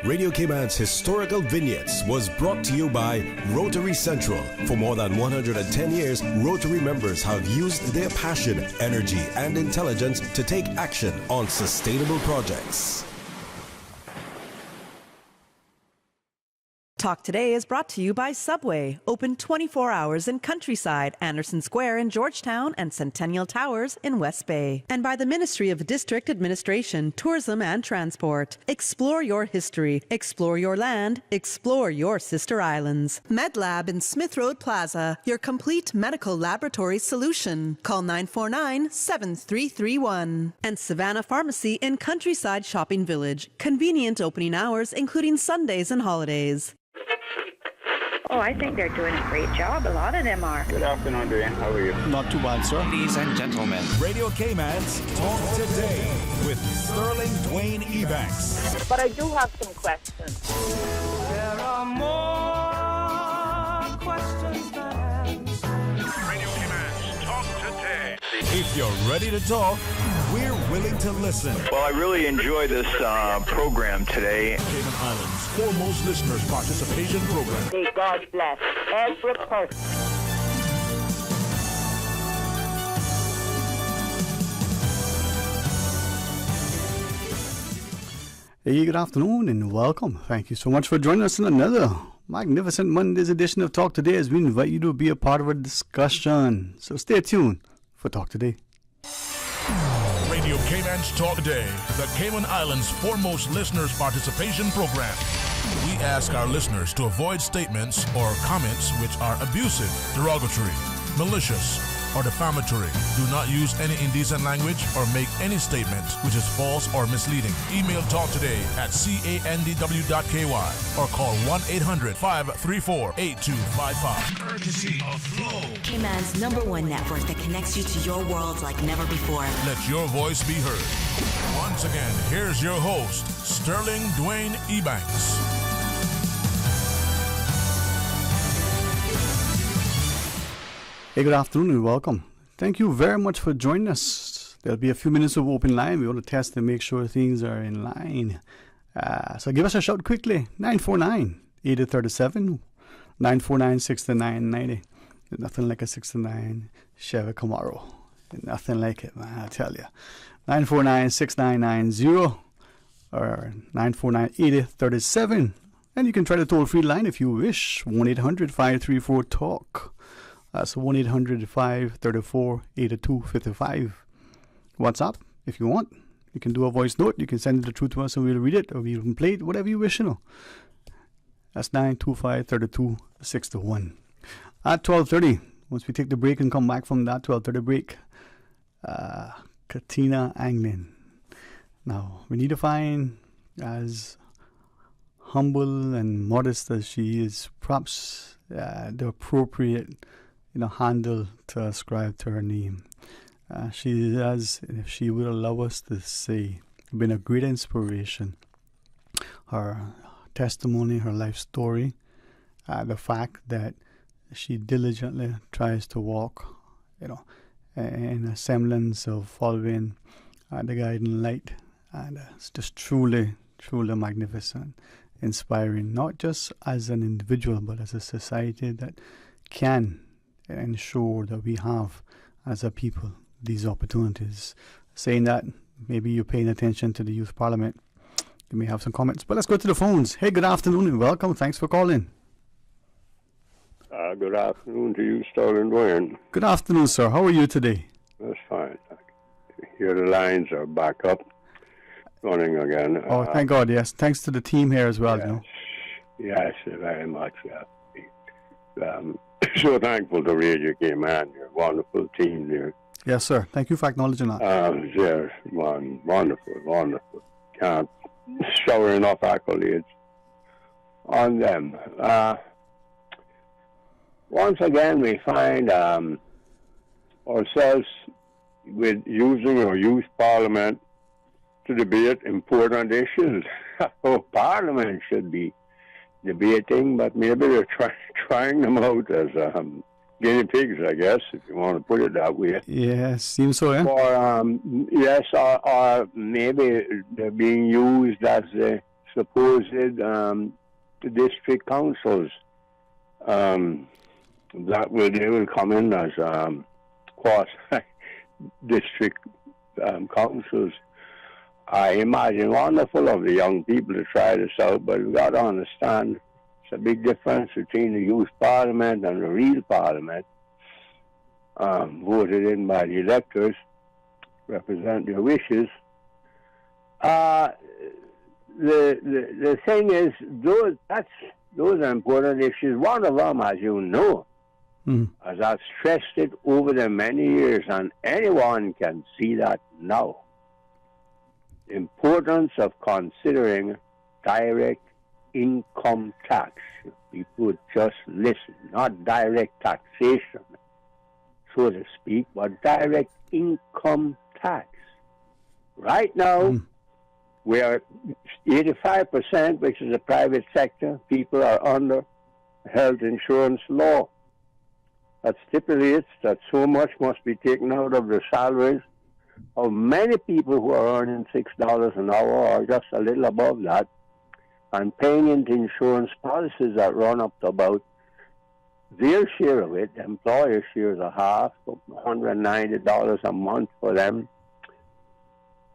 Radio Cayman's Historical Vignettes was brought to you by Rotary Central. For more than 110 years, Rotary members have used their passion, energy, and intelligence to take action on sustainable projects. Talk Today is brought to you by Subway, open 24 hours in Countryside, Anderson Square in Georgetown, and Centennial Towers in West Bay. And by the Ministry of District Administration, Tourism and Transport. Explore your history, explore your land, explore your sister islands. MedLab in Smith Road Plaza, your complete medical laboratory solution. Call 949-7331. And Savannah Pharmacy in Countryside Shopping Village, convenient opening hours including Sundays and holidays. Oh, I think they're doing a great job. A lot of them are. Good afternoon, Dwayne. How are you? Not too bad, sir. Ladies and gentlemen, Radio Cayman's Talk Today with Sterling Dwayne Ebanks. But I do have some questions. There are more questions than answers. Radio Cayman's Talk Today. If you're ready to talk, we're willing to listen. Well, I really enjoy this program today. Cayman Islands' foremost listeners participation program. May God bless every person. Hey, good afternoon and welcome. Thank you so much for joining us in another magnificent Monday's edition of Talk Today as we invite you to be a part of our discussion. So stay tuned for Talk Today. Radio Cayman's Talk Today, the Cayman Islands' foremost listeners participation program. We ask our listeners to avoid statements or comments which are abusive, derogatory, malicious, or defamatory. Do not use any indecent language or make any statement which is false or misleading. Email talktoday@candw.ky or call 1-800-534-8255. Courtesy of Flow. Cayman's #1 network that connects you to your world like never before. Let your voice be heard. Once again, here's your host, Sterling Dwayne Ebanks. Hey, good afternoon and welcome. Thank you very much for joining us. There'll be a few minutes of open line. We want to test and make sure things are in line. So give us a shout quickly. 949-8037, 949-6990. Nothing like a 69 Chevy Camaro. Nothing like it, man, I tell you. 949-6990 or 949-8037. And you can try the toll-free line if you wish. 1-800-534-TALK. That's 1-800-534-8255. WhatsApp, if you want. You can do a voice note. You can send it through to us and we'll read it or we can play it, whatever you wish, you know. That's 925-32-621. At 12:30, once we take the break and come back from that 12:30 break, Katina Anglin. Now, we need to find, as humble and modest as she is, perhaps the appropriate handle to ascribe to her name. She has, if she would allow us to say, been a great inspiration. Her testimony, her life story, the fact that she diligently tries to walk, in a semblance of following the guiding light. And it's just truly, truly magnificent, inspiring, not just as an individual, but as a society that can ensure that we have, as a people, these opportunities. Saying that, maybe you're paying attention to the Youth Parliament. You may have some comments, but let's go to the phones. Hey, good afternoon and welcome. Thanks for calling. Good afternoon to you, Sterling Dwayne. Good afternoon, sir. How are you today? That's fine. Here the lines are back up, running again. Oh, thank God, yes. Thanks to the team here as well, Yes, very much. So thankful to Radio Cayman, your wonderful team there. Yes, sir. Thank you for acknowledging that. Yes, wonderful. Can't shower enough accolades on them. Once again, we find ourselves with using our youth parliament to debate important issues. Parliament should be debating, but maybe they're trying them out as guinea pigs, I guess, if you want to put it that way. Yes, seems so, yeah. Or, or maybe they're being used as the supposed district councils that they will come in as district councils. I imagine wonderful of the young people to try this out, but we've got to understand it's a big difference between the youth parliament and the real parliament, voted in by the electors, represent their wishes. The thing is, those are important issues. One of them, as you know, as I've stressed it over the many years, and anyone can see that now, the importance of considering direct income tax. People would just listen, not direct taxation, so to speak, but direct income tax. Right now, we are 85%, which is the private sector, people are under health insurance law. That stipulates that so much must be taken out of their salaries of many people who are earning $6 an hour or just a little above that, and paying into insurance policies that run up to about their share of it. The employer shares a half, $190 a month for them,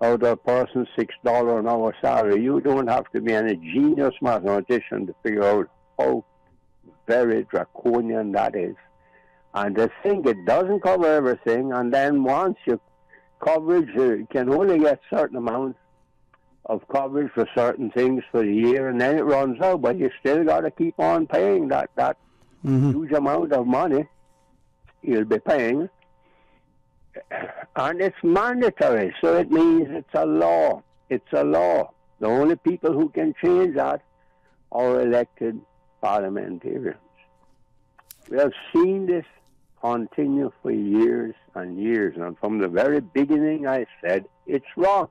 out of a person's $6 an hour salary. You don't have to be any genius mathematician to figure out how very draconian that is. And to think it doesn't cover everything, and then once you coverage, you can only get certain amounts of coverage for certain things for the year, and then it runs out, but you still got to keep on paying that huge amount of money you'll be paying. And it's mandatory, so it means it's a law. It's a law. The only people who can change that are elected parliamentarians. We have seen this continue for years and years, and from the very beginning I said it's wrong,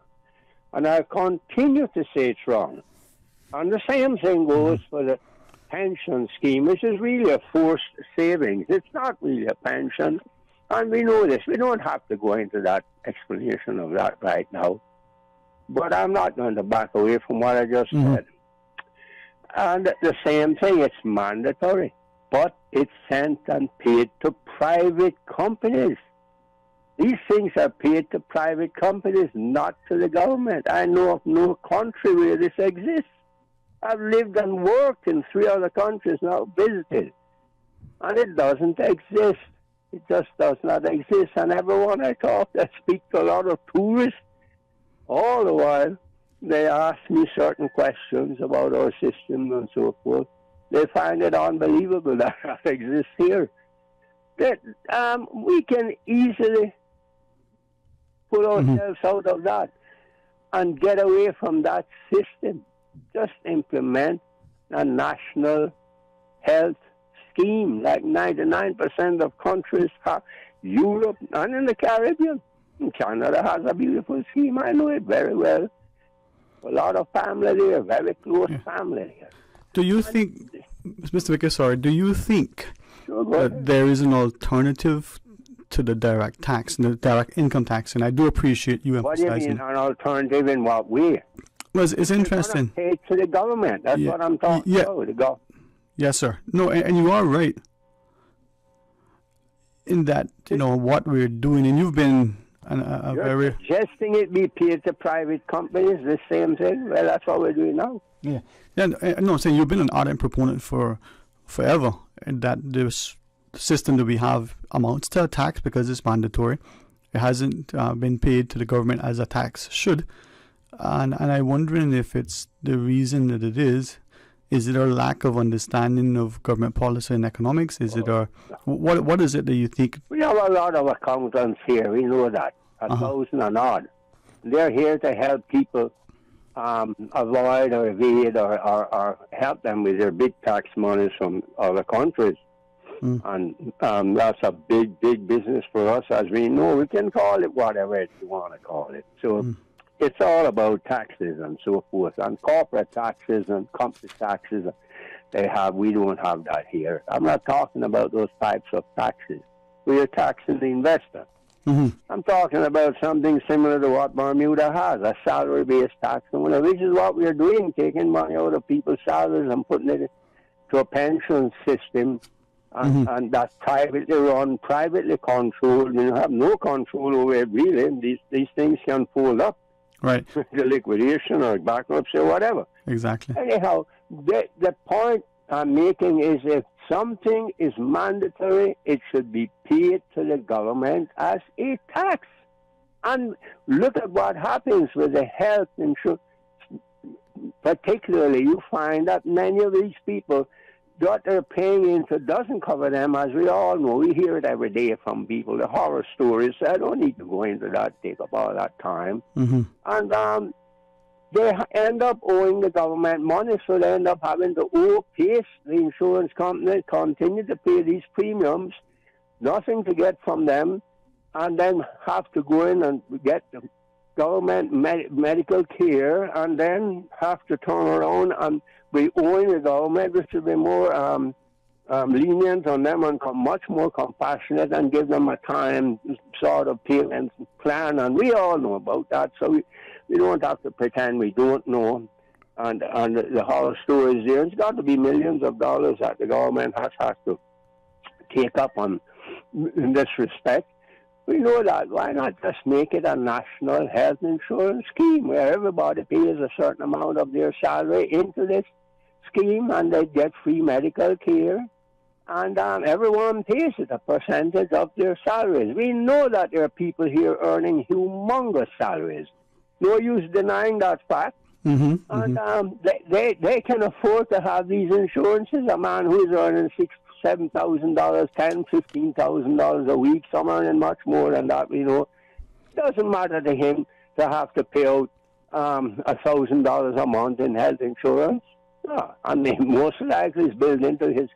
and I continue to say it's wrong. And the same thing goes for the pension scheme, which is really a forced savings. It's not really a pension, and we know this. We don't have to go into that explanation of that right now, but I'm not going to back away from what I just said. And the same thing, it's mandatory, but it's sent and paid to private companies. These things are paid to private companies, not to the government. I know of no country where this exists. I've lived and worked in 3 other countries now, visited, and it doesn't exist. It just does not exist. And everyone I talk to, I speak to a lot of tourists, all the while, they ask me certain questions about our system and so forth. They find it unbelievable that that exists here. That we can easily pull ourselves out of that and get away from that system. Just implement a national health scheme like 99% of countries have. Europe and in the Caribbean. Canada has a beautiful scheme. I know it very well. A lot of family there, very close family there. Do you think, Mr. Vickers, do you think that there is an alternative to the direct tax, the direct income tax? And I do appreciate you emphasizing. What do you mean, an alternative in what way? Well, it's interesting. Paid to the government. That's what I'm talking about. Yes, sir. No, and you are right in that, what we're doing, and you've been You're suggesting it be paid to private companies, the same thing? Well, that's what we're doing now. Yeah. No, I'm saying you've been an ardent proponent for forever, and that this system that we have amounts to a tax because it's mandatory. It hasn't been paid to the government as a tax should. And I'm wondering if it's the reason that it is. Is it a lack of understanding of government policy and economics? Is it what is it that you think? We have a lot of accountants here. We know that. 1,000 and odd. They're here to help people avoid or evade or help them with their big tax monies from other countries. And that's a big business for us. As we know, we can call it whatever you want to call it. So it's all about taxes and so forth. And corporate taxes and company taxes they have, we don't have that here. I'm not talking about those types of taxes. We are taxing the investor. I'm talking about something similar to what Bermuda has, a salary-based tax, which is what we're doing, taking money out of people's salaries and putting it to a pension system, and that's privately run, privately controlled. You have no control over it, really. These things can fold up. Right. The liquidation or bankruptcy or whatever. Exactly. Anyhow, the point I'm making is if something is mandatory, it should be paid to the government as a tax. And look at what happens with the health insurance. Particularly, you find that many of these people, what they're paying into doesn't cover them, as we all know. We hear it every day from people, the horror stories. I don't need to go into that, take up all that time. And they end up owing the government money, so they end up having to pay the insurance company, continue to pay these premiums, nothing to get from them, and then have to go in and get the government medical care, and then have to turn around and be owing the government, which should be more lenient on them and much more compassionate and give them a time sort of payment plan. And we all know about that, so we don't have to pretend we don't know. And the horror stories there, it's got to be millions of dollars that the government has to take up on in this respect. We know that. Why not just make it a national health insurance scheme where everybody pays a certain amount of their salary into this scheme and they get free medical care, and everyone pays it, a percentage of their salaries. We know that there are people here earning humongous salaries. No use denying that fact. And they can afford to have these insurances. A man who's earning $6,000, $7,000, $10,000, $15,000 a week, some earning much more than that, it doesn't matter to him to have to pay out $1,000 a month in health insurance. And most likely it's built into his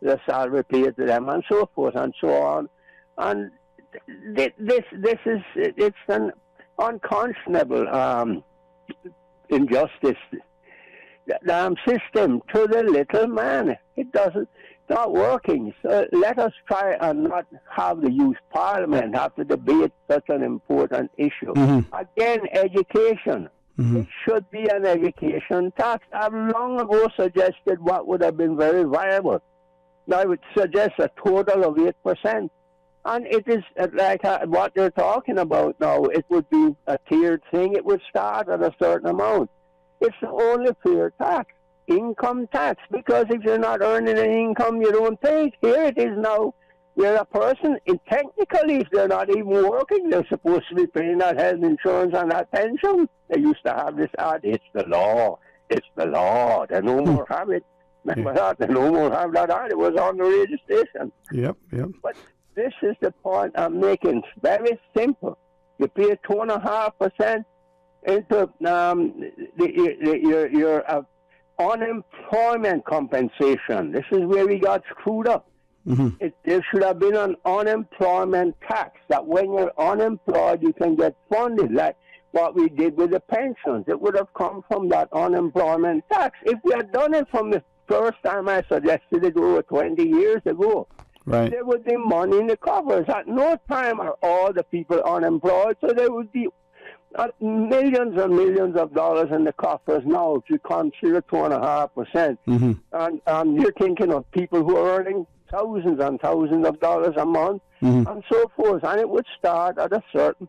the salary paid to them, and so forth and so on. And this is it's an unconscionable injustice. The system to the little man. It's not working. So let us try and not have the youth parliament have to debate such an important issue. Again, education. It should be an education tax. I've long ago suggested what would have been very viable. Now I would suggest a total of 8%. And it is like what they're talking about now. It would be a tiered thing. It would start at a certain amount. It's the only fair tax, income tax, because if you're not earning an income, you don't pay it. Here it is now, where a person, technically, if they're not even working, they're supposed to be paying that health insurance and that pension. They used to have this ad, it's the law. It's the law. They no more have it. Remember that? They no more have that ad. It was on the radio station. Yep. But this is the point I'm making. It's very simple. You pay 2.5% into your unemployment compensation. This is where we got screwed up. There should have been an unemployment tax, that when you're unemployed, you can get funded, like what we did with the pensions. It would have come from that unemployment tax. If we had done it from the first time I suggested it over 20 years ago, there would be money in the coffers. At no time are all the people unemployed, so there would be millions and millions of dollars in the coffers now if you consider 2.5%. And you're thinking of people who are earning thousands and thousands of dollars a month and so forth. And it would start at a certain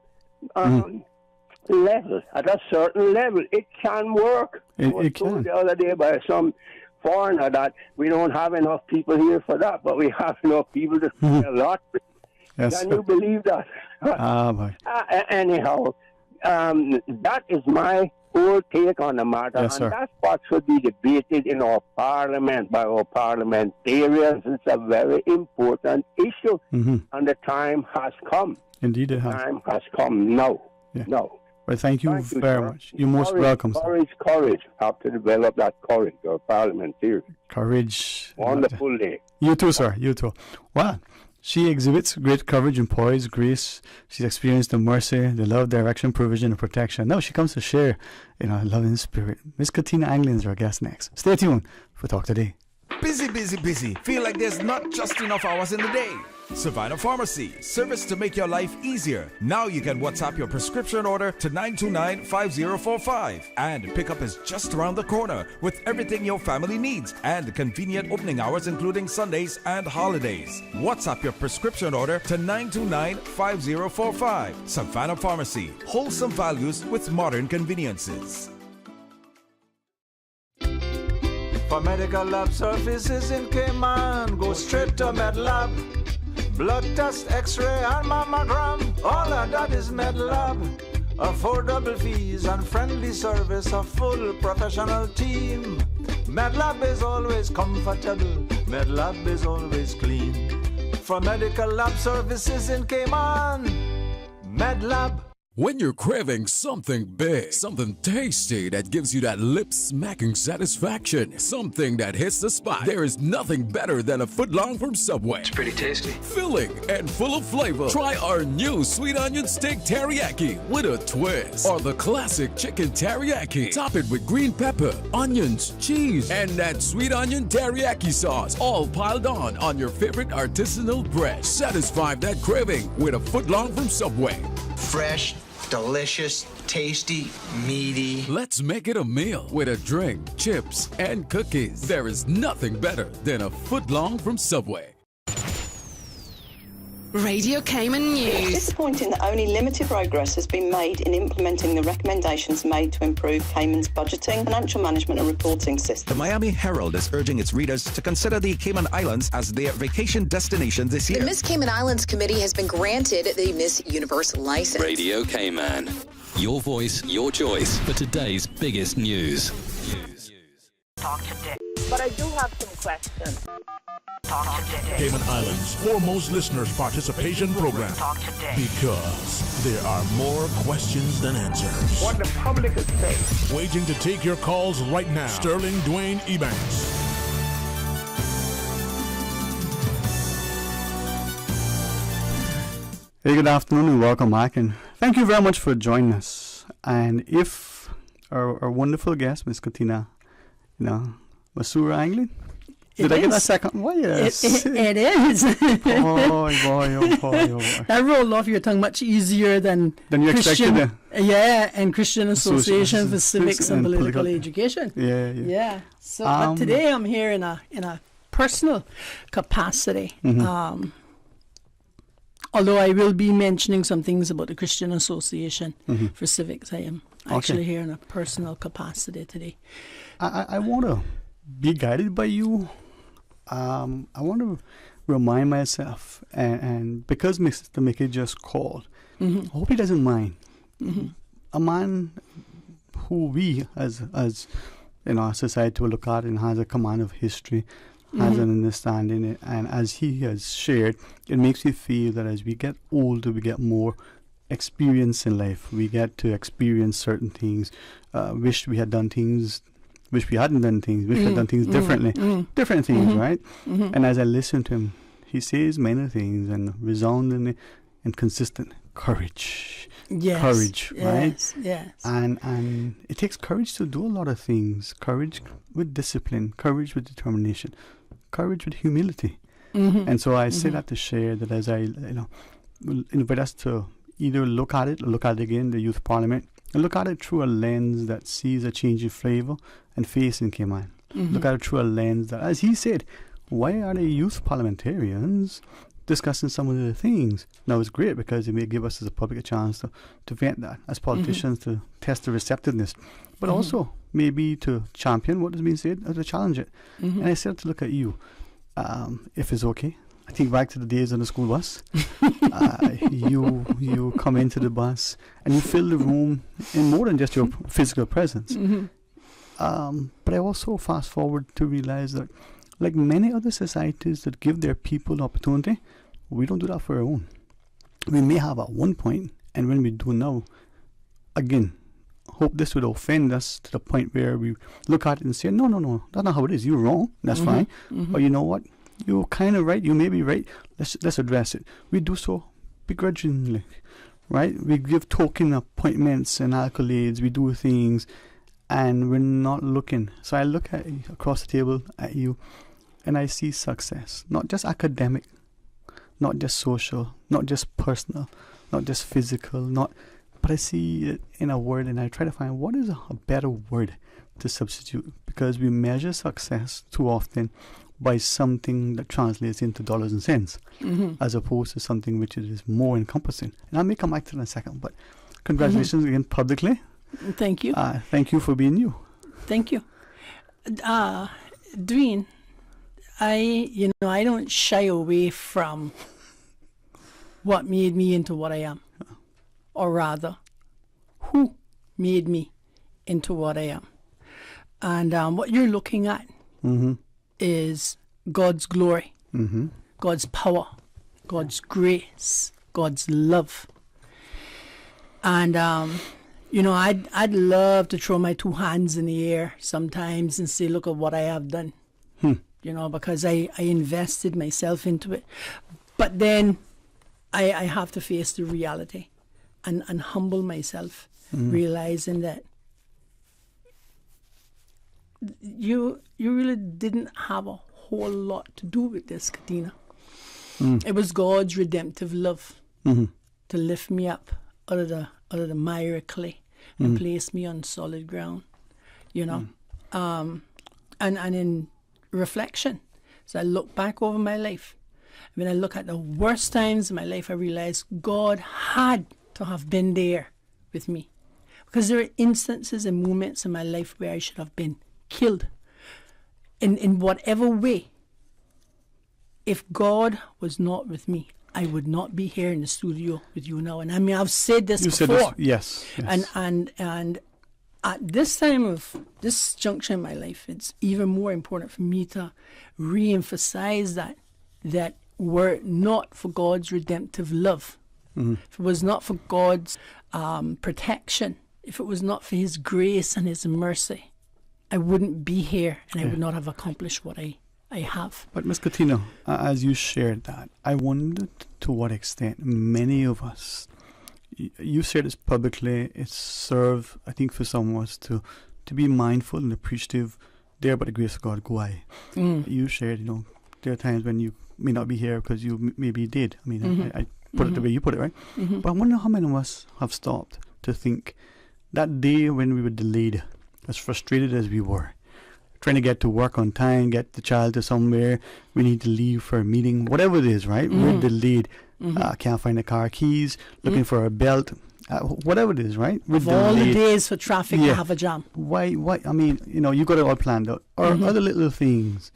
level. At a certain level, it can work. It can. The other day by some foreigner that we don't have enough people here for that, but we have enough people to pay a lot. Can you believe that? Anyhow, that is my whole take on the matter, and that's what should be debated in our parliament by our parliamentarians. It's a very important issue, and the time has come. Indeed, it has. The time has come now. Now. Well, thank you very much. You're most welcome. Courage. Have to develop that courage, our parliamentarians. Courage. Wonderful day. You too, sir. You too. Wow. She exhibits great courage and poise, grace. She's experienced the mercy, the love, direction, provision, and protection. Now she comes to share in our loving spirit. Miss Katina Anglin is our guest next. Stay tuned for Talk Today. Busy. Feel like there's not just enough hours in the day. Savannah Pharmacy, service to make your life easier. Now you can WhatsApp your prescription order to 929-5045. And pickup is just around the corner with everything your family needs and convenient opening hours including Sundays and holidays. WhatsApp your prescription order to 929-5045. Savannah Pharmacy, wholesome values with modern conveniences. For medical lab services in Cayman, go straight to MedLab. Blood test, x-ray and mammogram, all of that is MedLab. Affordable fees and friendly service, a full professional team. MedLab is always comfortable, MedLab is always clean. For medical lab services in Cayman, MedLab. When you're craving something big, something tasty that gives you that lip-smacking satisfaction, something that hits the spot, there is nothing better than a footlong from Subway. It's pretty tasty. Filling and full of flavor. Try our new sweet onion steak teriyaki with a twist. Or the classic chicken teriyaki. Top it with green pepper, onions, cheese, and that sweet onion teriyaki sauce, all piled on your favorite artisanal bread. Satisfy that craving with a footlong from Subway. Fresh, delicious, tasty, meaty. Let's make it a meal with a drink, chips, and cookies. There is nothing better than a footlong from Subway. Radio Cayman News. It's disappointing that only limited progress has been made in implementing the recommendations made to improve Cayman's budgeting, financial management and reporting system. The Miami Herald is urging its readers to consider the Cayman Islands as their vacation destination this year. The Miss Cayman Islands Committee has been granted the Miss Universe license. Radio Cayman. Your voice, your choice for today's biggest news. Talk today. But I do have some questions. Talk today. Cayman Islands' foremost listeners participation program. Talk today. Because there are more questions than answers. What the public is saying. Waiting to take your calls right now. Sterling Dwayne Ebanks. Hey, good afternoon and welcome back, and thank you very much for joining us. And if our wonderful guest, Miss Katina, Masura Anglin, did I get that second? Why, yes. It is. boy, oh boy. That rolled off your tongue much easier than you Christian, expected. Yeah, and Christian Association for Civics and Political Education. Yeah. So, but today I'm here in a personal capacity. Mm-hmm. Although I will be mentioning some things about the Christian Association for Civics, I am actually here in a personal capacity today. I want to be guided by you. I want to remind myself, and because Mr. Mickey just called, I hope he doesn't mind. A man who we, as our society will look at and has a command of history, has an understanding, and as he has shared, it makes me feel that as we get older, we get more experience in life. We get to experience certain things. Wish we had done things. Wish we hadn't done things. Wish we had done things differently. Different things, right? And as I listen to him, he says many things and resounding and consistent courage. Yes. Courage, right? Yes. And it takes courage to do a lot of things. Courage with discipline. Courage with determination. Courage with humility. And so I say that to share that as I invite us to either look at it again, the Youth Parliament, and look at it through a lens that sees a changing flavor and face in Cayman. Look at it through a lens that, as he said, why are the youth parliamentarians discussing some of the things? Now, it's great because it may give us as a public a chance to vent that, as politicians, to test the receptiveness, but also maybe to champion what is being said or to challenge it. And I said to look at you, if it's okay. I think back to the days on the school bus. You come into the bus and you fill the room in more than just your physical presence. But I also fast forward to realize that, like many other societies that give their people opportunity, we don't do that for our own. We may have at one point, and when we do now, again, hope this would offend us to the point where we look at it and say, no, that's not how it is. You're wrong. That's fine. Or you know what? You're kind of right. You may be right. Let's address it. We do so begrudgingly, right? We give token appointments and accolades. We do things, and we're not looking. So I look at across the table at you, and I see success, not just academic, not just social, not just personal, not just physical, but I see it in a word, and I try to find what is a better word to substitute, because we measure success too often by something that translates into dollars and cents, as opposed to something which is more encompassing. And I may come back to that in a second, but congratulations again publicly. Thank you. Thank you for being you. Thank you. Dwayne, I don't shy away from what made me into what I am, or rather, who made me into what I am. And what you're looking at is God's glory, God's power, God's grace, God's love. And, I'd love to throw my two hands in the air sometimes and say, look at what I have done, because I invested myself into it. But then I have to face the reality and humble myself, realizing that you really didn't have a whole lot to do with this, Katina. It was God's redemptive love to lift me up out of the miry clay and place me on solid ground, and in reflection, as I look back over my life, when I look at the worst times in my life, I realize God had to have been there with me, because there are instances and moments in my life where I should have been killed in whatever way. If God was not with me, I would not be here in the studio with you now. And I mean, I've said this before. Said this, yes. And at this time of this juncture in my life, it's even more important for me to re-emphasize that were it not for God's redemptive love, if it was not for God's protection, if it was not for His grace and His mercy, I wouldn't be here, and I would not have accomplished what I have. But Ms. Katina, as you shared that, I wondered to what extent many of us, you said this publicly, it served, I think, for some of us to be mindful and appreciative. There, by the grace of God, go I. You shared, there are times when you may not be here because you maybe did. I mean, I put it the way you put it, right? But I wonder how many of us have stopped to think that day when we were delayed, as frustrated as we were, trying to get to work on time, get the child to somewhere, we need to leave for a meeting, whatever it is, right? We're delayed. Can't find the car keys, looking for a belt, whatever it is, right? We're of all the days for traffic to have a jam. Why? I mean, you got it all planned out. Or other little things.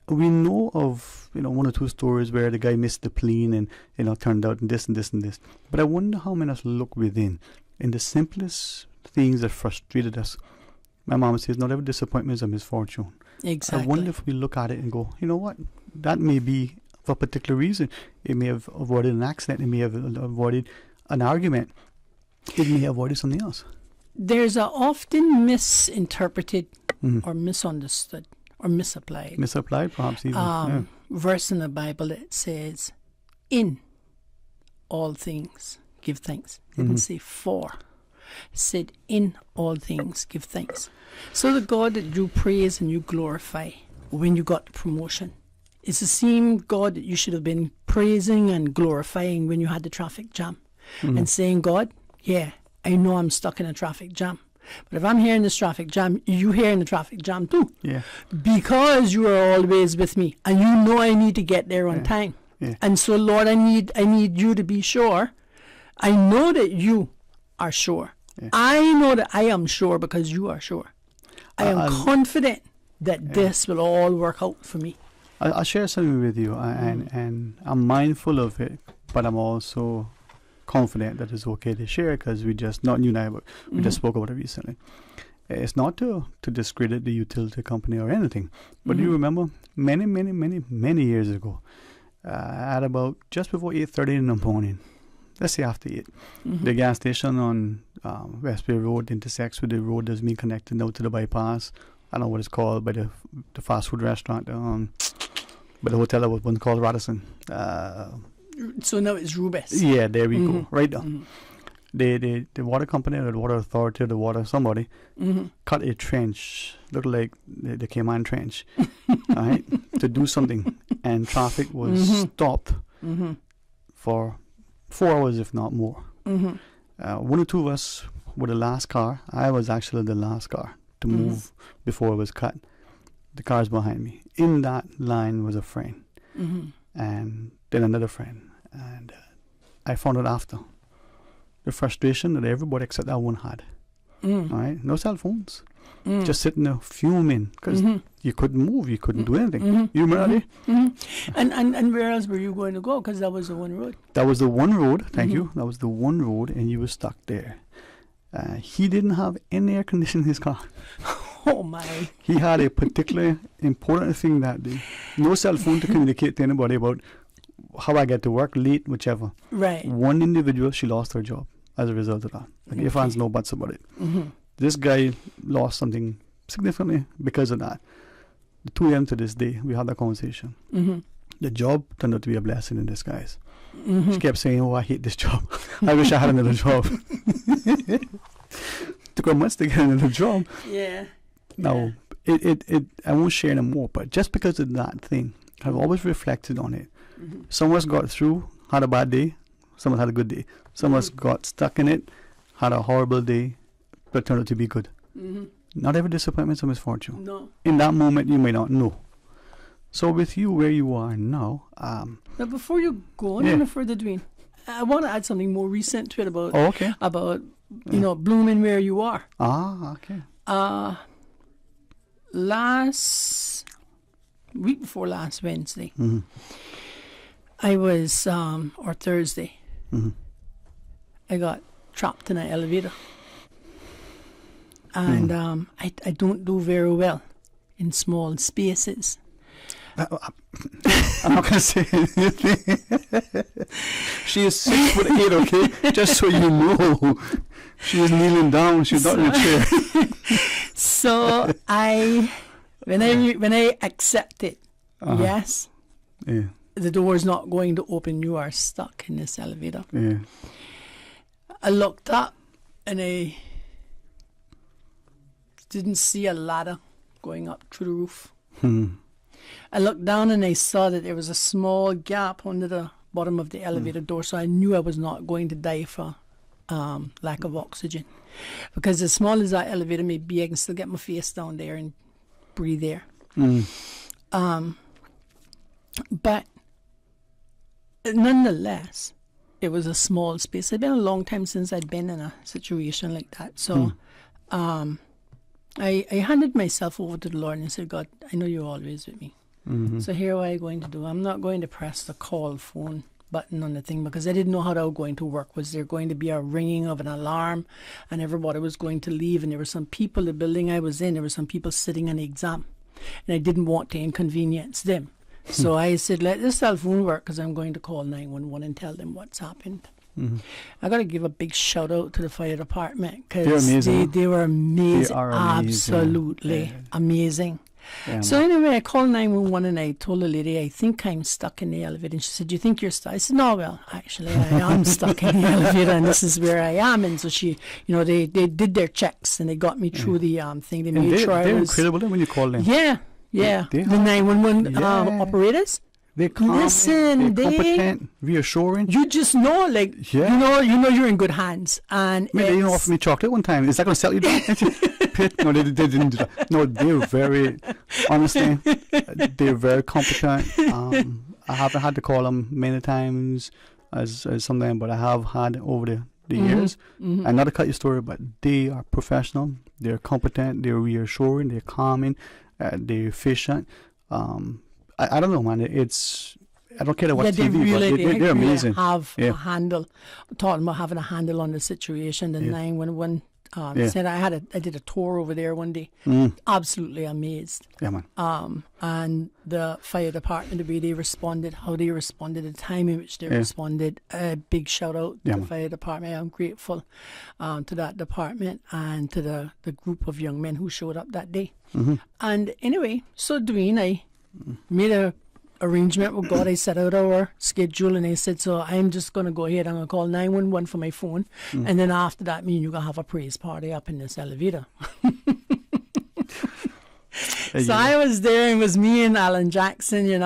We know of, one or two stories where the guy missed the plane and, turned out and this and this and this. But I wonder how many of us look within in the simplest things that frustrated us. My mom says, not every disappointment is a misfortune. Exactly. I wonder if we look at it and go, you know what? That may be for a particular reason. It may have avoided an accident. It may have avoided an argument. It may have avoided something else. There's a often misinterpreted or misunderstood or misapplied. Misapplied, perhaps even. Verse in the Bible that says, in all things give thanks. It didn't say for. It said, in all things give thanks. So the God that you praise and you glorify when you got the promotion is the same God that you should have been praising and glorifying when you had the traffic jam. And saying, God, yeah, I know I'm stuck in a traffic jam. But if I'm here in this traffic jam, you here in the traffic jam too. Yeah. Because you are always with me. And you know I need to get there on time. Yeah. And so, Lord, I need you to be sure. I know that you are sure. Yeah. I know that I am sure because you are sure. I am confident that this will all work out for me. I'll share something with you, and I'm mindful of it, but I'm also confident that it's okay to share because we just, not you and I, but we just spoke about it recently. It's not to discredit the utility company or anything, but you remember many years ago, at about just before 8:30 in the morning, let's say after 8, the gas station on Westbury Road intersects with the road that's being connected now to the bypass. I don't know what it's called, by the fast food restaurant, but the hotel that was once called Radisson. So now it's Rubes. Yeah, there we go, right down. The water company or the water authority or the water somebody cut a trench, looked like the Cayman trench, right, to do something, and traffic was stopped for 4 hours, if not more. Mhm. One or two of us were the last car. I was actually the last car to move before it was cut. The cars behind me. In that line was a friend, and then another friend. And I found out after the frustration that everybody except that one had. All right, no cell phones. Just sitting there fuming because you couldn't move, you couldn't do anything. You remember that? And where else were you going to go? Because that was the one road. That was the one road. Thank you. That was the one road, and you were stuck there. He didn't have any air conditioning in his car. Oh my! He had a particularly important thing that day. No cell phone to communicate to anybody about how I get to work, late, whichever. Right. One individual, she lost her job as a result of that. Like, if fans no buts about it. This guy lost something significantly because of that. The two of them to this day, we had that conversation. The job turned out to be a blessing in disguise. She kept saying, "Oh, I hate this job. I wish I had another job." Took her months to get another job. Yeah. Now, I won't share no more, but just because of that thing, I've always reflected on it. Some of us got through, had a bad day. Some of us had a good day. Some of us got stuck in it, had a horrible day, but turned out to be good. Not every disappointment is a misfortune. No. In that moment, you may not know. So with you where you are now... now, before you go on any further, Dwayne, I want to add something more recent to it about, blooming where you are. Ah, okay. Last week before last Wednesday, I was, or Thursday, I got trapped in an elevator. And I don't do very well in small spaces. I'm not going to say anything. She is 6'8", okay? Just so you know. She is kneeling down. She's not in a chair. So when I accept it, yes, the door is not going to open. You are stuck in this elevator. Yeah. I looked up and I didn't see a ladder going up through the roof. I looked down and I saw that there was a small gap under the bottom of the elevator door, so I knew I was not going to die for lack of oxygen. Because as small as that elevator may be, I can still get my face down there and breathe there. But nonetheless, it was a small space. It had been a long time since I'd been in a situation like that. So I handed myself over to the Lord and said, "God, I know you're always with me. So here what I'm going to do. I'm not going to press the call phone button on the thing because I didn't know how that was going to work. Was there going to be a ringing of an alarm and everybody was going to leave, and there were some people, the building I was in, there were some people sitting on the exam, and I didn't want to inconvenience them. So I said, let the cell phone work because I'm going to call 911 and tell them what's happened. I got to give a big shout out to the fire department because they were amazing. They are amazing. Absolutely amazing. Yeah, so anyway, I called 911 and I told the lady, I think I'm stuck in the elevator. And she said, "Do you think you're stuck?" I said, "No, well, actually, I am stuck in the elevator and this is where I am." And so she, they did their checks and they got me through the thing. They made sure I was... They're incredible when you call them. Yeah. The 911 operators. They're calm, listen, they're competent, reassuring. You just know, you know you're in good hands. And they even offered me chocolate one time. Is that going to settle you down? No, they didn't do that. No, they're very, honestly, they're very competent. I haven't had to call them many times as something, but I have had over the years. And not to cut your story, but they are professional. They're competent. They're reassuring. They're calming. They're efficient. I don't know, man. I don't care what TV, but they're amazing. Have a handle. Talking about having a handle on the situation. The 911 said I did a tour over there one day. Absolutely amazed. Yeah, man. And the fire department, the way they responded, how they responded, the time in which they responded. A big shout out to the fire department. I'm grateful to that department and to the group of young men who showed up that day. And anyway, so Dwayne, I made a arrangement with God. I set out our schedule and I said, so I'm just going to go ahead. I'm going to call 911 for my phone. And then after that, me and you going to have a praise party up in this elevator. So I was there, and it was me and Alan Jackson, and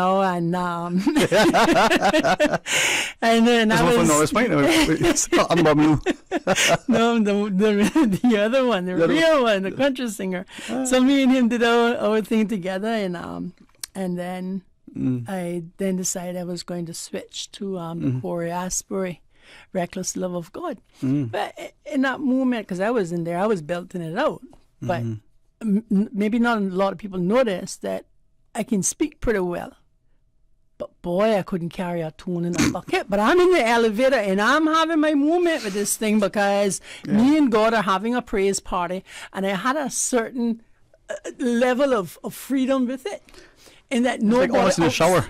and then I was Norris Point. No, the other one, the real one, the country singer. So me and him did our thing together, and then I then decided I was going to switch to the Corey Asbury, Reckless Love of God. But in that moment, because I was in there, I was belting it out. But maybe not a lot of people notice that I can speak pretty well. But boy, I couldn't carry a tune in a bucket. But I'm in the elevator and I'm having my moment with this thing because me and God are having a praise party, and I had a certain level of freedom with it. And that nobody like almost in the shower.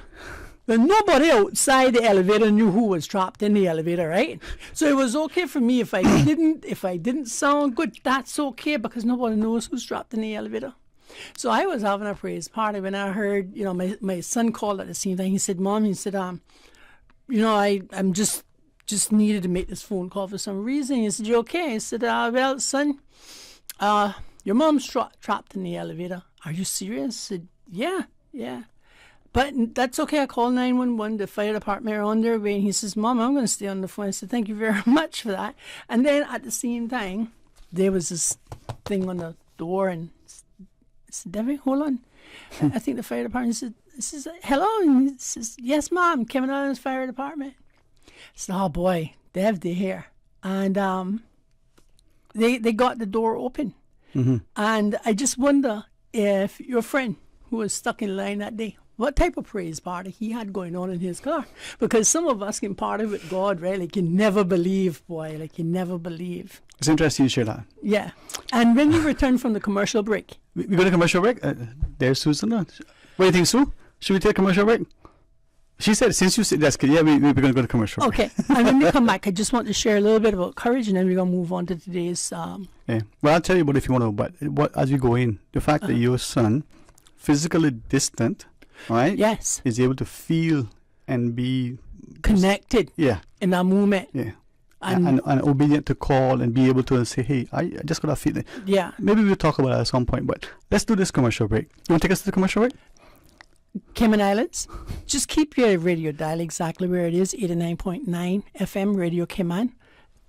But nobody outside the elevator knew who was trapped in the elevator, right? So it was okay for me if I didn't sound good. That's okay because nobody knows who's trapped in the elevator. So I was having a praise party when I heard, my son called at the same time. He said, "Mom," he said, I'm just needed to make this phone call for some reason. He said, "You okay?" I said, "Well, son, your mom's trapped in the elevator." "Are you serious?" I said, Yeah. But that's okay. I called 911. The fire department are on their way. And he says, "Mom, I'm going to stay on the phone." I said, "Thank you very much for that." And then at the same time, there was this thing on the door, and I said, "Debbie, hold on." I think the fire department said, "Hello?" And he says, "Yes, Mom, Kevin Island's fire department." I said, "Oh boy, they're here." And they got the door open. And I just wonder if your friend who was stuck in line that day, what type of praise party he had going on in his car. Because some of us can party with God, right? Like you never believe, boy. Like you never believe. It's interesting you share that. Yeah. And when we return from the commercial break. We go to commercial break? There's Susan. What do you think, Sue? Should we take a commercial break? She said, since you said that's good, we're going to go to commercial break. Okay. And when we come back, I just want to share a little bit about courage, and then we're going to move on to today's... Yeah. Well, I'll tell you about if you want to, but as we go in, the fact that your son, physically distant, right? Yes. Is able to feel and be connected. Yeah. In that moment. Yeah. And obedient to call and be able to say, "Hey, I just got a feeling." Yeah. Maybe we'll talk about it at some point, but let's do this commercial break. You want to take us to the commercial break? Cayman Islands. Just keep your radio dial exactly where it is, 89.9 FM Radio Cayman.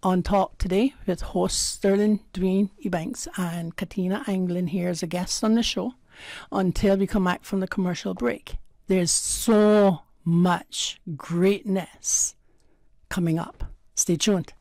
On Talk Today with hosts Sterling Dwayne Ebanks and Katina Anglin here as a guest on the show. Until we come back from the commercial break, there's so much greatness coming up. Stay tuned.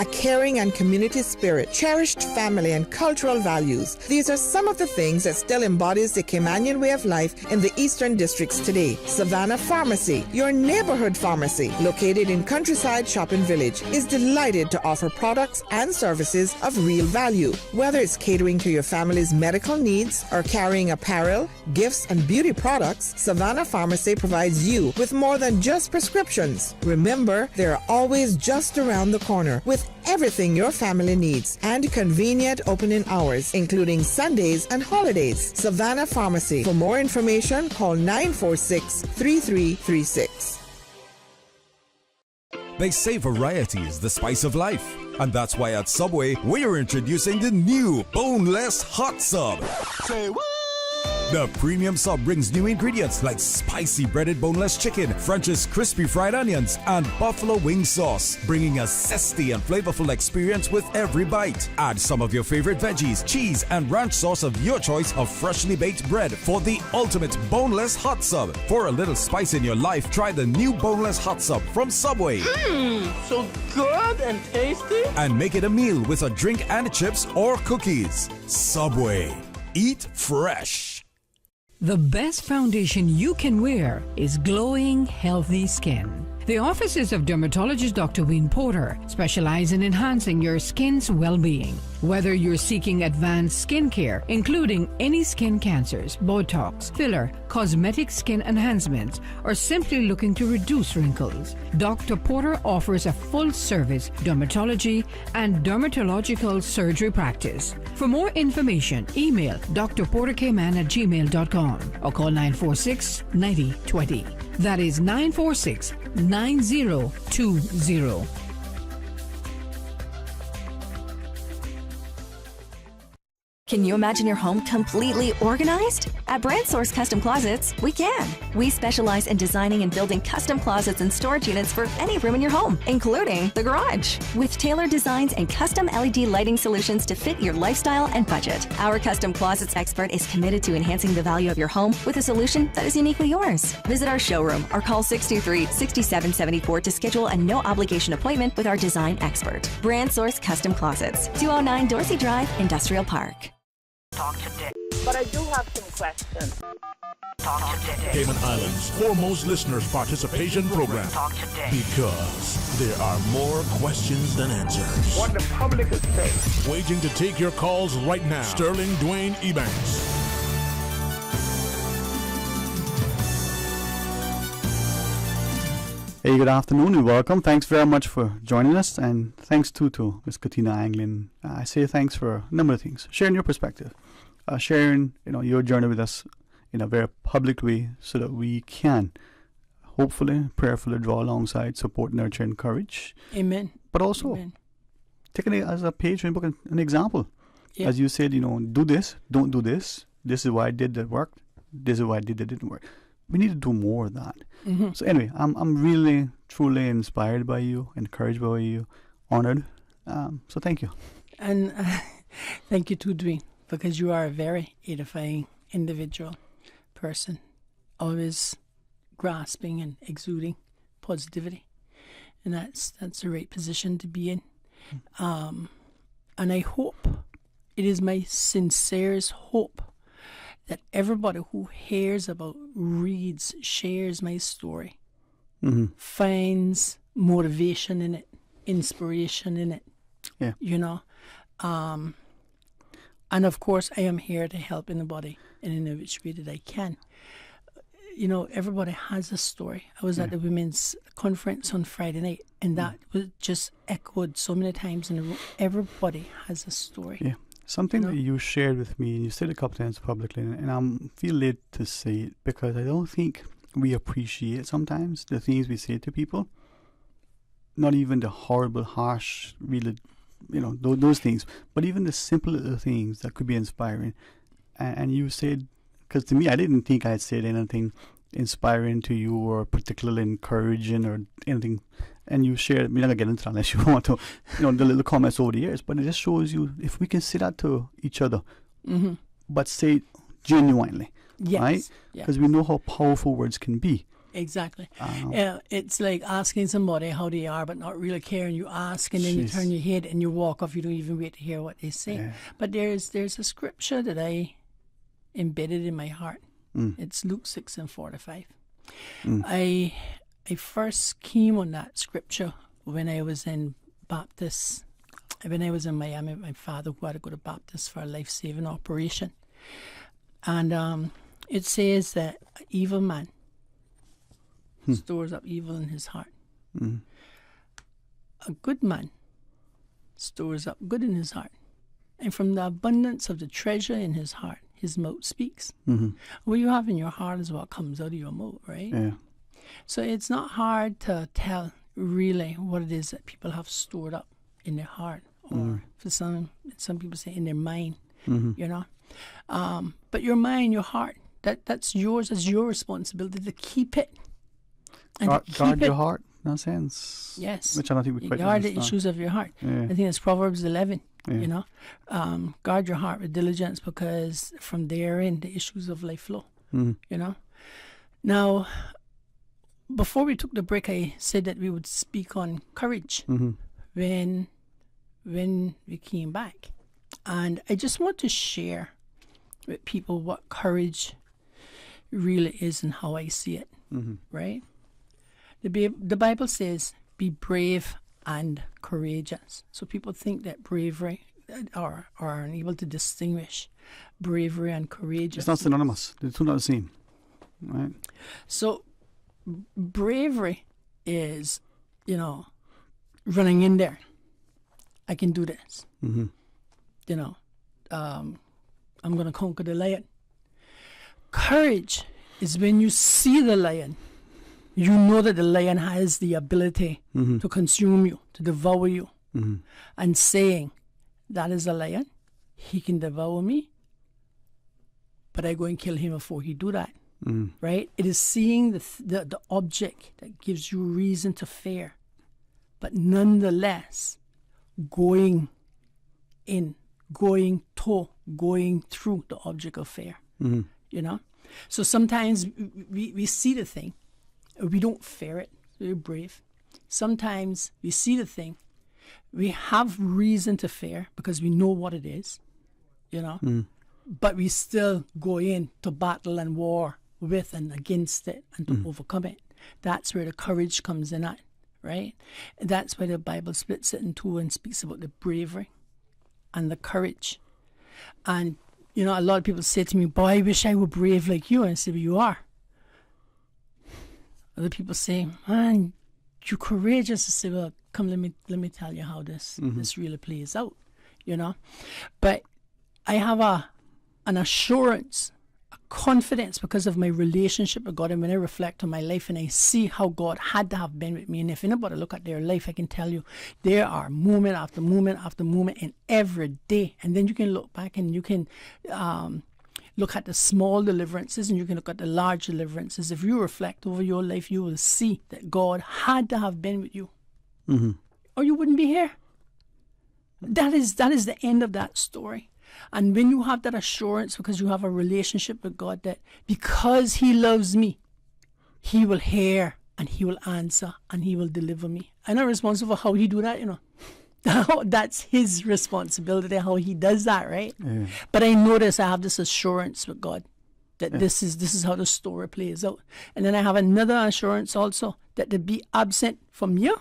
A caring and community spirit, cherished family and cultural values. These are some of the things that still embodies the Caymanian way of life in the Eastern Districts today. Savannah Pharmacy, your neighborhood pharmacy, located in Countryside Shopping Village, is delighted to offer products and services of real value. Whether it's catering to your family's medical needs or carrying apparel, gifts, and beauty products, Savannah Pharmacy provides you with more than just prescriptions. Remember, they're always just around the corner with everything your family needs and convenient opening hours, including Sundays and holidays. Savannah Pharmacy. For more information, call 946-3336. They say variety is the spice of life. And that's why at Subway, we're introducing the new Boneless Hot Sub. Say what? The premium sub brings new ingredients like spicy breaded boneless chicken, French's crispy fried onions, and buffalo wing sauce, bringing a zesty and flavorful experience with every bite. Add some of your favorite veggies, cheese, and ranch sauce of your choice of freshly baked bread for the ultimate boneless hot sub. For a little spice in your life, try the new boneless hot sub from Subway. So good and tasty. And make it a meal with a drink and chips or cookies. Subway. Eat fresh. The best foundation you can wear is glowing, healthy skin. The offices of dermatologist Dr. Wayne Porter specialize in enhancing your skin's well-being. Whether you're seeking advanced skin care, including any skin cancers, Botox, filler, cosmetic skin enhancements, or simply looking to reduce wrinkles, Dr. Porter offers a full-service dermatology and dermatological surgery practice. For more information, email drporterkman@gmail.com or call 946-9020. That is 946-9020. Can you imagine your home completely organized? At Brand Source Custom Closets, we can. We specialize in designing and building custom closets and storage units for any room in your home, including the garage. With tailored designs and custom LED lighting solutions to fit your lifestyle and budget. Our custom closets expert is committed to enhancing the value of your home with a solution that is uniquely yours. Visit our showroom or call 623-6774 to schedule a no-obligation appointment with our design expert. Brand Source Custom Closets, 209 Dorsey Drive, Industrial Park. Talk today. But I do have some questions. Talk today. Cayman Islands' foremost listeners participation program. Talk today. Because there are more questions than answers. What the public is saying. Waiting to take your calls right now. Sterling Dwayne Ebanks. Hey, good afternoon and welcome. Thanks very much for joining us, and thanks too to Ms. Katina Anglin. I say thanks for a number of things. Sharing your perspective, sharing your journey with us in a very public way, so that we can hopefully, prayerfully draw alongside, support, nurture, encourage. Amen. But also taking it as a page and book, an example. Yeah. As you said, do this, don't do this. This is why I did that worked. This is why I did that didn't work. We need to do more of that. Mm-hmm. So anyway, I'm really, truly inspired by you, encouraged by you, honored. So thank you. And thank you too, Dwayne, because you are a very edifying individual, person, always grasping and exuding positivity. And that's the right position to be in. And I hope, it is my sincerest hope, that everybody who hears about, reads, shares my story, finds motivation in it, inspiration in it. Yeah. And of course, I am here to help anybody in which way that I can. Everybody has a story. I was at the women's conference on Friday night, and that was just echoed so many times in the room. Everybody has a story. Yeah. Something that you shared with me, and you said a couple times publicly, and I feel led to say it because I don't think we appreciate sometimes the things we say to people. Not even the horrible, harsh, really, those things, but even the simple little things that could be inspiring. And you said, because to me, I didn't think I had said anything inspiring to you or particularly encouraging or anything. And you shared, we're not going to get into that unless you want to, the little comments over the years, but it just shows you if we can say that to each other, but say it genuinely, right? Because we know how powerful words can be. Exactly. It's like asking somebody how they are, but not really caring. You ask and then you turn your head and you walk off. You don't even wait to hear what they say. Yeah. But there's a scripture that I embedded in my heart. It's Luke 6:45. I first came on that scripture when I was in Baptist. When I was in Miami, my father had to go to Baptist for a life-saving operation. And it says that an evil man stores up evil in his heart. A good man stores up good in his heart. And from the abundance of the treasure in his heart, his mouth speaks. What you have in your heart is what comes out of your mouth, right? Yeah. So it's not hard to tell really what it is that people have stored up in their heart, or for some people say in their mind, But your mind, your heart, that's yours. It's your responsibility to keep it. And guard your heart, in a sense. Yes. Which I don't think we quite guard the issues of your heart. Yeah. I think it's Proverbs 11. Guard your heart with diligence, because from therein the issues of life flow. Now, before we took the break, I said that we would speak on courage when we came back. And I just want to share with people what courage really is and how I see it, right? The Bible says, be brave and courageous. So people think that bravery are unable to distinguish bravery and courageous. It's not synonymous. They're two not the same, right? So bravery is, running in there. I can do this. I'm going to conquer the lion. Courage is when you see the lion, you know that the lion has the ability to consume you, to devour you, and saying, that is a lion, he can devour me, but I go and kill him before he do that. Right? It is seeing the object that gives you reason to fear, but nonetheless going through the object of fear. You know? So sometimes we see the thing, we don't fear it, we're brave. Sometimes we see the thing, we have reason to fear because we know what it is, you know, but we still go in to battle and war with and against it and to overcome it. That's where the courage comes in at, right? That's where the Bible splits it in two and speaks about the bravery and the courage. And, you know, a lot of people say to me, boy, I wish I were brave like you. And I say, well, you are. Other people say, man, you're courageous. I say, well, come, let me tell you how this really plays out, you know. But I have an assurance, a confidence because of my relationship with God. And when I reflect on my life and I see how God had to have been with me, and if anybody look at their life, I can tell you there are moment after moment after moment in every day. And then you can look back and you can look at the small deliverances and you can look at the large deliverances. If you reflect over your life, you will see that God had to have been with you, or you wouldn't be here. That is the end of that story. And when you have that assurance, because you have a relationship with God, that because he loves me, he will hear and he will answer and he will deliver me. I'm not responsible for how he do that, you know. That's his responsibility, how he does that, right? Yeah. But I notice I have this assurance with God that this is how the story plays out. And then I have another assurance also that to be absent from you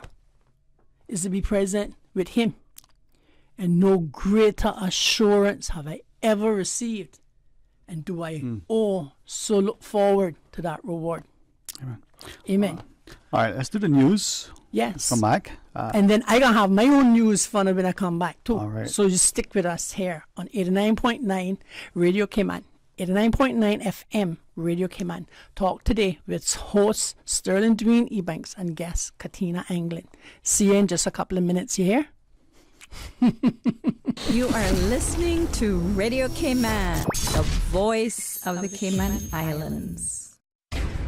is to be present with him. And no greater assurance have I ever received. And do I so look forward to that reward. Amen. All right, let's do the news. Yes. Come back. And then I going to have my own news fun when I come back too. All right. So just stick with us here on 89.9 Radio Cayman. 89.9 FM Radio Cayman. Talk today with host Sterling Dwayne Ebanks and guest Katina Anglin. See you in just a couple of minutes. You hear? You are listening to Radio Cayman, the voice of the Cayman Islands.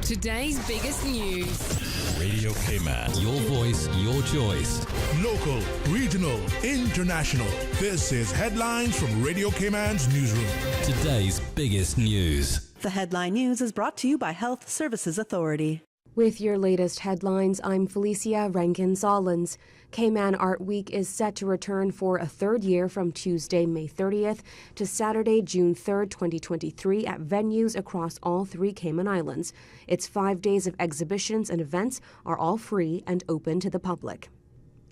Today's biggest news. Radio Cayman. Your voice, your choice. Local, regional, international. This is Headlines from Radio Cayman's newsroom. Today's biggest news. The Headline News is brought to you by Health Services Authority. With your latest headlines, I'm Felicia Rankin-Solins. Cayman Art Week is set to return for a third year from Tuesday, May 30th to Saturday, June 3rd, 2023 at venues across all three Cayman Islands. Its 5 days of exhibitions and events are all free and open to the public.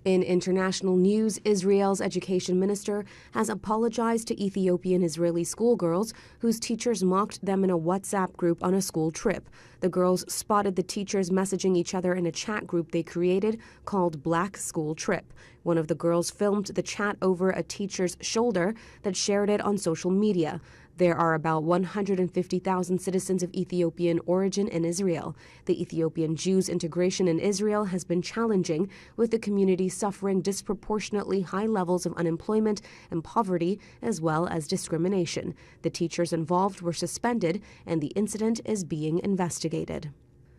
In international news, Israel's education minister has apologized to Ethiopian Israeli schoolgirls whose teachers mocked them in a WhatsApp group on a school trip. The girls spotted the teachers messaging each other in a chat group they created called Black School Trip. One of the girls filmed the chat over a teacher's shoulder that shared it on social media. There are about 150,000 citizens of Ethiopian origin in Israel. The Ethiopian Jews' integration in Israel has been challenging, with the community suffering disproportionately high levels of unemployment and poverty, as well as discrimination. The teachers involved were suspended, and the incident is being investigated.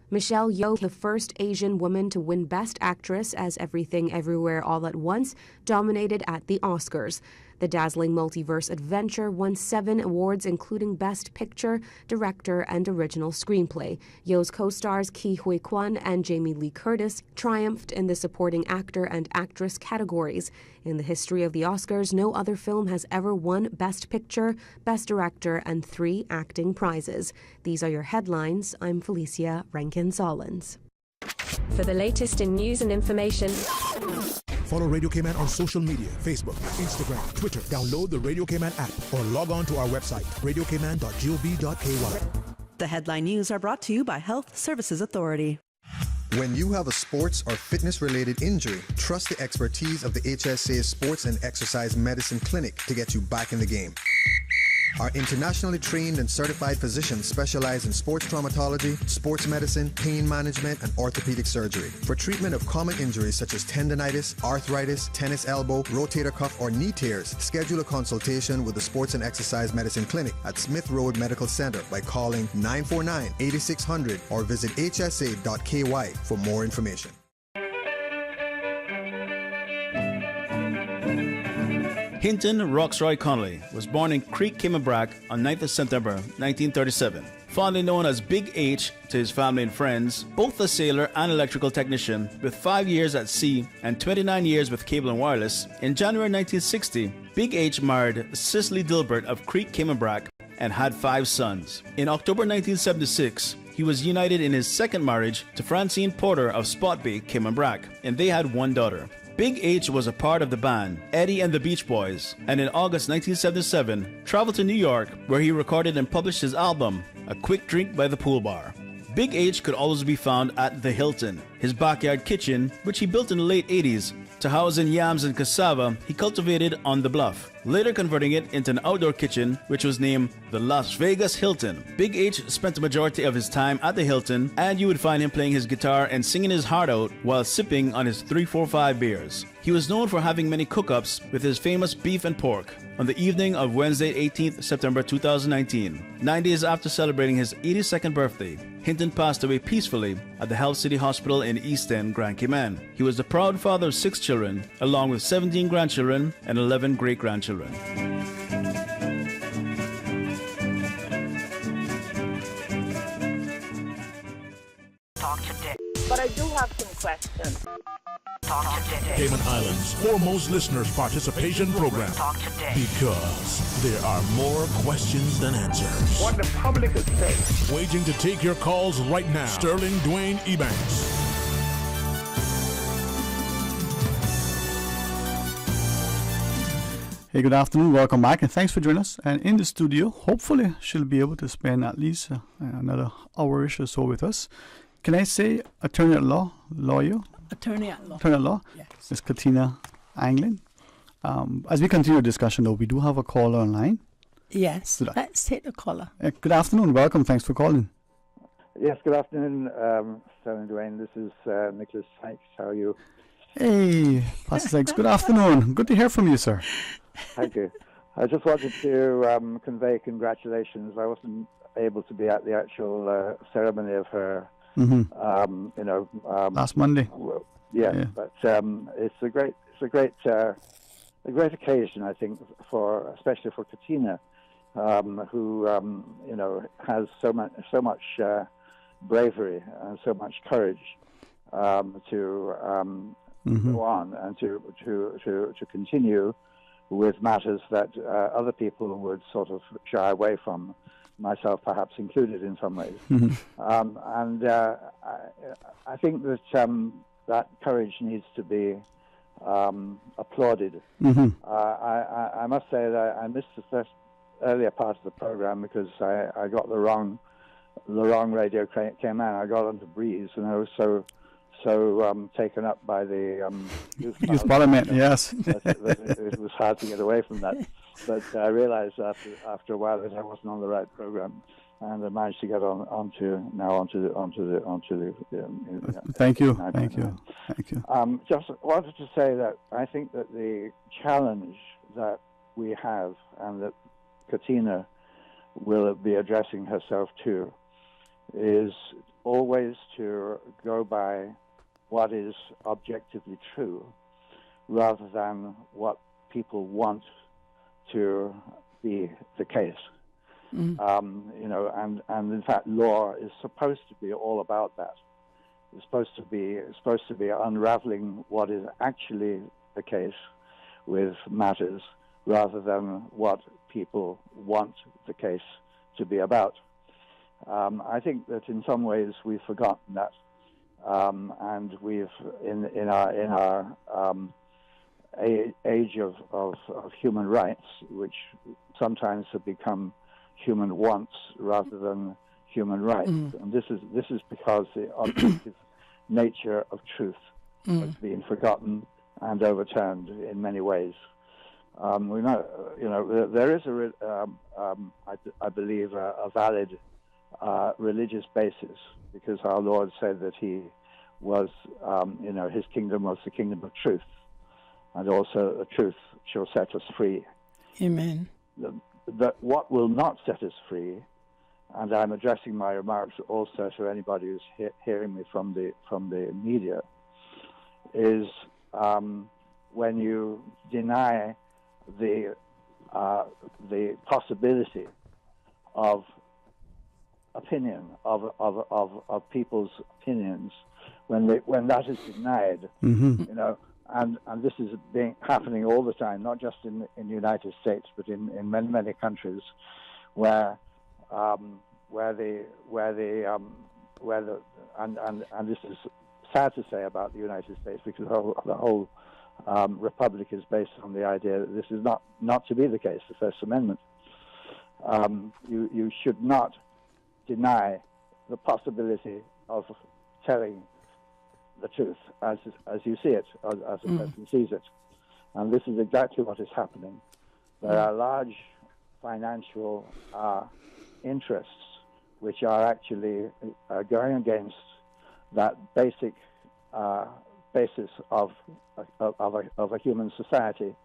Michelle Yeoh, the first Asian woman to win Best Actress as Everything Everywhere All at Once, dominated at the Oscars. The dazzling multiverse adventure won 7 awards, including Best Picture, Director, and Original Screenplay. Yeoh's co-stars Ki Huy Kwan and Jamie Lee Curtis triumphed in the supporting actor and actress categories. In the history of the Oscars, no other film has ever won Best Picture, Best Director, and 3 acting prizes. These are your headlines. I'm Felicia Rankin-Solins. For the latest in news and information, follow Radio Cayman on social media, Facebook, Instagram, Twitter. Download the Radio Cayman app or log on to our website, radiocayman.gov.ky. The Headline News are brought to you by Health Services Authority. When you have a sports or fitness-related injury, trust the expertise of the HSA Sports and Exercise Medicine Clinic to get you back in the game. Our internationally trained and certified physicians specialize in sports traumatology, sports medicine, pain management, and orthopedic surgery. For treatment of common injuries such as tendonitis, arthritis, tennis elbow, rotator cuff, or knee tears, schedule a consultation with the Sports and Exercise Medicine Clinic at Smith Road Medical Center by calling 949-8600 or visit hsa.ky for more information. Hinton Roxroy Connolly was born in Creek, Kimmebrack on 9th of September 1937. Fondly known as Big H to his family and friends, both a sailor and electrical technician with 5 years at sea and 29 years with cable and wireless, in January 1960, Big H married Cicely Dilbert of Creek, Kimmebrack and had 5 sons. In October 1976, he was united in his second marriage to Francine Porter of Spot Bay, Kimmebrack, and they had 1 daughter. Big H was a part of the band Eddie and the Beach Boys, and in August 1977 traveled to New York, where he recorded and published his album, A Quick Drink by the Pool Bar. Big H could always be found at the Hilton, his backyard kitchen, which he built in the late 80s to house in yams and cassava he cultivated on the bluff, later converting it into an outdoor kitchen which was named the Las Vegas Hilton. Big H spent the majority of his time at the Hilton, and you would find him playing his guitar and singing his heart out while sipping on his 345 beers. He was known for having many cook-ups with his famous beef and pork. On the evening of Wednesday, 18th September 2019, 9 days after celebrating his 82nd birthday, Hinton passed away peacefully at the Health City Hospital in East End, Grand Cayman. He was the proud father of 6 children, along with 17 grandchildren and 11 great-grandchildren. Talk today. But I do have some questions. Talk today. Cayman Islands' foremost listeners' participation program. Talk today. Because there are more questions than answers. What the public is saying. Waiting to take your calls right now. Sterling Dwayne Ebanks. Hey, good afternoon. Welcome back, and thanks for joining us. And in the studio, hopefully, she'll be able to spend at least another hour-ish or so with us. Can I say attorney at law, lawyer? Attorney at law. Attorney at law? Yes. Ms. Katina Anglin. As we continue the discussion, though, we do have a caller online. Yes. Let's take the caller. Good afternoon. Welcome. Thanks for calling. Yes, good afternoon, Sterling Dwayne. This is Nicholas Sykes. How are you? Hey, Pastor Sykes. Good afternoon. Good to hear from you, sir. Thank you. I just wanted to convey congratulations. I wasn't able to be at the actual ceremony of her, last Monday. Yeah, but it's a great occasion, I think, especially for Katina, who has so much bravery and so much courage to go on and to continue with matters that other people would sort of shy away from, myself perhaps included in some ways. I think that that courage needs to be applauded. I must say that I missed the first earlier part of the program because I got the wrong radio came on. I got onto Breeze, and I was so taken up by the youth parliament. Yes, it was hard to get away from that. But I realized after a while that I wasn't on the right program, and I managed to get onto the. Thank you. Just wanted to say that I think that the challenge that we have, and that Katina will be addressing herself to, is always to go by what is objectively true, rather than what people want to be the case. And in fact, law is supposed to be all about that. It's supposed to be unraveling what is actually the case with matters, rather than what people want the case to be about. I think that in some ways we've forgotten that, and we've in our age of human rights, which sometimes have become human wants rather than human rights, and this is because the objective nature of truth has been forgotten and overturned in many ways. we know, there is I believe, a valid religious basis, because our Lord said that He was, His kingdom was the kingdom of truth, and also the truth shall set us free. Amen. That what will not set us free, and I'm addressing my remarks also to anybody who's hearing me from the media, is when you deny the possibility of opinion, of people's opinions, when that is denied, and this is happening all the time, not just in the United States, but in many countries, where this is sad to say about the United States, because the whole republic is based on the idea that this is not to be the case. The First Amendment. You should not deny the possibility of telling the truth as you see it, as a person sees it. And this is exactly what is happening. There are large financial interests which are actually going against that basic basis of a human society.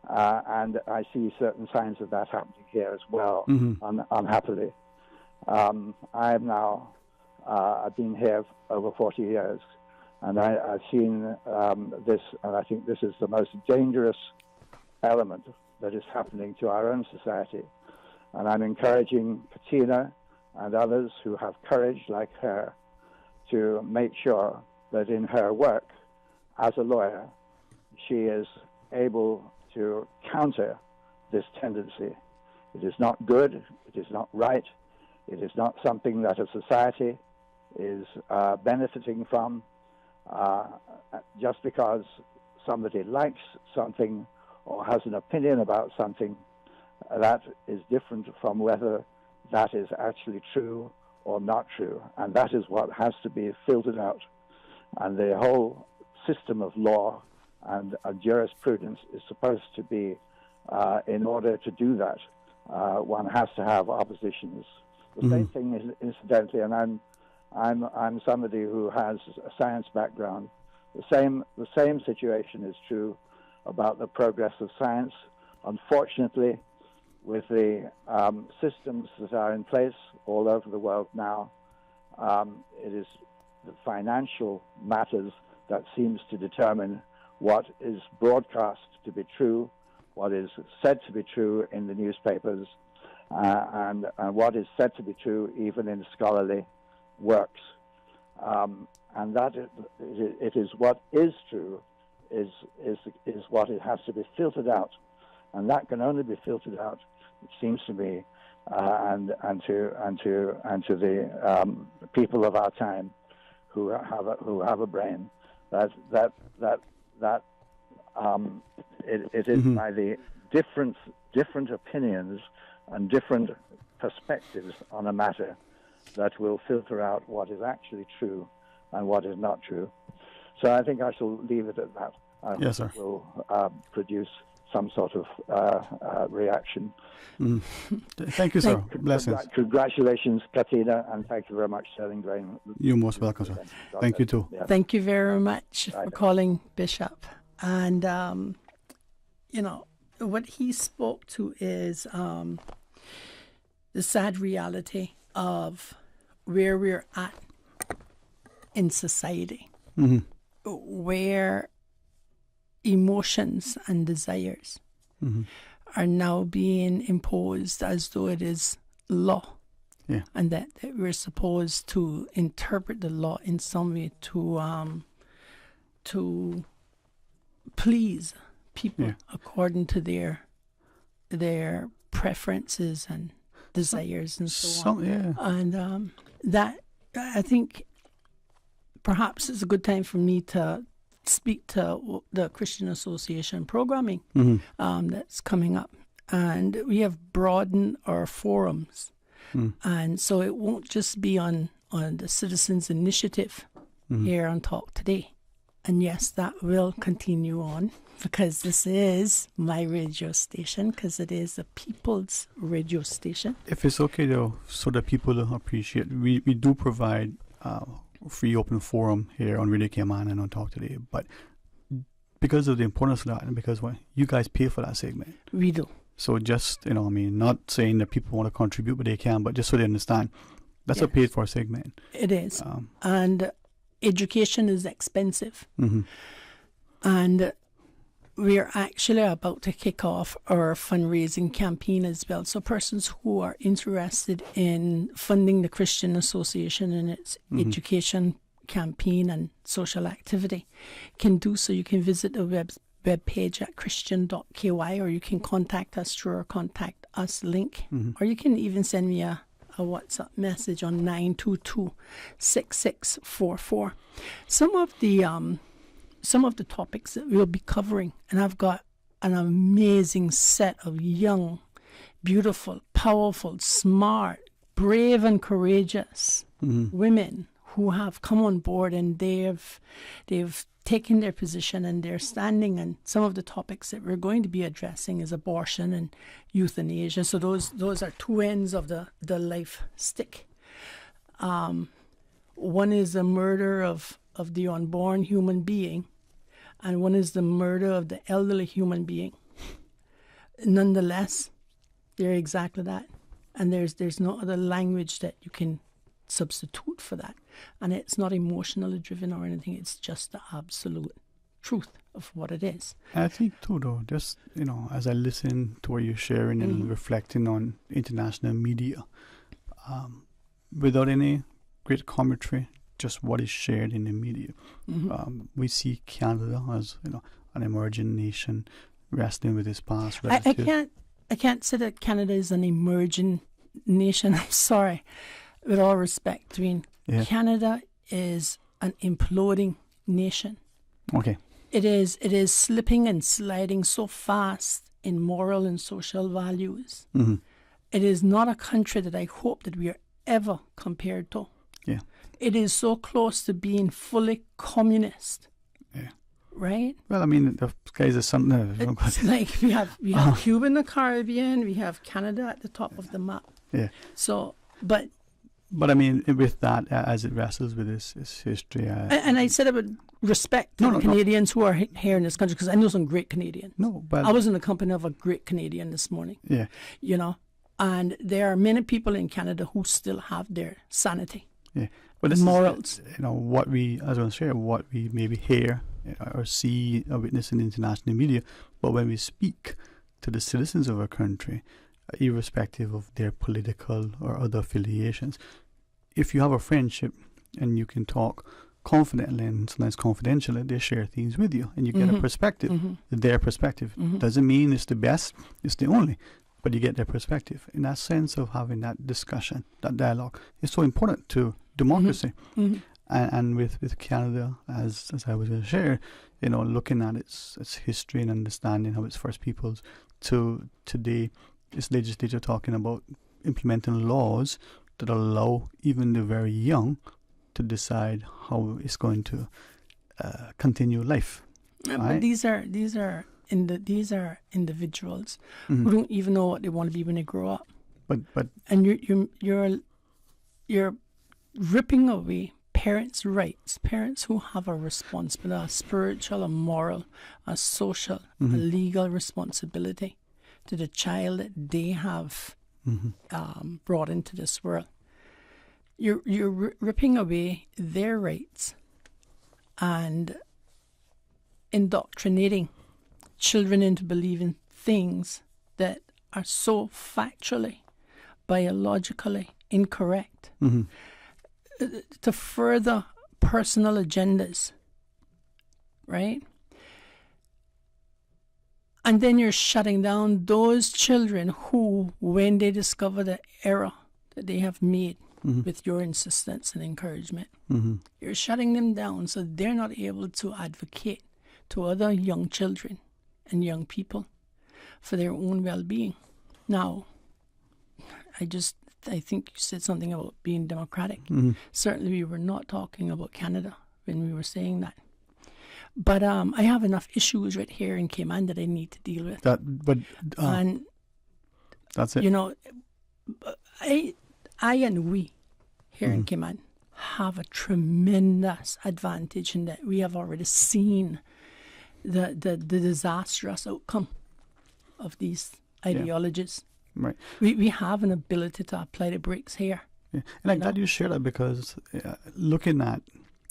And I see certain signs of that happening here as well, unhappily. I've been here over 40 years, and I've seen this, and I think this is the most dangerous element that is happening to our own society. And I'm encouraging Katina and others who have courage like her to make sure that in her work as a lawyer, she is able to counter this tendency. It is not good, it is not right, it is not something that a society is benefiting from just because somebody likes something or has an opinion about something. That is different from whether that is actually true or not true, and that is what has to be filtered out. And the whole system of law and jurisprudence is supposed to be, in order to do that, one has to have oppositions. The same thing is, incidentally, and I'm somebody who has a science background. The same situation is true about the progress of science. Unfortunately, with the systems that are in place all over the world now, it is the financial matters that seems to determine what is broadcast to be true, what is said to be true in the newspapers, and what is said to be true even in scholarly works. And that it is what is true is what it has to be filtered out, and that can only be filtered out, it seems to me, and to the people of our time who have a brain, that it is by the different opinions and different perspectives on a matter that will filter out what is actually true and what is not true. So I think I shall leave it at that. I hope yes, sir. It will produce some sort of reaction. Thank you, sir. Blessings. Congratulations, Katina, and thank you very much, Sterling Dwayne. You're most welcome, sir. Thank you, too. Yeah. Thank you very much for calling, Bishop. And, what he spoke to is the sad reality of where we're at in society, where emotions and desires are now being imposed as though it is law, and that we're supposed to interpret the law in some way to please people according to their preferences and desires and so on. And that, I think, perhaps it's a good time for me to speak to the Christian Association programming that's coming up. And we have broadened our forums. And so it won't just be on the Citizens Initiative here on Talk Today. And yes, that will continue on. because this is my radio station, because it is a people's radio station. If it's okay, though, so that people appreciate, we do provide free open forum here on Radio Cayman and on Talk Today, but because of the importance of that, and because you guys pay for that segment. We do. So just, not saying that people want to contribute, but they can, but just so they understand, that's a paid for segment. It is. And education is expensive. Mm-hmm. And we're actually about to kick off our fundraising campaign as well. So persons who are interested in funding the Christian Association in its education campaign and social activity can do so. You can visit the web page at christian.ky, or you can contact us through our Contact Us link, or you can even send me a WhatsApp message on 922-6644. Some of the topics that we'll be covering, and I've got an amazing set of young, beautiful, powerful, smart, brave and courageous women who have come on board, and they've taken their position and they're standing. And some of the topics that we're going to be addressing is abortion and euthanasia. So those are two ends of the life stick. One is the murder of the unborn human being, and one is the murder of the elderly human being. Nonetheless, they're exactly that. And there's no other language that you can substitute for that. And it's not emotionally driven or anything. It's just the absolute truth of what it is. I think too, though, just, as I listen to what you're sharing and reflecting on international media, without any great commentary, just what is shared in the media. We see Canada as, an emerging nation wrestling with its past. I can't say that Canada is an emerging nation. I'm sorry. With all respect, Canada is an imploding nation. Okay. It is slipping and sliding so fast in moral and social values. It is not a country that I hope that we are ever compared to. Yeah. It is so close to being fully communist. Yeah. Right? Well, I mean, the skies are something. It's like we have Cuba in the Caribbean, we have Canada at the top of the map. Yeah. So, but I mean, with that, as it wrestles with its history. And I said I would respect Canadians who are here in this country, because I know some great Canadians. No, but I was in the company of a great Canadian this morning. Yeah. And there are many people in Canada who still have their sanity. Yeah. But this morals. Is, what we, as I want to share, what we maybe hear or see or witness in international media, but when we speak to the citizens of our country, irrespective of their political or other affiliations, if you have a friendship and you can talk confidently and sometimes confidentially, they share things with you and you get a perspective, their perspective. Doesn't mean it's the best, it's the only, but you get their perspective. In that sense of having that discussion, that dialogue, is so important to democracy. And with Canada, as I was going to share, looking at its history and understanding how its First Peoples to today, this legislature talking about implementing laws that allow even the very young to decide how it's going to continue life. Right? But these are individuals who don't even know what they want to be when they grow up. But and you're ripping away parents' rights, parents who have a responsibility, a spiritual, a moral, a social, a legal responsibility to the child that they have brought into this world. You're ripping away their rights and indoctrinating children into believing things that are so factually, biologically incorrect to further personal agendas, right? And then you're shutting down those children who, when they discover the error that they have made with your insistence and encouragement, you're shutting them down so they're not able to advocate to other young children and young people for their own well-being. Now, I think you said something about being democratic. Certainly we were not talking about Canada when we were saying that. But I have enough issues right here in Cayman that I need to deal with. And that's it. You know, I and we here in Cayman have a tremendous advantage in that we have already seen the disastrous outcome of these ideologies. Right. We have an ability to apply the brakes here. Yeah. And I'm glad you share that, because looking at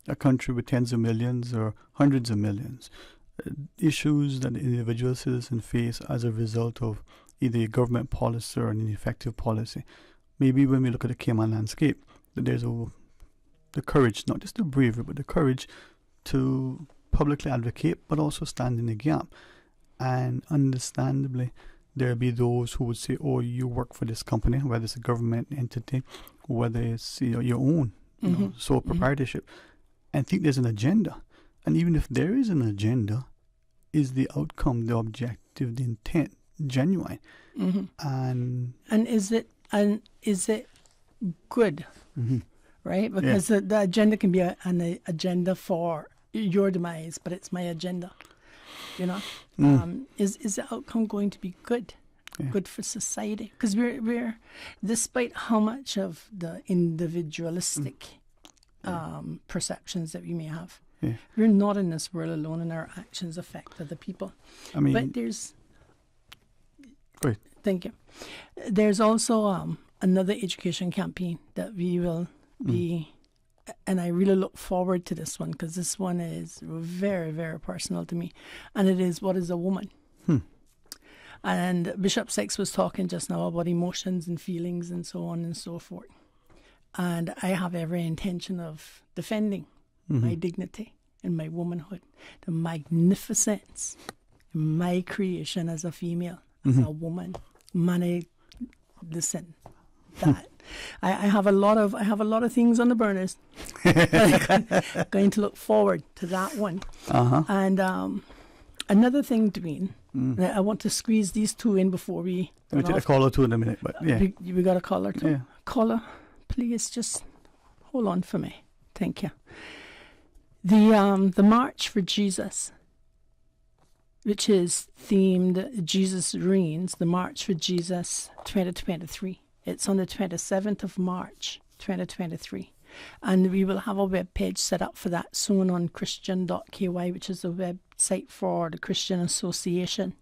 a country with tens of millions or hundreds of millions, issues that individual citizens face as a result of either a government policy or an ineffective policy. Maybe when we look at the Cayman landscape, that there's the courage, not just the bravery, but the courage to publicly advocate, but also stand in the gap. And understandably, there'll be those who would say, oh, you work for this company, whether it's a government entity, whether it's your own sole proprietorship, and think there's an agenda. And even if there is an agenda, is the outcome, the objective, the intent genuine? And is it good? Right? Because the agenda can be an agenda for your demise, but it's my agenda. You know, is the outcome going to be good? Good for society? Because we're despite how much of the individualistic perceptions that we may have, we're not in this world alone, and our actions affect other people. I mean, but there's. Great. Thank you. There's also another education campaign that we will be. And I really look forward to this one, because this one is very, very personal to me. And it is, what is a woman? And Bishop Sykes was talking just now about emotions and feelings and so on and so forth. And I have every intention of defending my dignity and my womanhood, the magnificence, my creation as a female, as a woman. Listen, that. I have a lot of things on the burners. Going to look forward to that one. And another thing, Dwayne, I want to squeeze these two in before we. Let me take a caller too in a minute, but yeah. We got a caller too. Yeah. Caller, please just hold on for me. Thank you. The March for Jesus, which is themed Jesus Reigns, the March for Jesus 2023. It's on the 27th of March, 2023. And we will have a web page set up for that soon on Christian.ky, which is the website for the Christian Association.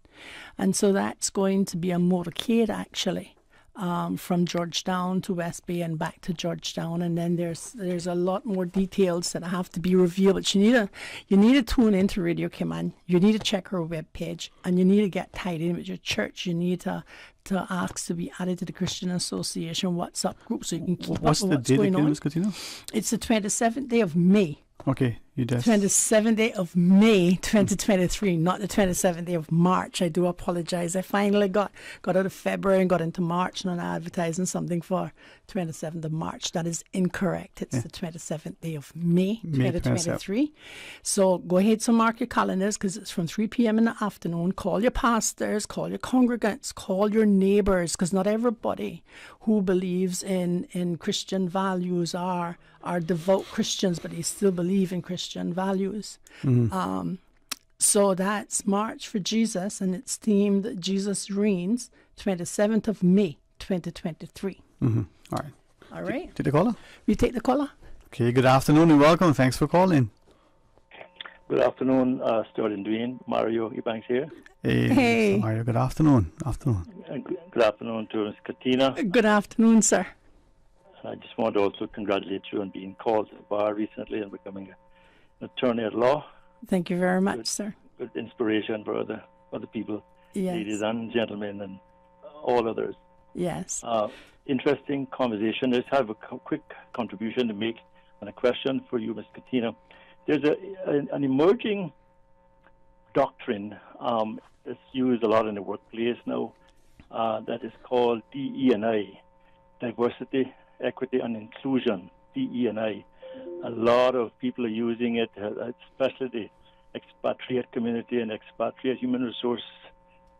And so that's going to be a motorcade, actually, from Georgetown to West Bay and back to Georgetown. And then there's a lot more details that have to be revealed. But you need to tune into Radio Cayman. You need to check our web page, and you need to get tied in with your church. You need to ask to be added to the Christian Association WhatsApp group so you can keep up with what's going on. It's the 27th day of May. Okay, you just 27th day of May 2023, not the 27th day of March. I do apologize. I finally got out of February and got into March, and I'm advertising something for 27th of March. That is incorrect. It's the 27th day of May 2023. So go ahead and mark your calendars, because it's from 3 p.m. in the afternoon. Call your pastors, call your congregants, call your neighbors, because not everybody who believes in Christian values are devout Christians, but they still believe in Christian values. So that's March for Jesus, and it's themed Jesus Reigns, 27th of May, 2023. All right. Take the caller? We take the caller. Okay, good afternoon and welcome. Thanks for calling. Good afternoon, Stuart and Dwayne. Mario Ebanks here. Hey. Mario, good afternoon. Good afternoon to Ms. Katina. Good afternoon, sir. I just want to also congratulate you on being called to the bar recently and becoming an attorney at law. Thank you very much, sir. Good inspiration for other people, ladies and gentlemen, and all others. Yes. Interesting conversation. I just have a quick contribution to make and a question for you, Ms. Katina. There's an emerging doctrine that's used a lot in the workplace now that is called DE&I, Diversity, Equity and Inclusion, DE&I. A lot of people are using it, especially the expatriate community and expatriate human resource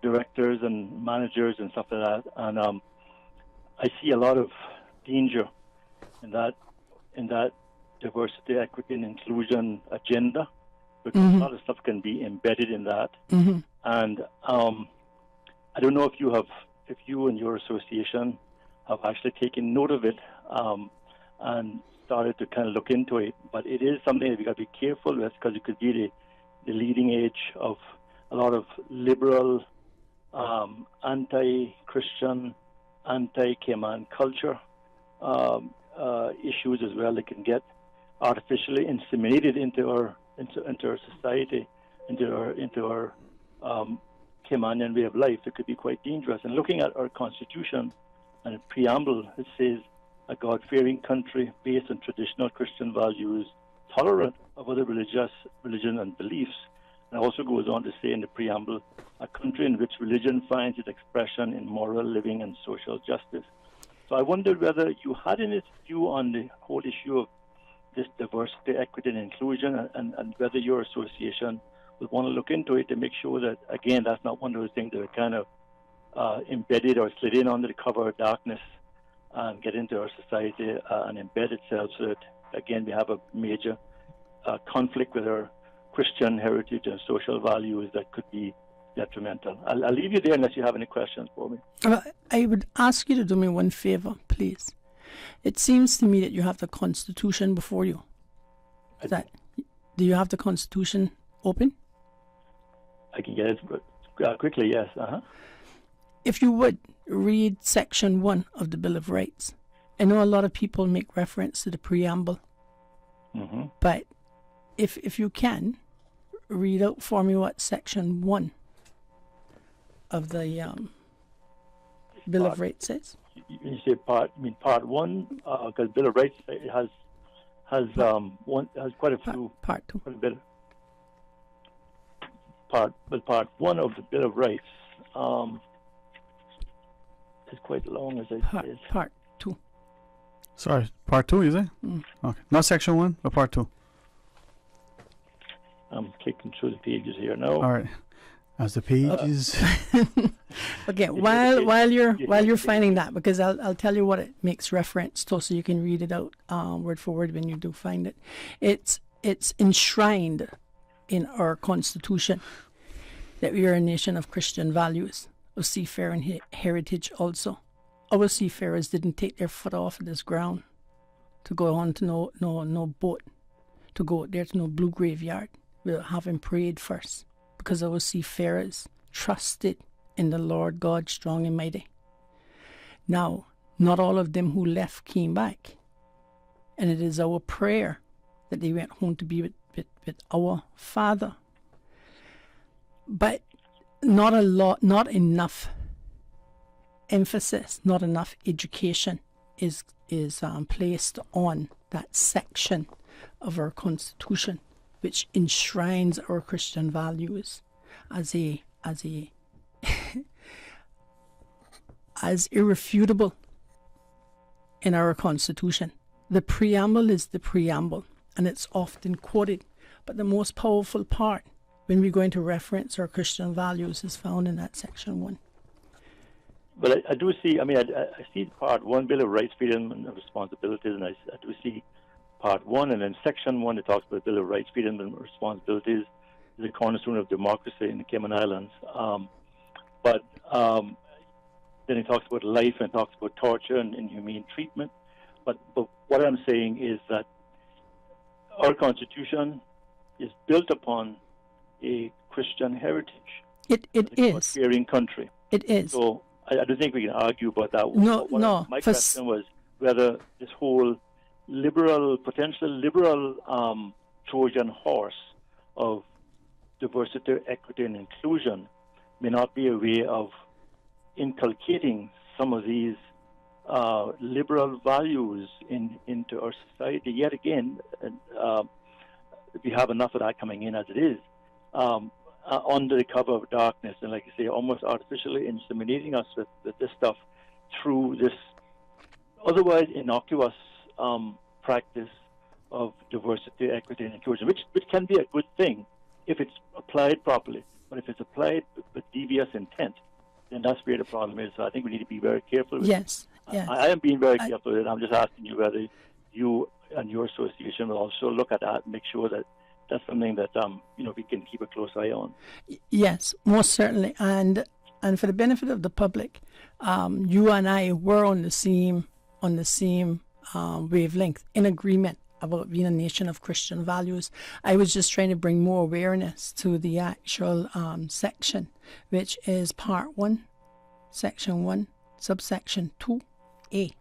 directors and managers and stuff like that. And I see a lot of danger in that diversity, equity and inclusion agenda because a lot of stuff can be embedded in that. And I don't know if you and your association have actually taken note of it and started to kind of look into it. But it is something that we got to be careful with, because it could be the leading edge of a lot of liberal, anti-Christian, anti-Cayman culture issues as well that can get artificially inseminated into our society, into our Caymanian way of life. That could be quite dangerous. And looking at our Constitution and a preamble, it says a God-fearing country based on traditional Christian values, tolerant of other religion and beliefs. And it also goes on to say in the preamble, a country in which religion finds its expression in moral living and social justice. So I wondered whether you had any view on the whole issue of this diversity, equity, and inclusion, and whether your association would want to look into it to make sure that, again, that's not one of those things that are kind of embedded or slid in under the cover of darkness and get into our society and embed itself, so that, again, we have a major conflict with our Christian heritage and social values that could be detrimental. I'll leave you there unless you have any questions for me. I would ask you to do me one favor, please. It seems to me that you have the Constitution before you. Do you have the Constitution open? I can get it quickly, yes. If you would, read Section 1 of the Bill of Rights. I know a lot of people make reference to the preamble, but if you can, read out for me what Section 1 of the Bill of Rights says. You say part 1, because Bill of Rights has quite a few. Part 2. Quite a bit. Part 1 of the Bill of Rights is quite long, as I said. Part 2. Sorry, part 2, is it? Okay, not section 1, but part 2. I'm clicking through the pages here now. All right, as the pages. Okay, while you're finding that, because I'll tell you what it makes reference to, so you can read it out word for word when you do find it. It's enshrined in our Constitution that we are a nation of Christian values, of seafaring heritage also. Our seafarers didn't take their foot off of this ground to go on to no boat, to go out there to no blue graveyard without having prayed first, because our seafarers trusted in the Lord God strong and mighty. Now, not all of them who left came back, and it is our prayer that they went home to be with our Father. But not enough emphasis, not enough education is placed on that section of our Constitution, which enshrines our Christian values as irrefutable in our Constitution. The preamble is the preamble, and it's often quoted, but the most powerful part when we're going to reference our Christian values is found in that section 1. But I do see, I see part 1, Bill of Rights, Freedom and Responsibilities, and I do see part 1, and then section 1 that talks about Bill of Rights, Freedom and Responsibilities is the cornerstone of democracy in the Cayman Islands. But then it talks about life and talks about torture and inhumane treatment. But what I'm saying is that our Constitution is built upon a Christian heritage. It is. A God-fearing country. It is. So I don't think we can argue about that. My question was whether this whole potential liberal Trojan horse of diversity, equity, and inclusion may not be a way of inculcating some of these liberal values into our society. Yet again, we have enough of that coming in as it is, under the cover of darkness, and like I say, almost artificially inseminating us with this stuff through this otherwise innocuous practice of diversity, equity, and inclusion, which can be a good thing if it's applied properly. But if it's applied with devious intent, then that's where the problem is. So I think we need to be very careful with it. I am being very careful with it. I'm just asking you whether you and your association will also look at that and make sure that that's something that we can keep a close eye on. Yes, most certainly. And for the benefit of the public, you and I were on the same wavelength, in agreement about being a nation of Christian values. I was just trying to bring more awareness to the actual section, which is Part 1, Section 1, Subsection 2A.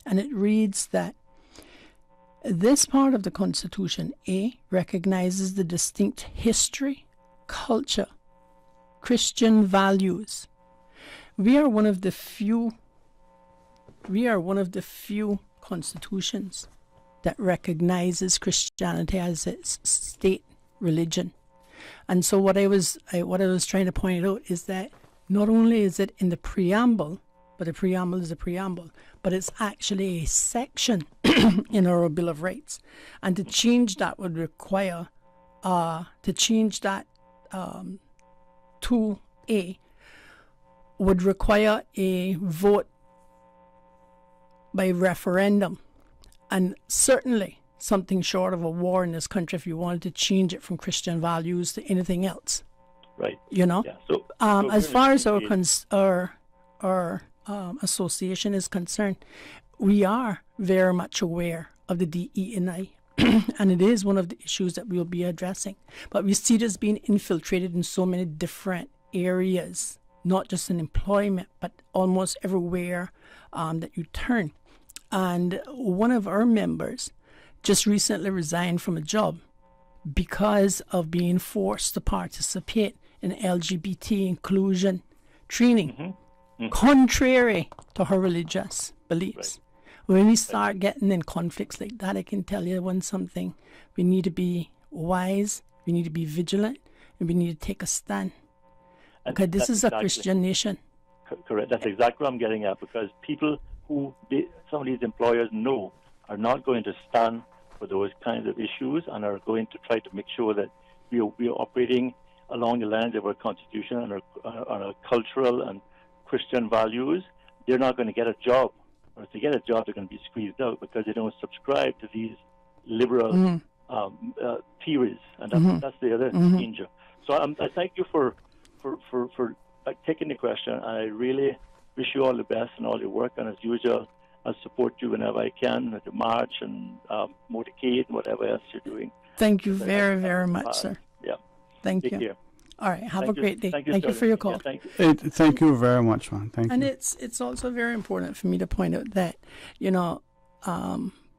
And it reads that this part of the Constitution, A, recognizes the distinct history, culture, Christian values. We are one of the few constitutions that recognizes Christianity as its state religion. And so what I was trying to point out is that not only is it in the preamble, but a preamble is a preamble, but it's actually a section in our Bill of Rights. And to change that would require, to 2A would require a vote by referendum, and certainly something short of a war in this country if you wanted to change it from Christian values to anything else. Right. You know? Yeah. So as far as our association is concerned, we are very much aware of the DE&I, and it is one of the issues that we'll be addressing. But we see this being infiltrated in so many different areas, not just in employment, but almost everywhere that you turn. And one of our members just recently resigned from a job because of being forced to participate in LGBT inclusion training, contrary to her religious beliefs. Right. When we start getting in conflicts like that, I can tell you something. We need to be wise, we need to be vigilant, and we need to take a stand. Because this is a Christian nation. Correct. That's exactly what I'm getting at, because people who some of these employers know are not going to stand for those kinds of issues and are going to try to make sure that we are operating along the lines of our Constitution and our cultural and Christian values. They're not going to get a job. Or if they get a job, they're going to be squeezed out because they don't subscribe to these liberal theories. And that's the other danger. So I thank you for taking the question. I really wish you all the best in all your work, and as usual, I'll support you whenever I can at the march and motorcade and whatever else you're doing. Thank you very, very much, sir. Yeah. Thank you. Care. All right. Have a great day. Thank you for your call. Yeah, thank you. Thank you very much, man. Thank you. And it's also very important for me to point out that,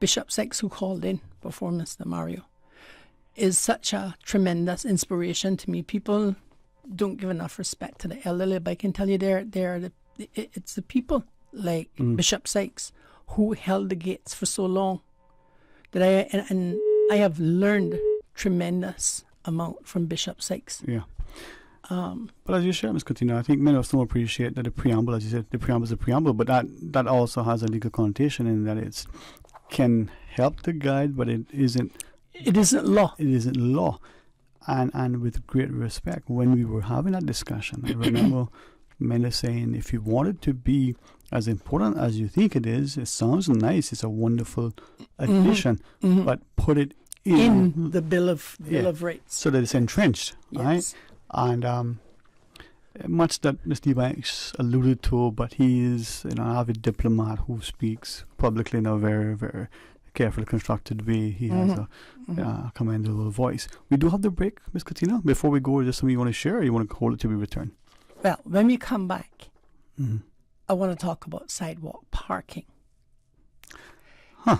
Bishop Sykes, who called in before Mr. Mario, is such a tremendous inspiration to me. People don't give enough respect to the elderly, but I can tell you it's the people like Bishop Sykes who held the gates for so long that I have learned tremendous amount from Bishop Sykes. Yeah. But as you share, Ms. Coutinho, I think many of us don't appreciate that the preamble, as you said, the preamble is a preamble, but that also has a legal connotation in that it can help the guide, but it isn't. It isn't law. It isn't law. And with great respect, when we were having that discussion, I remember many saying, if you want it to be as important as you think it is, it sounds nice, it's a wonderful addition, but put it in the Bill of Rights, so that it's entrenched, yes. Right? And much that Mr. Ebanks alluded to, but he is an avid diplomat who speaks publicly in a very, very carefully constructed way. He has a commendable voice. We do have the break, Ms. Coutinho. Before we go, is there something you want to share, or you want to hold it till we return? Well, when we come back, I want to talk about sidewalk parking. Huh.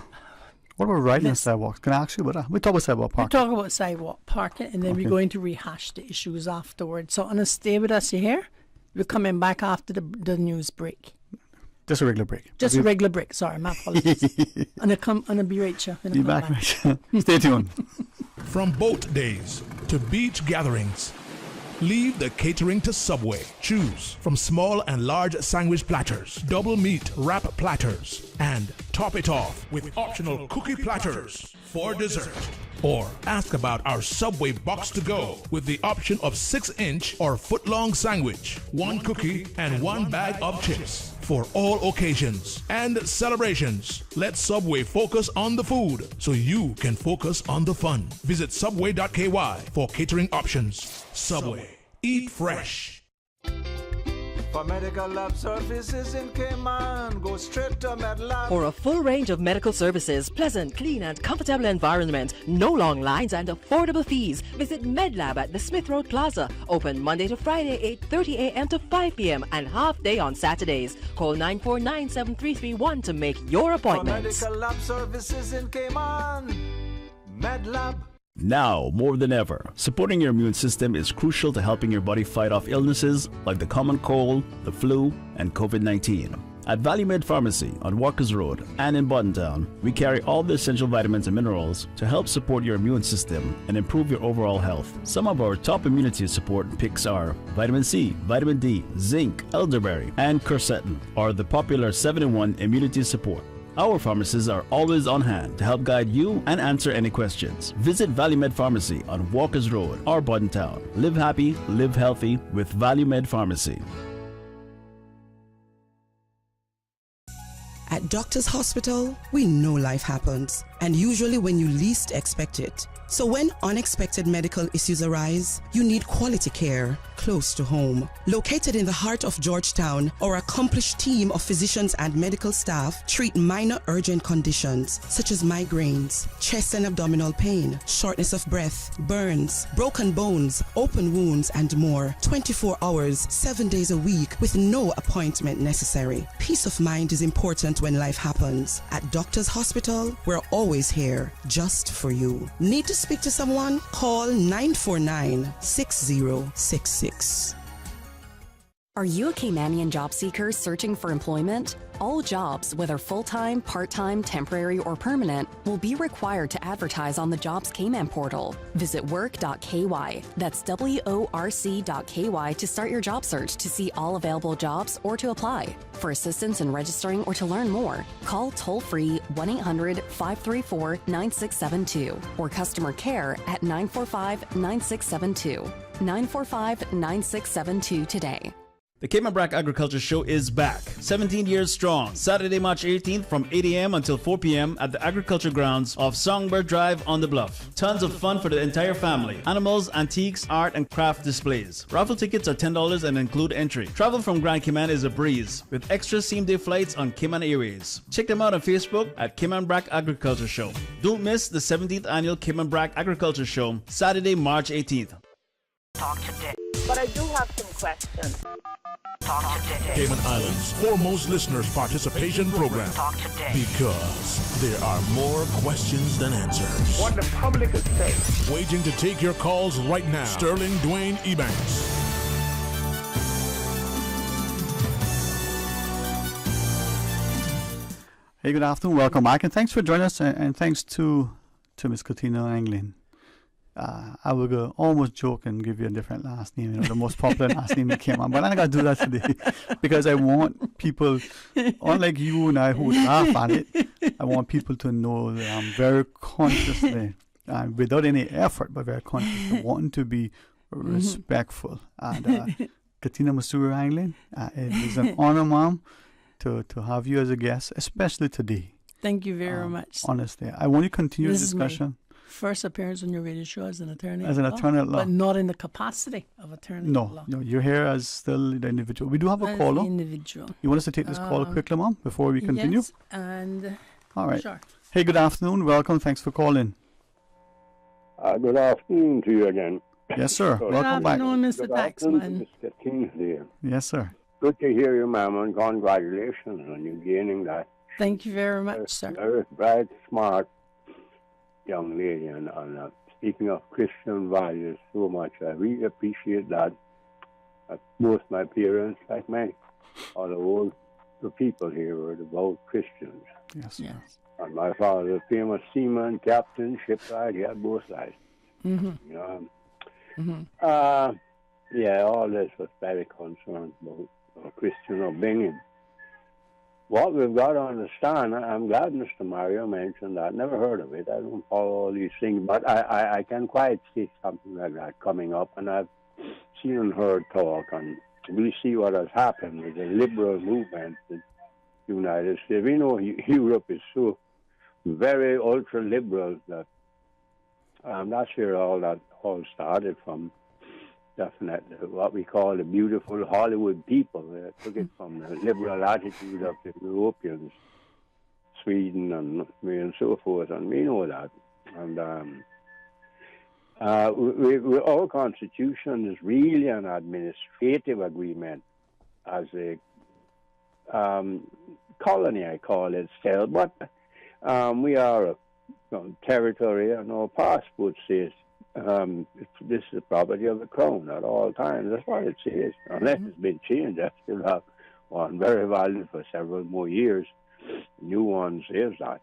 What about riding on sidewalks? Can I ask you about that? We talk about sidewalk parking. We talk about sidewalk parking, and then we're going to rehash the issues afterwards. So, stay with us, you hear? We're coming back after the news break. Just a regular break. Just a regular break. Sorry, my apologies. And I'll be right here. Be back. Stay tuned. From boat days to beach gatherings, leave the catering to Subway. Choose from small and large sandwich platters, double meat wrap platters, and top it off with optional cookie platters for dessert. Or ask about our Subway box to go with the option of 6-inch or foot-long sandwich, 1 cookie, and 1 bag of chips. for all occasions and celebrations. Let Subway focus on the food so you can focus on the fun. Visit subway.ky for catering options. Subway. Eat fresh. For medical lab services in Cayman, go straight to MedLab. For a full range of medical services, pleasant, clean and comfortable environment, no long lines and affordable fees, visit MedLab at the Smith Road Plaza. Open Monday to Friday, 8:30 a.m. to 5 p.m. and half day on Saturdays. Call 949-7331 to make your appointment. For medical lab services in Cayman, MedLab. Now, more than ever, supporting your immune system is crucial to helping your body fight off illnesses like the common cold, the flu, and COVID-19. At Valley Med Pharmacy on Walkers Road and in Buttontown, we carry all the essential vitamins and minerals to help support your immune system and improve your overall health. Some of our top immunity support picks are vitamin C, vitamin D, zinc, elderberry, and quercetin, or the popular 7-in-1 immunity support. Our pharmacists are always on hand to help guide you and answer any questions. Visit Valley Med Pharmacy on Walkers Road or Buttontown. Live happy, live healthy with Valley Med Pharmacy. At Doctors Hospital, we know life happens, and usually when you least expect it. So when unexpected medical issues arise, you need quality care close to home. Located in the heart of Georgetown, our accomplished team of physicians and medical staff treat minor urgent conditions such as migraines, chest and abdominal pain, shortness of breath, burns, broken bones, open wounds, and more. 24 hours, 7 days a week with no appointment necessary. Peace of mind is important when life happens. At Doctors Hospital, we're always here just for you. Need to speak to someone? Call 949-6066. Are you a Caymanian job seeker searching for employment? All jobs, whether full-time, part-time, temporary, or permanent, will be required to advertise on the Jobs Cayman portal. Visit work.ky. That's worc.ky to start your job search to see all available jobs or to apply. For assistance in registering or to learn more, call toll-free 1-800-534-9672 or customer care at 945-9672. 945-9672 today. The Cayman Brac Agriculture Show is back, 17 years strong. Saturday, March 18th from 8 a.m. until 4 p.m. at the agriculture grounds of Songbird Drive on the Bluff. Tons of fun for the entire family. Animals, antiques, art, and craft displays. Raffle tickets are $10 and include entry. Travel from Grand Cayman is a breeze, with extra same-day flights on Cayman Airways. Check them out on Facebook at Cayman Brac Agriculture Show. Don't miss the 17th Annual Cayman Brac Agriculture Show, Saturday, March 18th. Talk today. But I do have some questions. Talk today. Cayman Islands' foremost listeners' participation program. Talk today. Because there are more questions than answers. What the public is saying. Waiting to take your calls right now. Sterling Dwayne Ebanks. Hey, good afternoon. Welcome back, and thanks for joining us, and thanks to Miss Katina Anglin. I will go almost joke and give you a different last name, the most popular last name that came on. But I'm not going to do that today because I want people, unlike you and I who laugh at it, I want people to know that I'm very consciously, without any effort, but very consciously wanting to be respectful. And Katina Masuru Anglin, it is an honor, Mom, to have you as a guest, especially today. Thank you very much. Honestly, I want to continue the discussion. First appearance on your radio show as an attorney. As an attorney at law. But not in the capacity of attorney at law. No, you're here as still the individual. We do have a caller. Individual. You want us to take this call quickly, Mom, before we continue? Yes, and... All right. Sure. Hey, good afternoon. Welcome. Thanks for calling. Good afternoon to you again. Yes, sir. Welcome back. Good afternoon, Mr. Taxman. Mr. Kingsley. Yes, sir. Good to hear you, ma'am, and congratulations on you gaining that. Thank you very much, sir. Very bright, smart young lady, and speaking of Christian values so much, I really appreciate that. Both my parents, like me, all the people here were devout Christians. Yes, sir. Yes. And my father, a famous seaman, captain, shipwright, he had both sides. Mm-hmm. You know? Mm-hmm. Yeah, all this was very concerned about Christian upbringing. What we've got to understand, I'm glad Mr. Mario mentioned that. Never heard of it. I don't follow all these things, but I can quite see something like that coming up, and I've seen and heard talk, and we see what has happened with the liberal movement in the United States. We know Europe is so very ultra-liberal that that's where all started from. Definitely, what we call the beautiful Hollywood people. They took it from the liberal attitude of the Europeans, Sweden and so forth, and we know that. And our Constitution is really an administrative agreement as a colony, I call it still, but we are a territory, and our passport says this is the property of the crown at all times. That's what it says. Unless it's been changed, that still have one very valid for several more years. New one says that.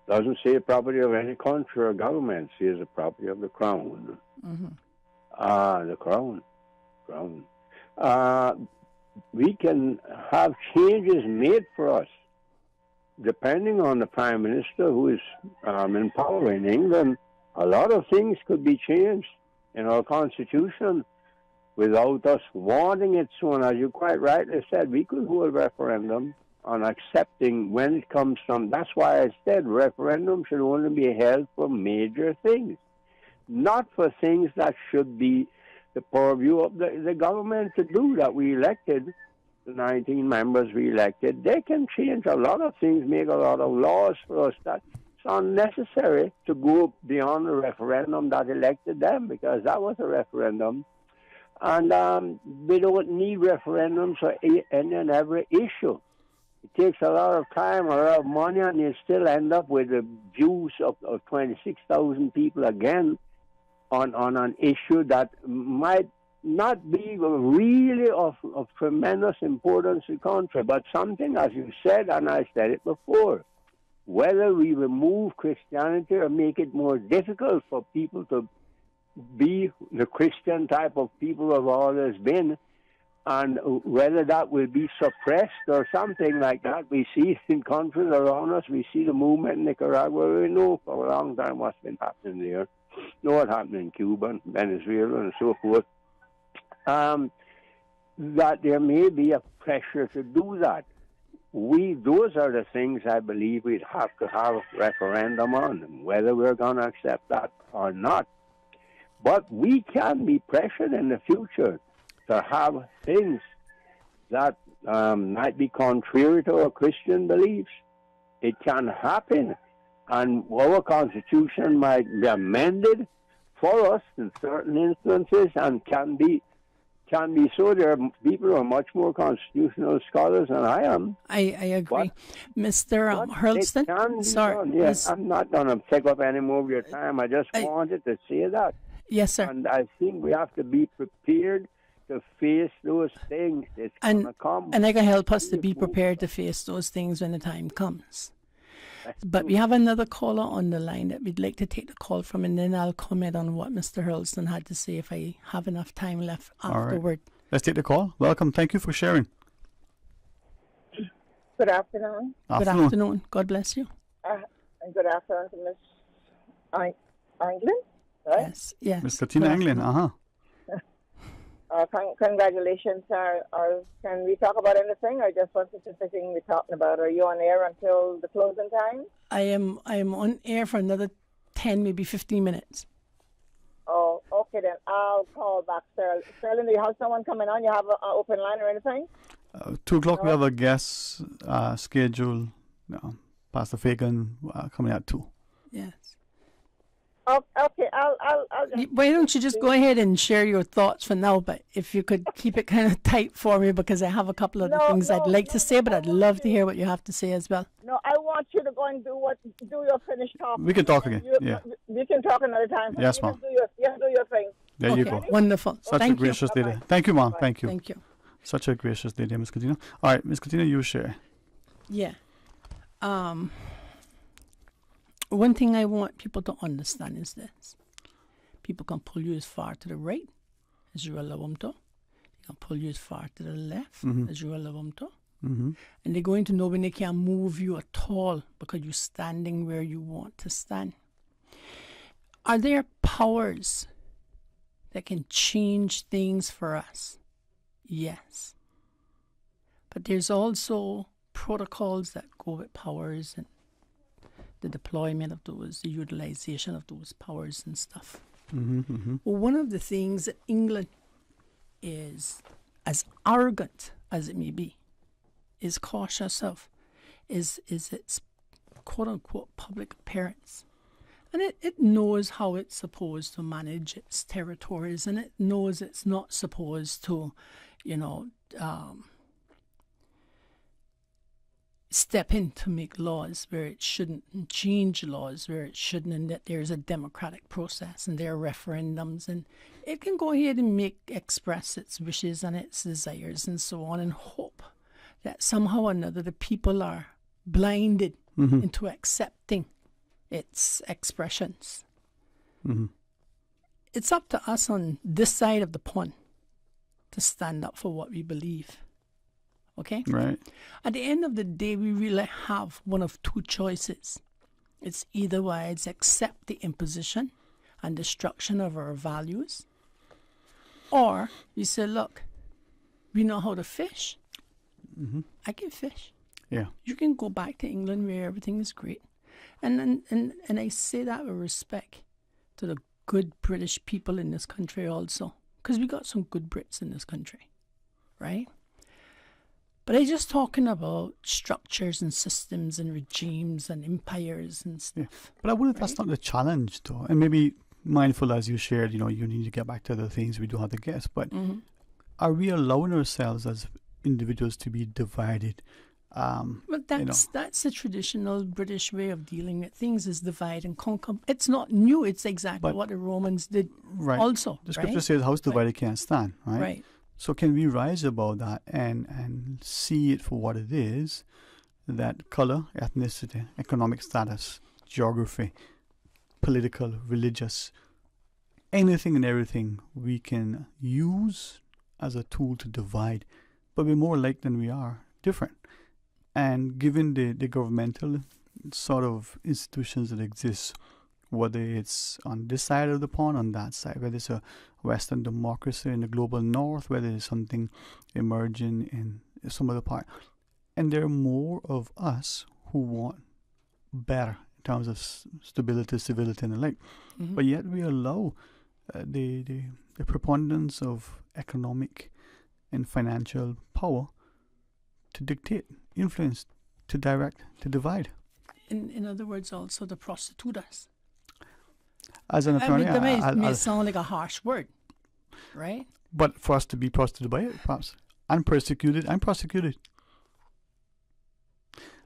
Doesn't say property of any country or government, says the property of the crown. The crown. We can have changes made for us, depending on the Prime Minister who is in power in England. A lot of things could be changed in our Constitution without us wanting it so. And as you quite rightly said, we could hold a referendum on accepting when it comes from. That's why I said referendum should only be held for major things, not for things that should be the purview of the government to do, that we elected, the 19 members we elected. They can change a lot of things, make a lot of laws for us that it's unnecessary to go beyond the referendum that elected them, because that was a referendum. And we don't need referendums for any and every issue. It takes a lot of time, a lot of money, and you still end up with the views of 26,000 people again on an issue that might not be really of tremendous importance to the country, but something, as you said, and I said it before, whether we remove Christianity or make it more difficult for people to be the Christian type of people have always been, and whether that will be suppressed or something like that. We see in countries around us, we see the movement in Nicaragua, we know for a long time what's been happening there. Know what happened in Cuba and Venezuela and so forth. That there may be a pressure to do that. Those are the things I believe we'd have to have a referendum on, whether we're going to accept that or not. But we can be pressured in the future to have things that might be contrary to our Christian beliefs. It can happen, and our Constitution might be amended for us in certain instances, and can be so. There are people who are much more constitutional scholars than I am. I agree. Mr. Hurlston, sorry. Yes, I'm not going to take up any more of your time. I just wanted to say that. Yes, sir. And I think we have to be prepared to face those things. It's going to come. And they can help us to be prepared to face those things when the time comes. But we have another caller on the line that we'd like to take the call from, and then I'll comment on what Mr. Hurlston had to say if I have enough time left afterward. Right. Let's take the call. Welcome. Thank you for sharing. Good afternoon. Good afternoon. God bless you. And good afternoon to Miss Anglin. Right? Yes. Miss Katina Anglin, Congratulations, sir. Or can we talk about anything? I just wanted to see we're talking about. Are you on air until the closing time? I am on air for another 10, maybe 15 minutes. Oh, okay then. I'll call back, sir. Sterling, do you have someone coming on? You have an open line or anything? 2 o'clock we have a guest schedule. Pastor Fagan coming at 2. Yes. Okay, I'll just... Why don't you just go ahead and share your thoughts for now, but if you could keep it kind of tight for me, because I have a couple of things I'd like to say, but I'd love to hear what you have to say as well. No, I want you to go and do your finished talk. We can talk again, We can talk another time. Yes, ma'am. You do your thing. There you go. Wonderful. Such a gracious lady. Thank you, ma'am. Thank you. Thank you. Such a gracious lady, Miss Katina. All right, Miss Katina, you share. Yeah. One thing I want people to understand is this. People can pull you as far to the right as you allow them to. They can pull you as far to the left as you allow them to. And they're going to know when they can't move you at all because you're standing where you want to stand. Are there powers that can change things for us? Yes. But there's also protocols that go with powers and the deployment of those, the utilization of those powers and stuff. Well, one of the things that England is, as arrogant as it may be, is cautious of, is its quote-unquote public appearance. And it knows how it's supposed to manage its territories, and it knows it's not supposed to, step in to make laws where it shouldn't, and change laws where it shouldn't, and that there's a democratic process and there are referendums, and it can go ahead and express its wishes and its desires and so on, and hope that somehow or another the people are blinded into accepting its expressions. It's up to us on this side of the pond to stand up for what we believe. Okay? Right. At the end of the day, we really have one of two choices. It's either ways accept the imposition and destruction of our values, or we say, look, we know how to fish. I can fish. Yeah. You can go back to England where everything is great. And I say that with respect to the good British people in this country also, because we got some good Brits in this country, right? But I'm just talking about structures and systems and regimes and empires and stuff. Yeah. But I wonder if that's not the challenge, though. And maybe mindful, as you shared, you need to get back to the things we do have to guess. But are we allowing ourselves as individuals to be divided? But that's the traditional British way of dealing with things, is divide and conquer. It's not new. It's exactly what the Romans did also. The scripture says, house divided can't stand, right? Right. So can we rise above that and see it for what it is, that color, ethnicity, economic status, geography, political, religious, anything and everything we can use as a tool to divide, but we're more alike than we are different. And given the governmental sort of institutions that exist, whether it's on this side of the pond, on that side, whether it's a Western democracy in the global north, whether it's something emerging in some other part. And there are more of us who want better in terms of stability, civility, and the like. But yet we allow the preponderance of economic and financial power to dictate, influence, to direct, to divide. In other words, also the prostituters. As an attorney, that may sound like a harsh word, right? But for us to be prostituted by it, perhaps. I'm persecuted, I'm prosecuted.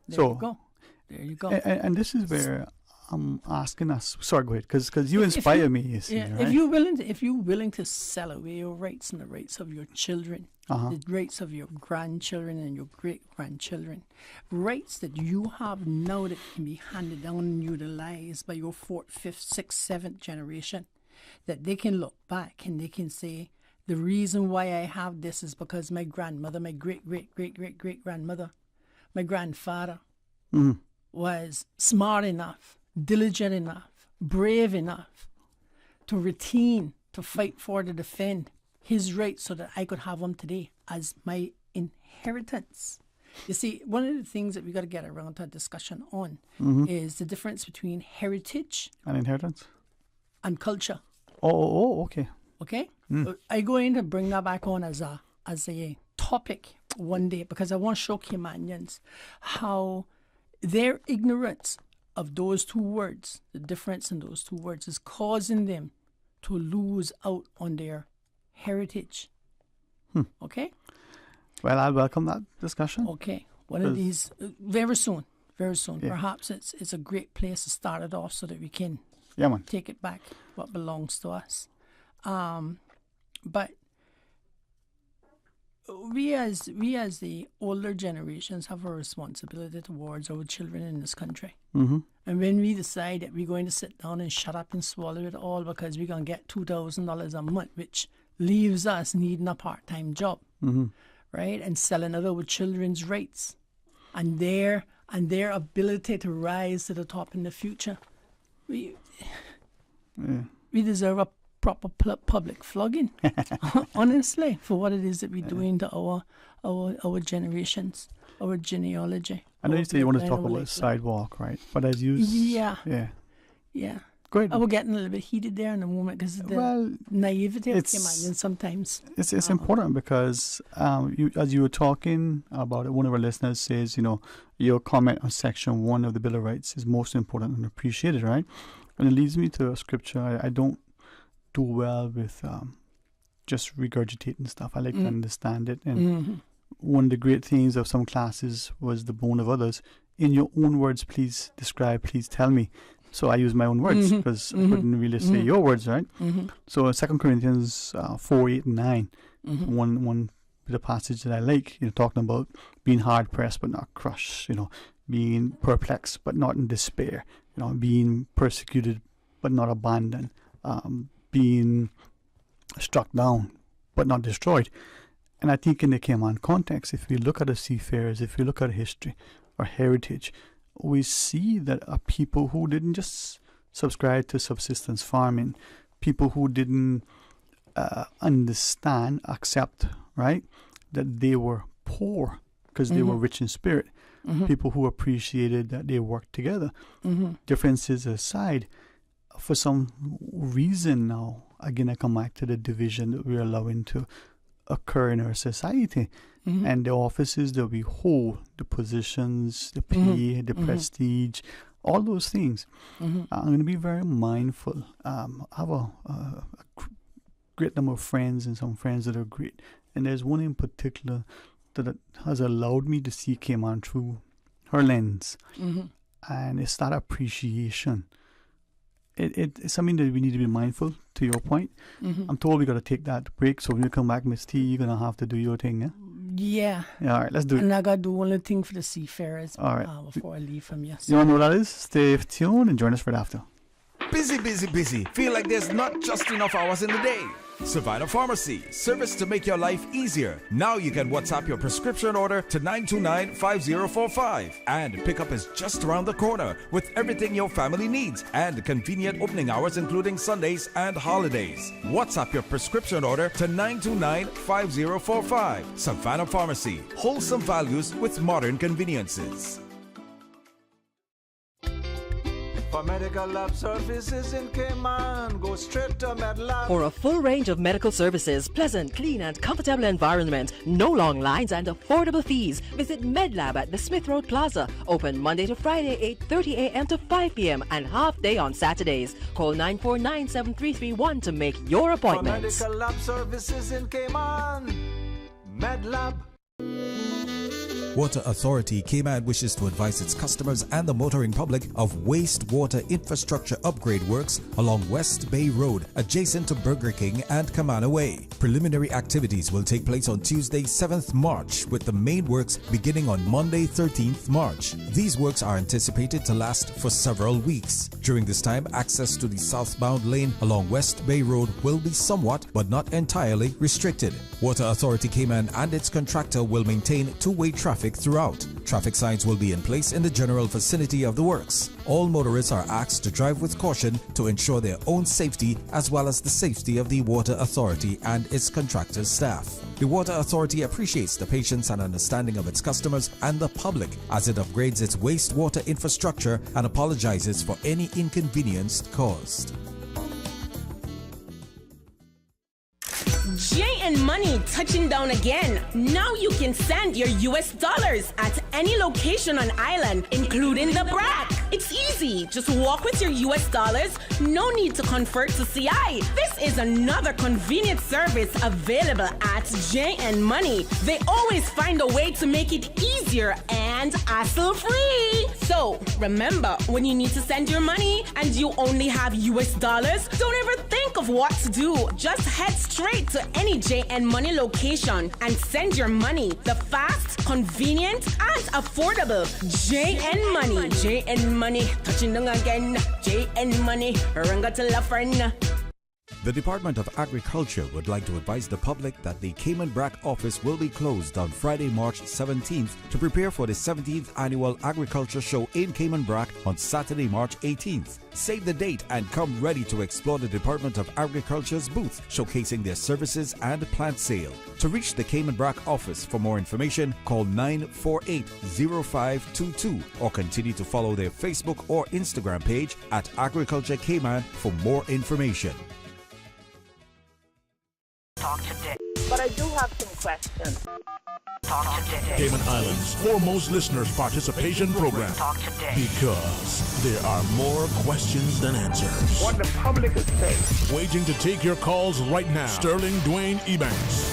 There you go. And this is where I'm asking us. Sorry, go ahead, because you inspire me. You see, right? If you're willing to sell away your rights and the rights of your children, the rights of your grandchildren and your great-grandchildren, rights that you have now that can be handed down and utilized by your 4th, 5th, 6th, 7th generation, that they can look back and they can say, the reason why I have this is because my grandmother, my great-great-great-great-great-grandmother, my grandfather was smart enough, diligent enough, brave enough to retain, to fight for, to defend his rights so that I could have them today as my inheritance. You see, one of the things that we got to get around to a discussion on is the difference between heritage and inheritance and culture. Oh, okay. Okay? I'm going to bring that back on as a topic one day, because I want to show Caymanians how their ignorance of those two words, the difference in those two words, is causing them to lose out on their heritage. Okay? Well, I welcome that discussion. Okay. One of these, very soon. Yeah. Perhaps it's a great place to start it off so that we can take it back, what belongs to us. But we as the older generations have a responsibility towards our children in this country. And when we decide that we're going to sit down and shut up and swallow it all because we're going to get $2,000 a month, which leaves us needing a part-time job, right? And selling out our children's rights and their ability to rise to the top in the future. We deserve a proper public flogging, honestly, for what it is that we're doing to our generations, our genealogy. I know you say you want to talk about sidewalk, right? But as you... Yeah. Go ahead. I was getting a little bit heated there in a moment because of the naivety of Cayman sometimes. It's important because as you were talking about it, one of our listeners says, your comment on Section 1 of the Bill of Rights is most important and appreciated, right? And it leads me to a scripture. I don't do well with just regurgitating stuff. I like to understand it. And one of the great things of some classes was the bone of others. In your own words, please describe, please tell me. So I use my own words because I couldn't really say your words, right? So 2 Corinthians 4, 8, and 9, one bit of passage that I like, talking about being hard pressed but not crushed, being perplexed but not in despair, being persecuted but not abandoned, being struck down but not destroyed. And I think in the Cayman context, if we look at the seafarers, if we look at history or heritage, we see that are people who didn't just subscribe to subsistence farming, people who didn't understand, accept, right, that they were poor because they were rich in spirit. People who appreciated that they worked together. Differences aside, for some reason now, again, I come back to the division that we're allowing to occur in our society. And the offices that we hold, the positions, the pay, the prestige, all those things. I'm going to be very mindful. I have a great number of friends and some friends that are great. And there's one in particular that has allowed me to see Cayman through her lens. And it's that appreciation. It's something that we need to be mindful, to your point. I'm told we got to take that break, so when you come back, Miss T, you're going to have to do your thing, yeah? Yeah. All right, let's do it. And I got to do one little thing for the seafarers before I leave from you. You want to know what that is? Stay tuned and join us right after. Busy, busy, busy. Feel like there's not just enough hours in the day. Savannah Pharmacy, service to make your life easier. Now you can WhatsApp your prescription order to 929-5045. And pickup is just around the corner with everything your family needs and convenient opening hours including Sundays and holidays. WhatsApp your prescription order to 929-5045. Savannah Pharmacy, wholesome values with modern conveniences. For medical lab services in Cayman, go straight to MedLab. For a full range of medical services, pleasant, clean and comfortable environment, no long lines and affordable fees, visit MedLab at the Smith Road Plaza. Open Monday to Friday, 8:30 a.m. to 5 p.m. and half day on Saturdays. Call 949-7331 to make your appointment. For medical lab services in Cayman, MedLab. Water Authority Cayman wishes to advise its customers and the motoring public of wastewater infrastructure upgrade works along West Bay Road, adjacent to Burger King and Kamana Way. Preliminary activities will take place on Tuesday, 7th March, with the main works beginning on Monday, 13th March. These works are anticipated to last for several weeks. During this time, access to the southbound lane along West Bay Road will be somewhat, but not entirely, restricted. Water Authority Cayman and its contractor will maintain two-way traffic throughout. Traffic signs will be in place in the general vicinity of the works. All motorists are asked to drive with caution to ensure their own safety as well as the safety of the Water Authority and its contractor's staff. The Water Authority appreciates the patience and understanding of its customers and the public as it upgrades its wastewater infrastructure and apologizes for any inconvenience caused. J&M Money touching down again. Now you can send your US dollars at any location on island, including the BRAC. It's easy. Just walk with your US dollars. No need to convert to CI. This is another convenient service available at J&M Money. They always find a way to make it easier and hassle-free. So remember, when you need to send your money and you only have US dollars, don't ever think of what to do. Just head straight to any J&M Money location and send your money. The fast, convenient, and affordable J&M Money. J&M Money, touching down again. J&M Money, ranga to la friend. The Department of Agriculture would like to advise the public that the Cayman Brac office will be closed on Friday, March 17th to prepare for the 17th Annual Agriculture Show in Cayman Brac on Saturday, March 18th. Save the date and come ready to explore the Department of Agriculture's booth, showcasing their services and plant sale. To reach the Cayman Brac office for more information, call 948-0522 or continue to follow their Facebook or Instagram page at Agriculture Cayman for more information. Talk today. But I do have some questions. Talk today. Cayman Islands' foremost listeners participation program. Talk today. Because there are more questions than answers. What the public is saying. Waiting to take your calls right now. Sterling Dwayne Ebanks.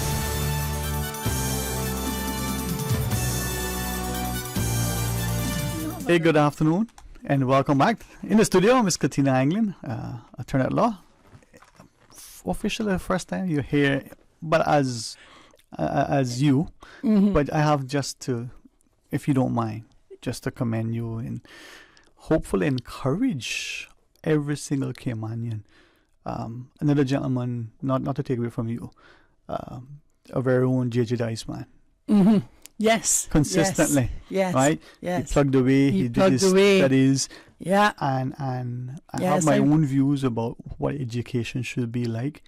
Hey, good afternoon and welcome back. In the studio, Ms. Katina Anglin, attorney at law. Officially the first time you're here, but as you, but I have just to, if you don't mind, just to commend you and hopefully encourage every single Caymanian. Another gentleman, not to take away from you, our very own J.J. Dice man. Yes. Consistently. Yes. Right? Yes. He plugged away. He did his studies. Yeah. And I have my own views about what education should be like.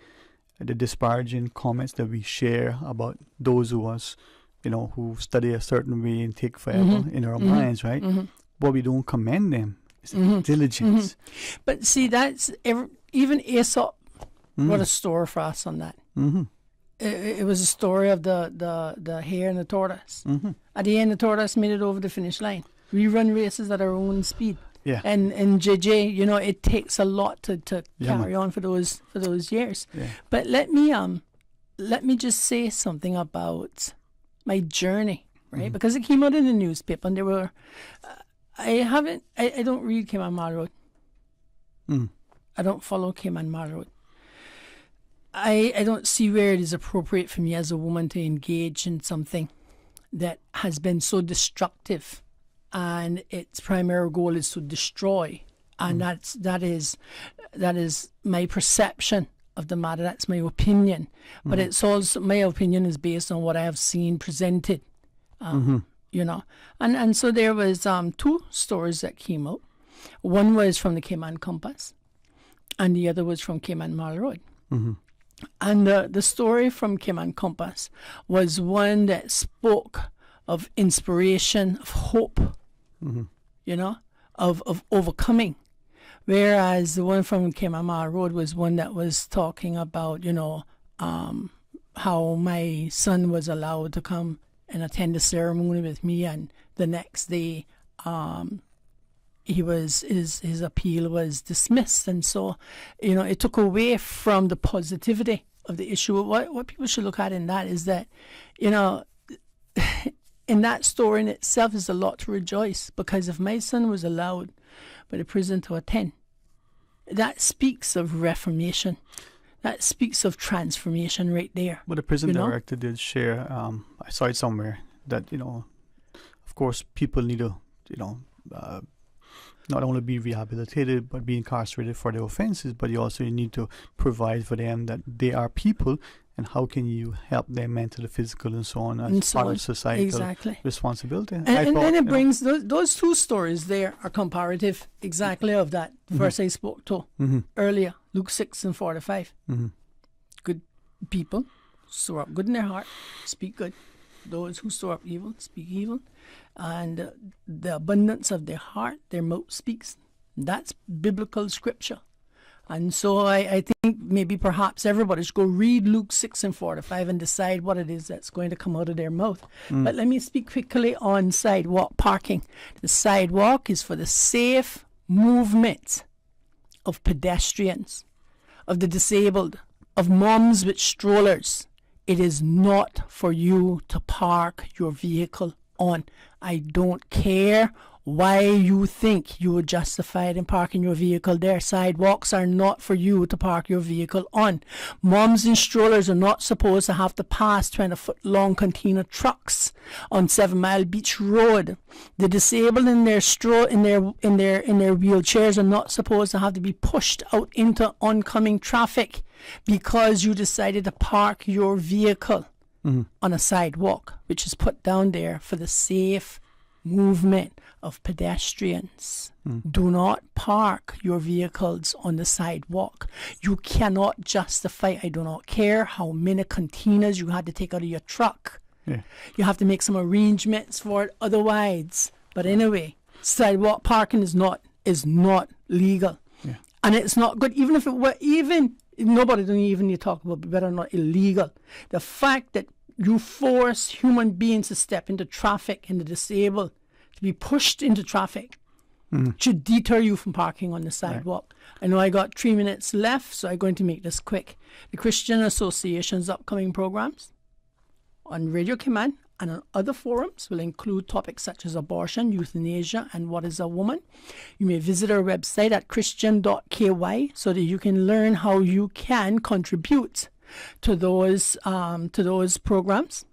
The disparaging comments that we share about those of us, who study a certain way and take forever in our minds, right? But we don't commend them. It's diligence. But see, that's even Aesop wrote a story for us on that. It was a story of the hare and the tortoise. At the end, the tortoise made it over the finish line. We run races at our own speed. Yeah. And JJ, it takes a lot to carry on for those years. Yeah. But let me just say something about my journey, right? Because it came out in the newspaper, and there were I don't read Cayman Mall Road. I don't follow Cayman Mall Road. I don't see where it is appropriate for me as a woman to engage in something that has been so destructive, and its primary goal is to destroy. And that is my perception of the matter. That's my opinion. But it's also, my opinion is based on what I have seen presented. And so there was 2 stories that came out. One was from the Cayman Compass, and the other was from Cayman Mall Road. And the story from Cayman Compass was one that spoke of inspiration, of hope, of overcoming. Whereas the one from Cayman Mall Road was one that was talking about, how my son was allowed to come and attend the ceremony with me, and the next day his appeal was dismissed. And so, it took away from the positivity of the issue. What people should look at in that is that, in that story in itself is a lot to rejoice, because if my son was allowed by the prison to attend, that speaks of reformation. That speaks of transformation right there. But the prison director did share, I saw it somewhere, that, of course, people need to, not only be rehabilitated but be incarcerated for their offenses, but you also need to provide for them that they are people, and how can you help them mentally, physical, and so on as part of societal responsibility. And then it brings those 2 stories there are comparative exactly of that verse I spoke to earlier, Luke 6:45. Good people store up good in their heart, speak good. Those who store up evil, speak evil. And the abundance of their heart, their mouth speaks. That's biblical scripture. And so I think maybe perhaps everybody should go read Luke 6:45 and decide what it is that's going to come out of their mouth. But let me speak quickly on sidewalk parking. The sidewalk is for the safe movement of pedestrians, of the disabled, of moms with strollers. It is not for you to park your vehicle on. I don't care why you think you are justified in parking your vehicle there. Sidewalks are not for you to park your vehicle on. Moms and strollers are not supposed to have to pass 20-foot-long container trucks on 7 Mile Beach Road. The disabled in their wheelchairs are not supposed to have to be pushed out into oncoming traffic. because you decided to park your vehicle on a sidewalk, which is put down there for the safe movement of pedestrians. Do not park your vehicles on the sidewalk. You cannot justify, I do not care how many containers you had to take out of your truck. Yeah. You have to make some arrangements for it otherwise. But anyway, sidewalk parking is not legal. Yeah. And it's not good, even if it were, nobody don't even need to talk about whether or not illegal. The fact that you force human beings to step into traffic and the disabled to be pushed into traffic should deter you from parking on the sidewalk. Right. I know I got 3 minutes left, so I'm going to make this quick. The Christian Association's upcoming programs on Radio Cayman and on other forums will include topics such as abortion, euthanasia, and what is a woman. You may visit our website at christian.ky so that you can learn how you can contribute to those programs.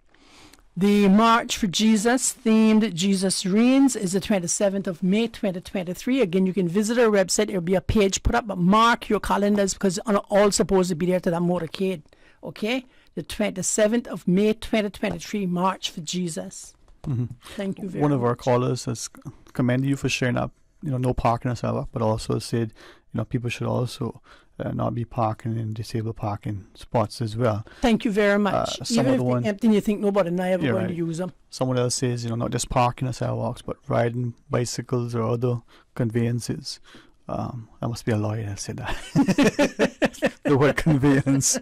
The March for Jesus themed Jesus Reigns is the 27th of May 2023. Again, you can visit our website. There will be a page put up, but mark your calendars because I'm all supposed to be there to that motorcade. Okay? The 27th of May 2023, March for Jesus. Thank you very much. One of our callers has commended you for sharing up, no parking on sidewalk, but also said, people should also not be parking in disabled parking spots as well. Thank you very much. Even if they're empty and you think nobody now ever going to use them. Someone else says, not just parking on sidewalks, but riding bicycles or other conveyances. I must be a lawyer that said that. The word conveyance.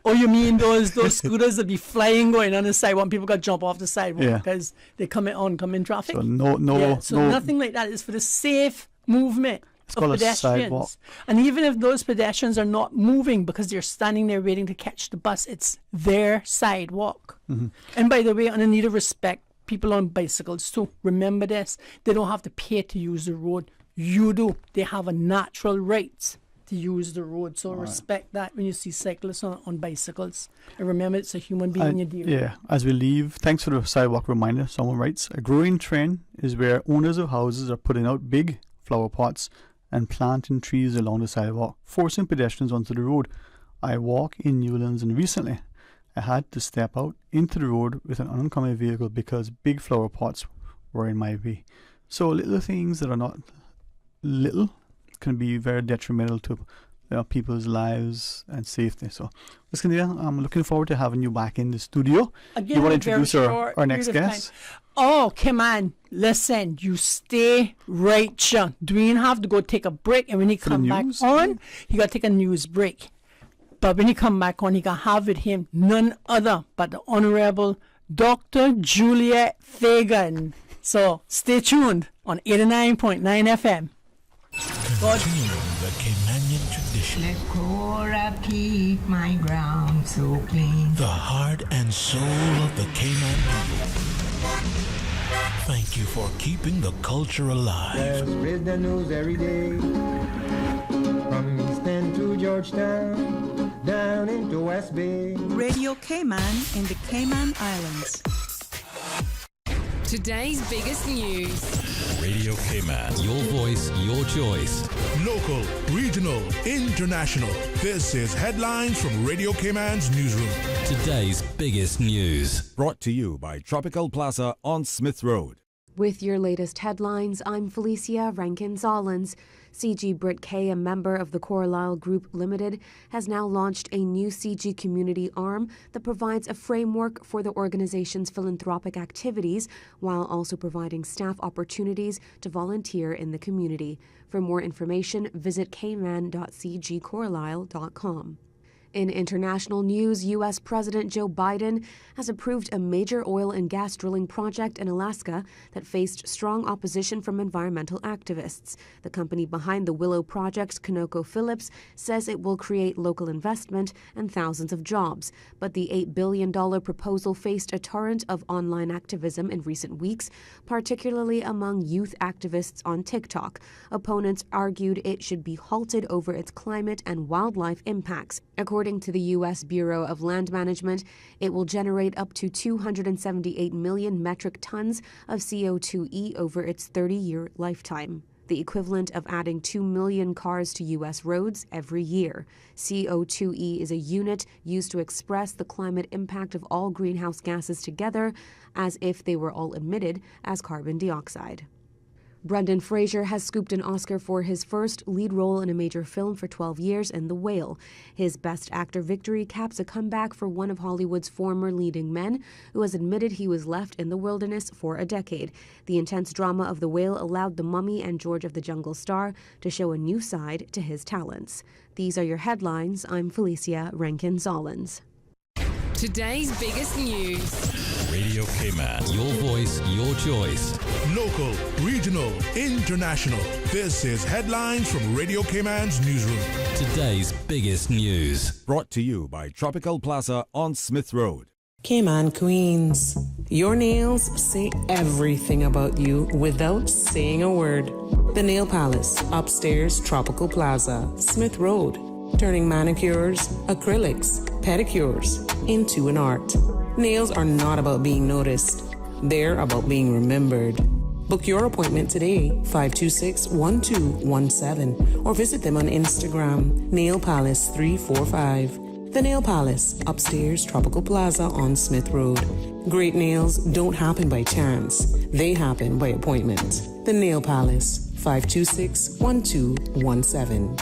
Oh, you mean those scooters that be flying going on the sidewalk and people got to jump off the sidewalk because they come in oncoming traffic? So nothing like that. It's for the safe movement of pedestrians. Sidewalk. And even if those pedestrians are not moving because they're standing there waiting to catch the bus, it's their sidewalk. And by the way, on a need of respect, people on bicycles too, remember this, they don't have to pay to use the road. You do. They have a natural right to use the road. So respect that when you see cyclists on bicycles. And remember, it's a human being you deal with. Yeah, as we leave, thanks for the sidewalk reminder. Someone writes, a growing trend is where owners of houses are putting out big flower pots and planting trees along the sidewalk, forcing pedestrians onto the road. I walk in Newlands, and recently I had to step out into the road with an oncoming vehicle because big flower pots were in my way. So little things that are not little can be very detrimental to people's lives and safety. So, Ms. Candia, I'm looking forward to having you back in the studio. Again, you want to introduce our next guest? Oh, come on. Listen, you stay right here. Dwayne have to go take a break, and when he come back on, he got to take a news break. But when he come back on, he can have with him none other but the Honorable Dr. Juliet Fagan. So stay tuned on 89.9 FM. Continuing the Caymanian tradition. Let Cora keep my ground so clean. The heart and soul of the Cayman people. Thank you for keeping the culture alive. Let's spread the news every day. From East End to Georgetown, down into West Bay. Radio Cayman in the Cayman Islands. Today's biggest news. Radio Cayman. Your voice, your choice. Local, regional, international. This is Headlines from Radio Cayman's newsroom. Today's biggest news. Brought to you by Tropical Plaza on Smith Road. With your latest headlines, I'm Felicia Rankin-Zollins. CG Brit K, a member of the Carlisle Group Limited, has now launched a new CG community arm that provides a framework for the organization's philanthropic activities while also providing staff opportunities to volunteer in the community. For more information, visit cayman.cgcarlisle.com. In international news, U.S. President Joe Biden has approved a major oil and gas drilling project in Alaska that faced strong opposition from environmental activists. The company behind the Willow Project, ConocoPhillips, says it will create local investment and thousands of jobs. But the $8 billion proposal faced a torrent of online activism in recent weeks, particularly among youth activists on TikTok. Opponents argued it should be halted over its climate and wildlife impacts. According to the U.S. Bureau of Land Management, it will generate up to 278 million metric tons of CO2e over its 30-year lifetime. the equivalent of adding 2 million cars to U.S. roads every year. CO2e is a unit used to express the climate impact of all greenhouse gases together, as if they were all emitted as carbon dioxide. Brendan Fraser has scooped an Oscar for his first lead role in a major film for 12 years in The Whale. His Best Actor victory caps a comeback for one of Hollywood's former leading men, who has admitted he was left in the wilderness for a decade. The intense drama of The Whale allowed The Mummy and George of the Jungle star to show a new side to his talents. These are your headlines. I'm Felicia Rankin-Solins. Today's biggest news. Radio Cayman, your voice, your choice. Local, regional, international. This is Headlines from Radio Cayman's newsroom. Today's biggest news. Brought to you by Tropical Plaza on Smith Road. Cayman Queens. Your nails say everything about you without saying a word. The Nail Palace, upstairs Tropical Plaza, Smith Road. Turning manicures, acrylics, pedicures into an art. Nails are not about being noticed. They're about being remembered. Book your appointment today, 526-1217, or visit them on Instagram, Nail Palace 345. The Nail Palace, upstairs Tropical Plaza on Smith Road. Great nails don't happen by chance. They happen by appointment. The Nail Palace, 526-1217.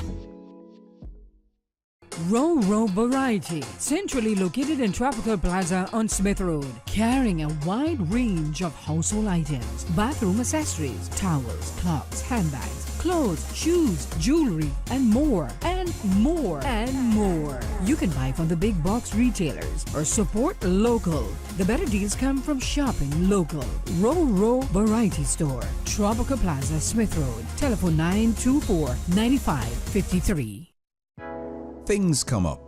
Row Variety, centrally located in Tropical Plaza on Smith Road, carrying a wide range of household items, bathroom accessories, towels, clocks, handbags, clothes, shoes, jewelry, and more, and more, and more. You can buy from the big box retailers or support local. The better deals come from shopping local. Row Variety Store, Tropical Plaza, Smith Road. Telephone 924-9553. Things come up.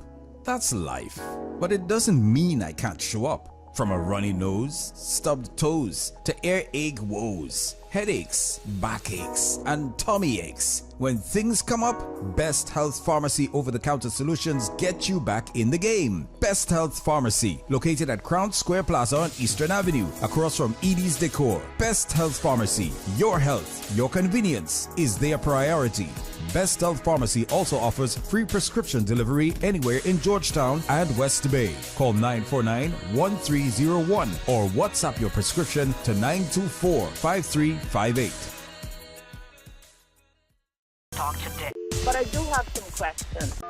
That's life. But it doesn't mean I can't show up. From a runny nose, stubbed toes, to earache woes, headaches, backaches, and tummy aches. When things come up, Best Health Pharmacy over-the-counter solutions get you back in the game. Best Health Pharmacy, located at Crown Square Plaza on Eastern Avenue, across from Edie's Decor. Best Health Pharmacy, your health, your convenience is their priority. Best Health Pharmacy also offers free prescription delivery anywhere in Georgetown and West Bay. Call 949-1301 or WhatsApp your prescription to 924-5358. Talk today. But I do have some questions.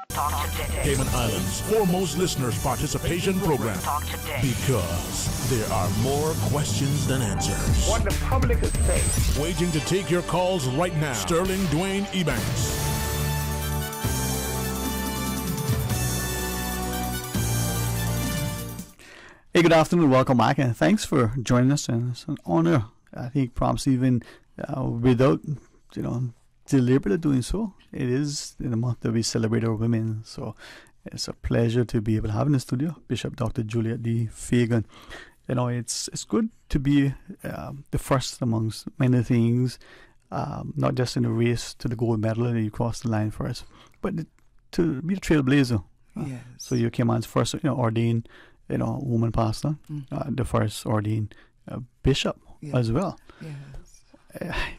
Talk today. Cayman Islands' foremost listeners' participation program. Talk today. Because there are more questions than answers. What the public is saying. Waiting to take your calls right now. Sterling Dwayne Ebanks. Hey, good afternoon. Welcome back, and thanks for joining us. And it's an honor. I think perhaps even without, deliberately doing so. It is in the month that we celebrate our women, so it's a pleasure to be able to have in the studio Bishop Dr. Juliet D. Fagan. It's good to be the first amongst many things, not just in the race to the gold medal and you crossed the line for us, but to be the trailblazer. Yes. So you came as first ordained woman pastor, the first ordained bishop as well. Yes.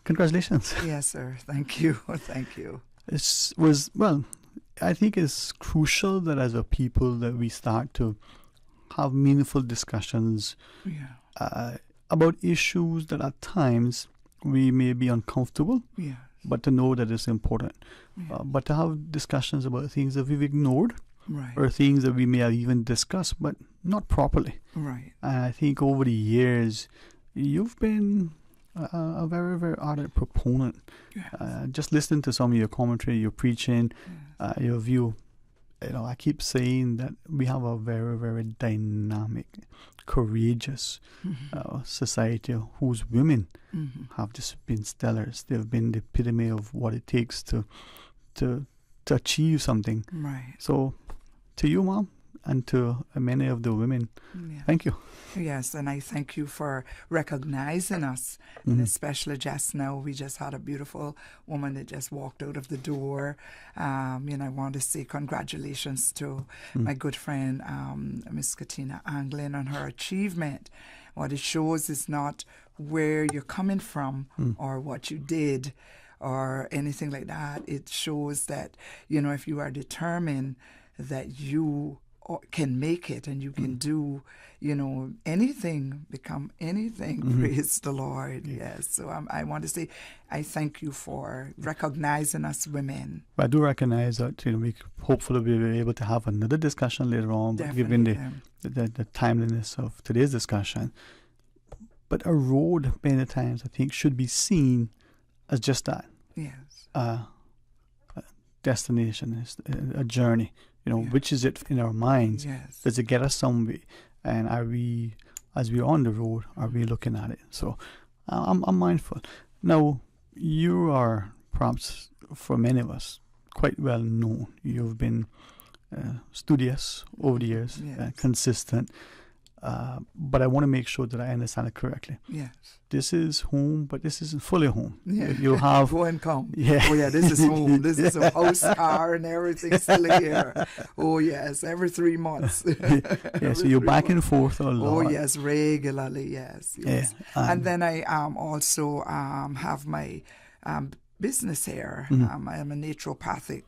Congratulations. Yes, sir. Thank you. Thank you. I think it's crucial that as a people that we start to have meaningful discussions about issues that at times we may be uncomfortable, but to know that it's important. But to have discussions about things that we've ignored, or things that we may have even discussed, but not properly. Right. And I think over the years, you've been a very, very ardent proponent. Just listening to some of your commentary, your preaching, your view, I keep saying that we have a very, very dynamic, courageous society whose women have just been stellars. They've been the epitome of what it takes to achieve something. Right. So, to you, Mom, and to many of the women. Yeah. Thank you. Yes, and I thank you for recognizing us. And especially just now, we just had a beautiful woman that just walked out of the door. I want to say congratulations to my good friend, Miss Katina Anglin, on her achievement. What it shows is not where you're coming from or what you did or anything like that. It shows that, if you are determined that you can make it and you can do, anything, become anything. Praise the Lord. Yes. So I want to say I thank you for recognizing us women. I do recognize that, we hopefully will be able to have another discussion later on, but given the timeliness of today's discussion. But a road, many times, I think, should be seen as just that. Yes. A destination, a journey. Which is it in our minds? Yes. Does it get us somewhere? And are we, as we're on the road, are we looking at it? So I'm mindful. Now, you are perhaps, for many of us, quite well known. You've been studious over the years, consistent. But I want to make sure that I understand it correctly. Yes. This is home, but this isn't fully home. Yeah. You'll have... Go and come. Yeah. Oh, yeah, this is home. This is a house, car, and everything still here. Oh, yes, every 3 months. So you're back and forth a lot. Oh, yes, regularly, yes. Yeah. And then I also have my business here. I am a naturopathic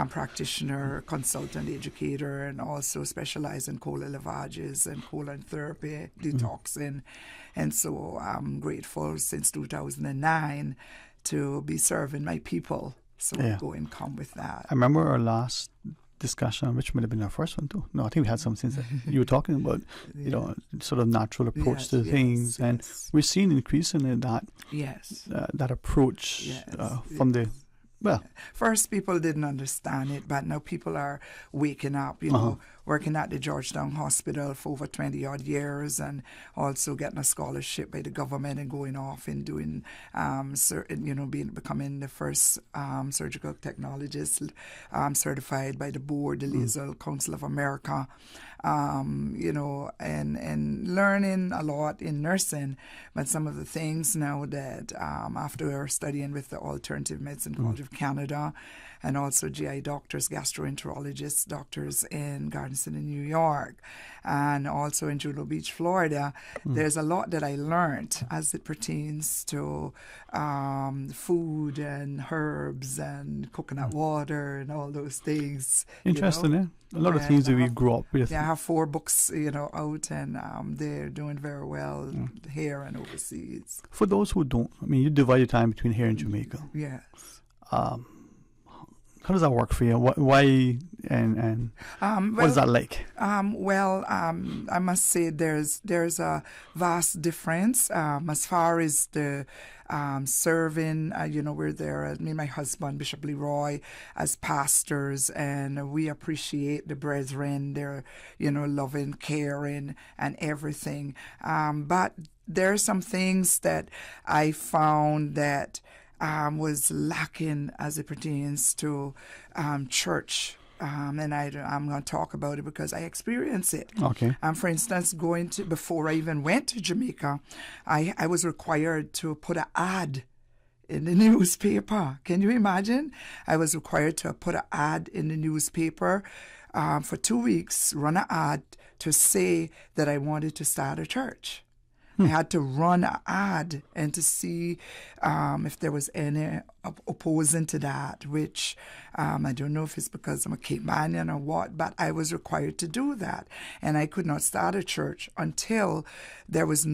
practitioner, consultant, educator, and also specialize in colon lavages and colon therapy, detoxing. And so I'm grateful since 2009 to be serving my people. So go and come with that. I remember our last discussion, which might have been our first one too. No, I think we had some things that you were talking about, sort of natural approach to things. And we're seeing increasingly that that approach from the... Well, first people didn't understand it, but now people are waking up, working at the Georgetown Hospital for over 20 odd years and also getting a scholarship by the government and going off and doing, becoming the first surgical technologist certified by the board, the Laser Council of America, and learning a lot in nursing. But some of the things now that after studying with the Alternative Medicine College of Canada and also GI doctors, gastroenterologists, doctors in Garden City, New York, and also in Juno Beach, Florida, there's a lot that I learned as it pertains to food and herbs and coconut water and all those things. Interesting, A lot of things that we grew up with. Yeah, I have 4 books, out, and they're doing very well here and overseas. For those who don't, you divide your time between here and Jamaica. Yes. How does that work for you? Why and what is that like? I must say there's a vast difference as far as the serving. We're there, me and my husband, Bishop Leroy, as pastors, and we appreciate the brethren, their, loving, caring, and everything. But there are some things that I found that was lacking as it pertains to church. And I'm going to talk about it because I experienced it. Okay. For instance, before I even went to Jamaica, I was required to put an ad in the newspaper. Can you imagine? I was required to put an ad in the newspaper for 2 weeks, run an ad to say that I wanted to start a church. I had to run an ad and to see if there was any opposing to that, which I don't know if it's because I'm a Caymanian or what, but I was required to do that. And I could not start a church until there was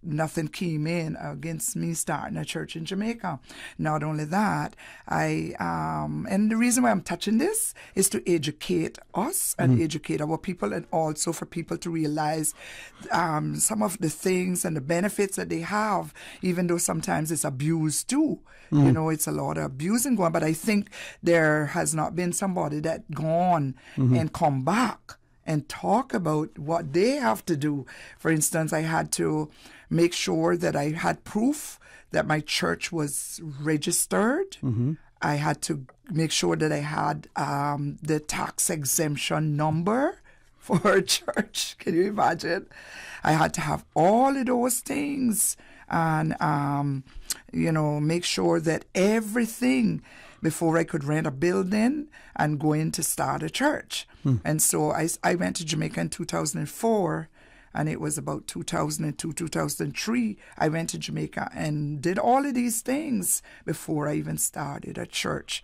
nothing came in against me starting a church in Jamaica. Not only that, and the reason why I'm touching this is to educate us and educate our people, and also for people to realize some of the things and the benefits that they have, even though sometimes it's abused too. It's a lot of abusing going, but I think there has not been somebody that gone and come back and talk about what they have to do. For instance, I had to make sure that I had proof that my church was registered. I had to make sure that I had the tax exemption number for a church. Can you imagine? I had to have all of those things and, make sure that everything before I could rent a building and go in to start a church. And so I went to Jamaica in 2004, and it was about 2002, 2003. I went to Jamaica and did all of these things before I even started a church.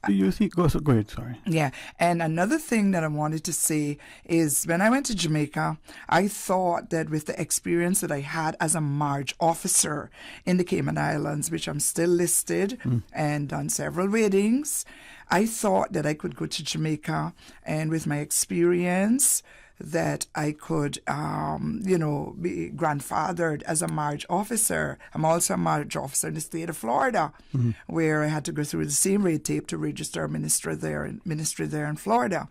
Do you think, go ahead, sorry. Yeah, and another thing that I wanted to say is when I went to Jamaica, I thought that with the experience that I had as a marriage officer in the Cayman Islands, which I'm still listed and done several weddings, I thought that I could go to Jamaica and with my experience that I could, be grandfathered as a marriage officer. I'm also a marriage officer in the state of Florida, where I had to go through the same red tape to register a ministry there in Florida.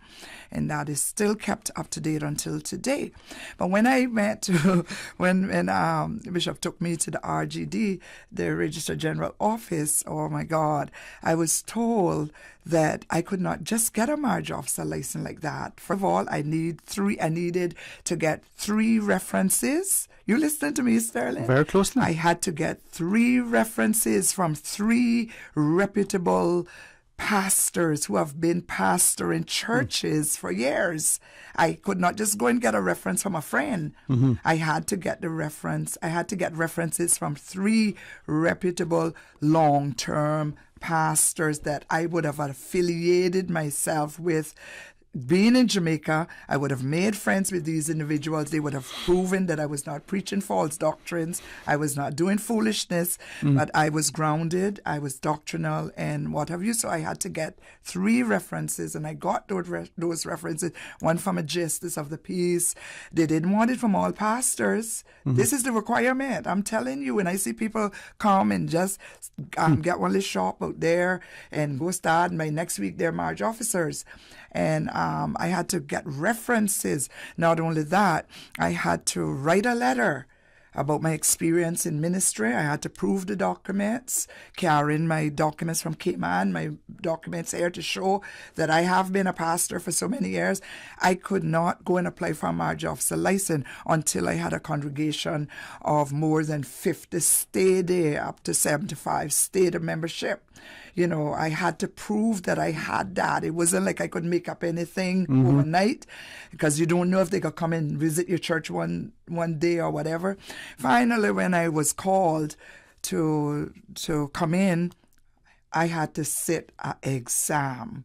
And that is still kept up to date until today. But when I went to, when Bishop took me to the RGD, the Registrar General Office, oh my God, I was told that I could not just get a marriage officer license like that. First of all, I needed to get 3 references. You listening to me, Sterling? Very closely. I had to get 3 references from 3 reputable pastors who have been pastoring churches for years. I could not just go and get a reference from a friend. I had to get references from 3 reputable long-term pastors that I would have affiliated myself with. Being in Jamaica, I would have made friends with these individuals. They would have proven that I was not preaching false doctrines. I was not doing foolishness, but I was grounded. I was doctrinal and what have you. So I had to get 3 references, and I got those references. One from a justice of the peace. They didn't want it from all pastors. This is the requirement. I'm telling you, when I see people come and just get one little shop out there and go start, and by next week they're marriage officers. And I had to get references. Not only that, I had to write a letter about my experience in ministry. I had to prove the documents, carrying my documents from Cayman, my documents here to show that I have been a pastor for so many years. I could not go and apply for a marriage officer license until I had a congregation of more than 50 stay there, up to 75 stay the membership. I had to prove that I had that. It wasn't like I could make up anything overnight, because you don't know if they could come and visit your church one day or whatever. Finally, when I was called to come in, I had to sit an exam.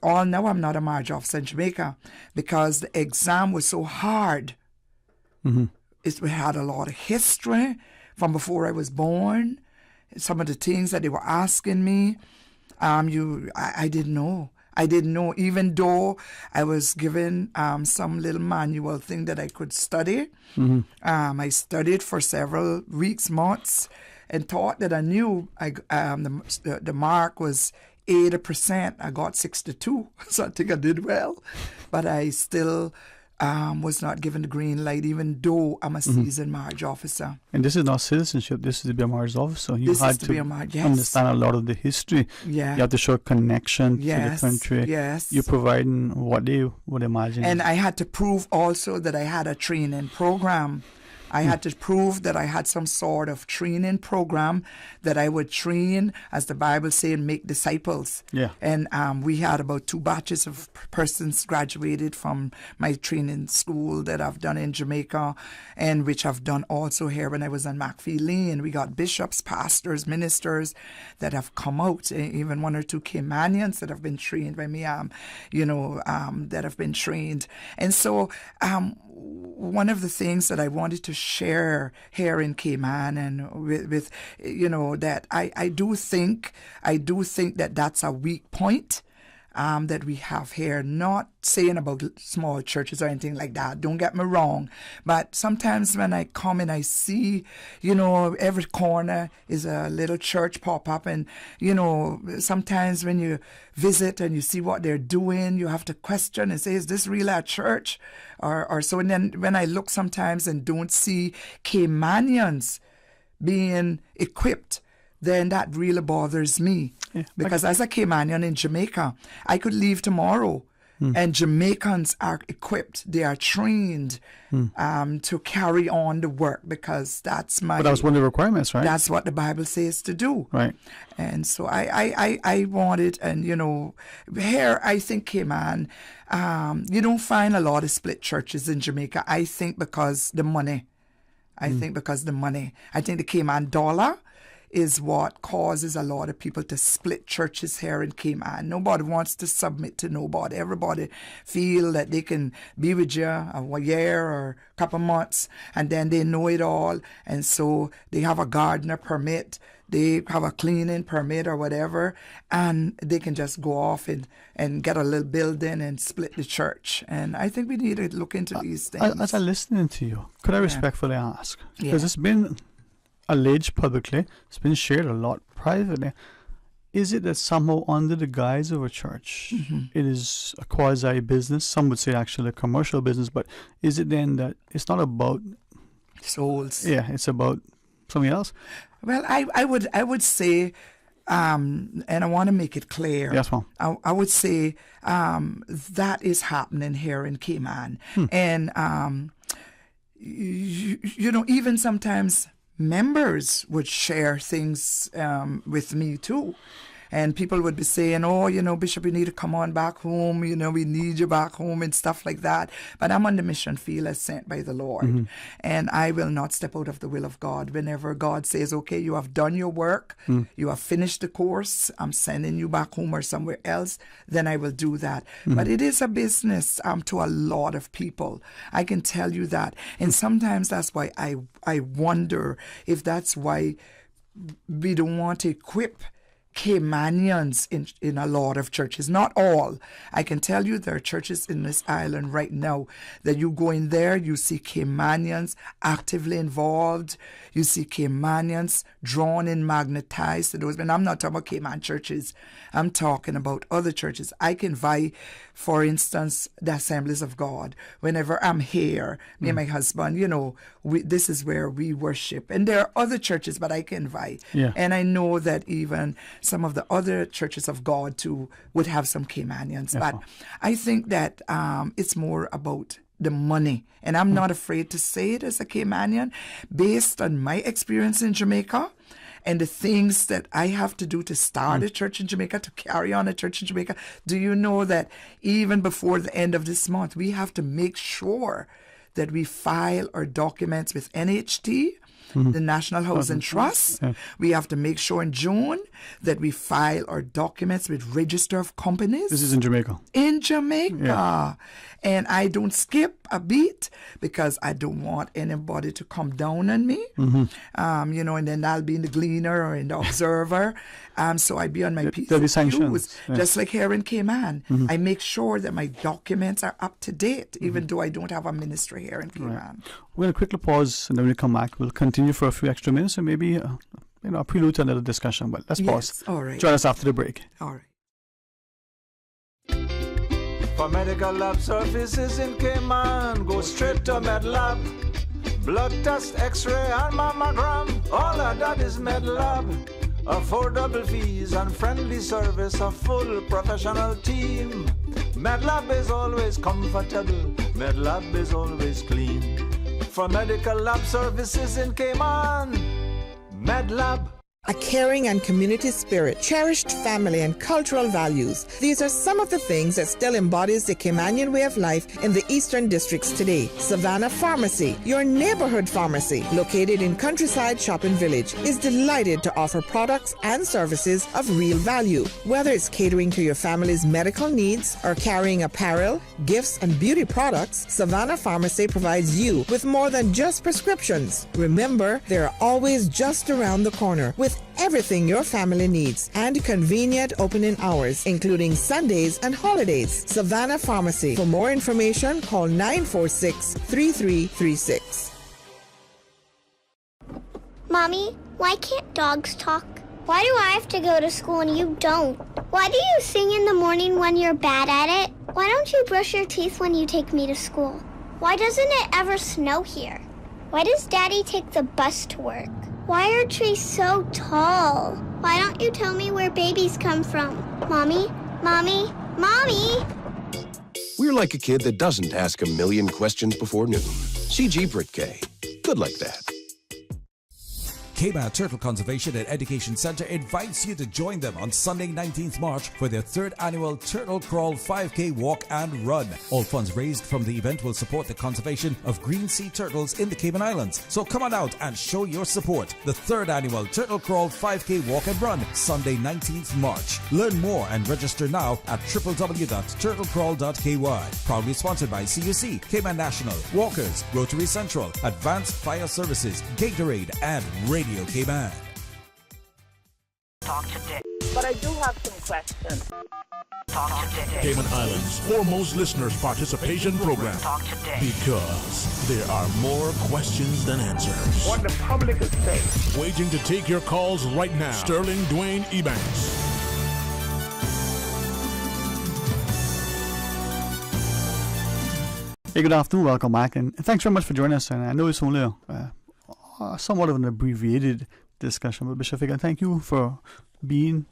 Now I'm not a marriage officer in Jamaica because the exam was so hard. It had a lot of history from before I was born. Some of the things that they were asking me, I didn't know. I didn't know, even though I was given some little manual thing that I could study. I studied for several weeks, months, and thought that I knew. The mark was 80%. I got 62, so I think I did well. But I still was not given the green light, even though I'm a seasoned marriage officer. And this is not citizenship, this is to be a marriage officer. You This had is to be a marriage, yes. understand a lot of the history. Yeah. You have to show a connection to the Yes, country. yes. You're providing what they would imagine. And I had to prove also that I had a training program. I had to prove that I had some sort of training program that I would train, as the Bible says, make disciples. Yeah. And we had about 2 batches of persons graduated from my training school that I've done in Jamaica, and which I've done also here when I was on McPhee Lane. We got bishops, pastors, ministers that have come out, even 1 or 2 Caymanians that have been trained by me, that have been trained. And so one of the things that I wanted to share here in Cayman and with that I do think that that's a weak point that we have here. Not saying about small churches or anything like that, don't get me wrong, but sometimes when I come and I see, every corner is a little church pop up, and sometimes when you visit and you see what they're doing, you have to question and say, is this really a church or so? And then when I look sometimes and don't see Caymanians being equipped, then that really bothers me. Yeah, because as a Caymanian in Jamaica, I could leave tomorrow And Jamaicans are equipped, they are trained to carry on the work, because that's But that was one of the requirements, right? That's what the Bible says to do. Right. And so I want it, and here I think Cayman, you don't find a lot of split churches in Jamaica. I think because the money. I think the Cayman dollar is what causes a lot of people to split churches here in Cayman. Nobody wants to submit to nobody. Everybody feel that they can be with you a year or a couple months, and then they know it all, and so they have a gardener permit, they have a cleaning permit or whatever, and they can just go off and get a little building and split the church. And I think we need to look into these things. As I'm listening to you, could I respectfully ask? Because it's been alleged publicly, it's been shared a lot privately. Is it that somehow under the guise of a church, it is a quasi-business? Some would say actually a commercial business, but is it then that it's not about souls? Yeah, it's about something else? Well, I would say, and I want to make it clear. Yes, ma'am. I would say that is happening here in Cayman. And, even sometimes members would share things with me too. And people would be saying, Bishop, you need to come on back home. We need you back home and stuff like that. But I'm on the mission field as sent by the Lord. And I will not step out of the will of God. Whenever God says, okay, you have done your work, you have finished the course, I'm sending you back home or somewhere else, then I will do that. But it is a business to a lot of people. I can tell you that. And sometimes that's why I wonder if that's why we don't want to equip Caymanians in a lot of churches. Not all. I can tell you there are churches in this island right now that you go in there, you see Caymanians actively involved. You see Caymanians drawn and magnetized to those. And I'm not talking about Cayman churches. I'm talking about other churches. I can vie, for instance, the Assemblies of God. Whenever I'm here, me and my husband, this is where we worship. And there are other churches, but I can vie. Yeah. And I know that even some of the other churches of God too would have some Caymanians. Yeah. But I think that it's more about the money. And I'm not afraid to say it as a Caymanian, based on my experience in Jamaica and the things that I have to do to start a church in Jamaica, to carry on a church in Jamaica. Do you know that even before the end of this month, we have to make sure that we file our documents with NHT, the National Housing Trust. We have to make sure in June that we file our documents with Register of Companies. This is in Jamaica. In Jamaica. Yeah. And I don't skip a beat because I don't want anybody to come down on me. And then I'll be in the Gleaner or in the Observer. So I be on my P's and Q's, just like here in Cayman. I make sure that my documents are up to date, even though I don't have a ministry here in Cayman. Right. We're going to quickly pause, and then when we come back, we'll continue for a few extra minutes, and maybe a prelude to another discussion. But let's pause. All right. Join us after the break. All right. For medical lab services in Cayman, go straight to MedLab. Blood test, x-ray and mammogram, all of that is MedLab. Affordable fees and friendly service, a full professional team. MedLab is always comfortable, MedLab is always clean. For medical lab services in Cayman, MedLab. A caring and community spirit, cherished family and cultural values. These are some of the things that still embodies the Caymanian way of life in the Eastern Districts today. Savannah Pharmacy, your neighborhood pharmacy, located in Countryside Shopping Village, is delighted to offer products and services of real value. Whether it's catering to your family's medical needs or carrying apparel, gifts, and beauty products, Savannah Pharmacy provides you with more than just prescriptions. Remember, they're always just around the corner with everything your family needs and convenient opening hours, including Sundays and holidays. Savannah Pharmacy. For more information, call 946-3336. Mommy, why can't dogs talk? Why do I have to go to school and you don't? Why do you sing in the morning when you're bad at it? Why don't you brush your teeth when you take me to school? Why doesn't it ever snow here? Why does Daddy take the bus to work? Why are trees so tall? Why don't you tell me where babies come from? Mommy? Mommy? Mommy? We're like a kid that doesn't ask a million questions before noon. CG Brit K. Good like that. Cayman Turtle Conservation and Education Center invites you to join them on Sunday 19th March for their 3rd annual Turtle Crawl 5K Walk and Run. All funds raised from the event will support the conservation of green sea turtles in the Cayman Islands. So come on out and show your support. The 3rd annual Turtle Crawl 5K Walk and Run, Sunday 19th March. Learn more and register now at www.turtlecrawl.ky. Proudly sponsored by CUC, Cayman National, Walkers, Rotary Central, Advanced Fire Services, Gatorade, and Radio Cayman. Talk today. But I do have some questions. Talk today. Cayman Islands' foremost listeners participation program. Talk today. Because there are more questions than answers. What the public is saying. Waiting to take your calls right now. Sterling Dwayne Ebanks. Hey, good afternoon. Welcome back, and thanks very much for joining us. And I know it's only somewhat of an abbreviated discussion, but Bishop Figan, thank you for being,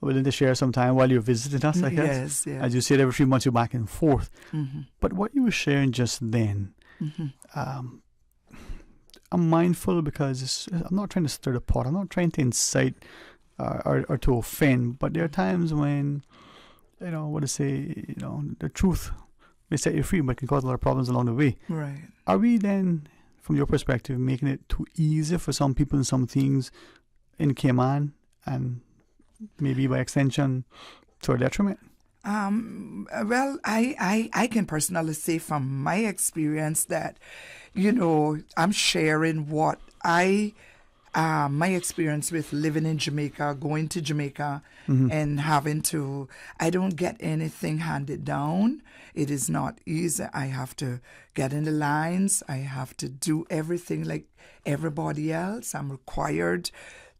willing to share some time while you're visiting us, I guess. Yes. As you said, every few months you're back and forth. Mm-hmm. But what you were sharing just then, I'm mindful because I'm not trying to stir the pot. I'm not trying to incite or to offend, but there are times when, the truth may set you free, but can cause a lot of problems along the way. Right. Are we then, from your perspective, making it too easy for some people and some things in Cayman, and maybe by extension to a detriment? Well, I can personally say from my experience that, I'm sharing what my experience with living in Jamaica, going to Jamaica, and I don't get anything handed down. It is not easy. I have to get in the lines. I have to do everything like everybody else. I'm required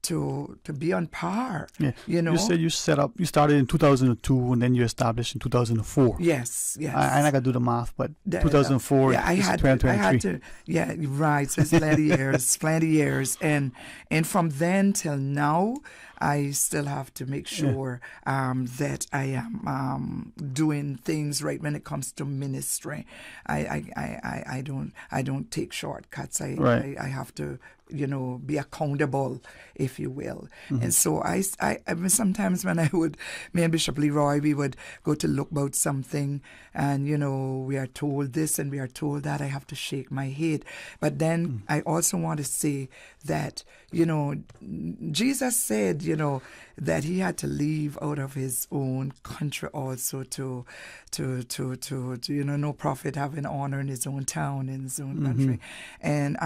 to be on par. Yeah. You said you started in 2002 and then you established in 2004. Yes. I got to do the math, but 2004 I had to, right. So it's plenty years. And from then till now, I still have to make sure that I am doing things right when it comes to ministry. I don't take shortcuts. I have to be accountable, if you will. And so I sometimes when me and Bishop Leroy, we would go to look about something, and we are told this and we are told that. I have to shake my head. But then I also want to say that Jesus said that he had to leave out of his own country also to no prophet having honor in his own town, in his own country. And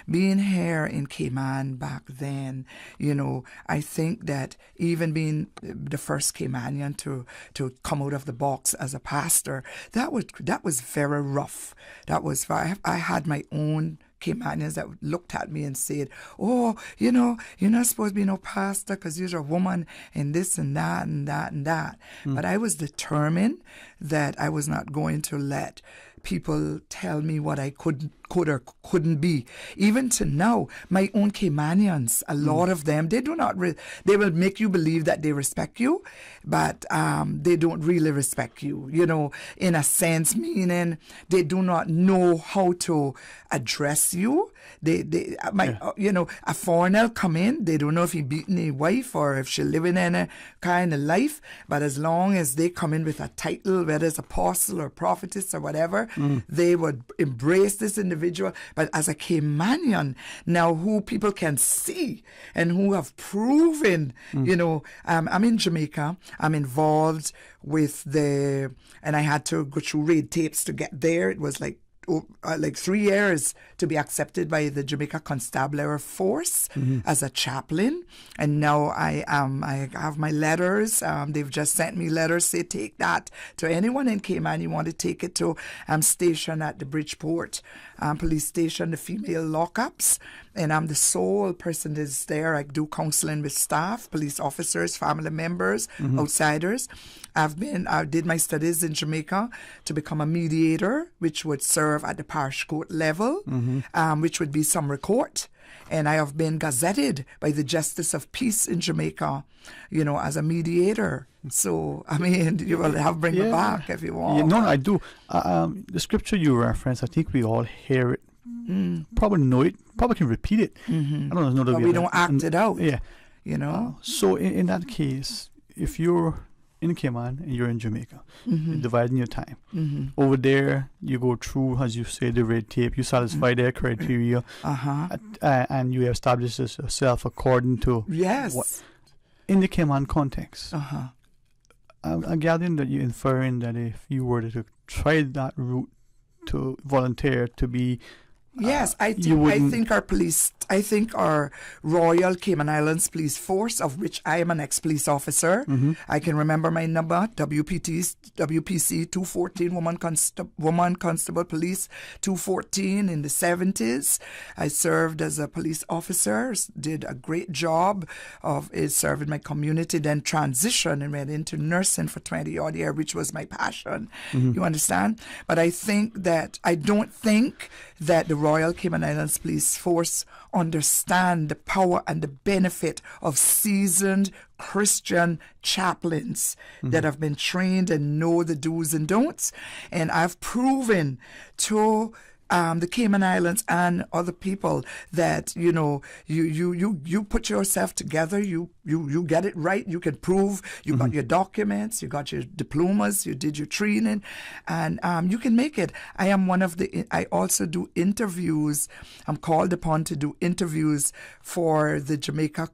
being here in Cayman back then, I think that even being the first Caymanian to come out of the box as a pastor, that was very rough. I had my own Caymanians that looked at me and said, "Oh, you're not supposed to be no pastor because you're a woman and this and that and that and that." But I was determined that I was not going to let people tell me what I could or couldn't be. Even to now, my own Caymanians, a lot of them, they do not. They will make you believe that they respect you, but they don't really respect you. In a sense, meaning they do not know how to address you. A foreigner come in, they don't know if he beaten a wife or if she living in a kind of life. But as long as they come in with a title, whether it's apostle or prophetess or whatever, they would embrace this individual. But as a Caymanian now, who people can see and who have proven, I'm in Jamaica. I'm involved with and I had to go through red tapes to get there. It was like 3 years to be accepted by the Jamaica Constabulary Force as a chaplain. And now I have my letters. They've just sent me letters, say take that to anyone in Cayman you want to take it to. I'm stationed at the Bridgeport police station, the female lockups. and I'm the sole person that's there. I do counseling with staff, police officers, family members, outsiders. I did my studies in Jamaica to become a mediator, which would serve at the parish court level, which would be summary court. And I have been gazetted by the Justice of Peace in Jamaica, as a mediator. So, I mean, you will have bring it back if you want. Yeah, no, I do. The scripture you reference, I think we all hear it. Probably know it. Probably can repeat it. I don't know. But we don't act it out. Yeah. So in that case, if you're in Cayman and you're in Jamaica, you're dividing your time. Over there, you go through, as you say, the red tape. You satisfy their criteria, and you establish yourself according to what in the Cayman context. I'm gathering that you're inferring that if you were to try that route to volunteer to be Yes, I think our Royal Cayman Islands Police Force, of which I am an ex-police officer. I can remember my number, WPC 214, Woman Constable Police 214 in the 70s. I served as a police officer, did a great job of serving my community, then transitioned and went into nursing for 20 odd years, which was my passion. You understand? But I don't think that the Royal Cayman Islands Police Force understand the power and the benefit of seasoned Christian chaplains that have been trained and know the do's and don'ts. And I've proven to the Cayman Islands and other people that you put yourself together, you get it right, you can prove you got your documents, you got your diplomas, you did your training, and you can make it. I also do interviews. I'm called upon to do interviews for the Jamaica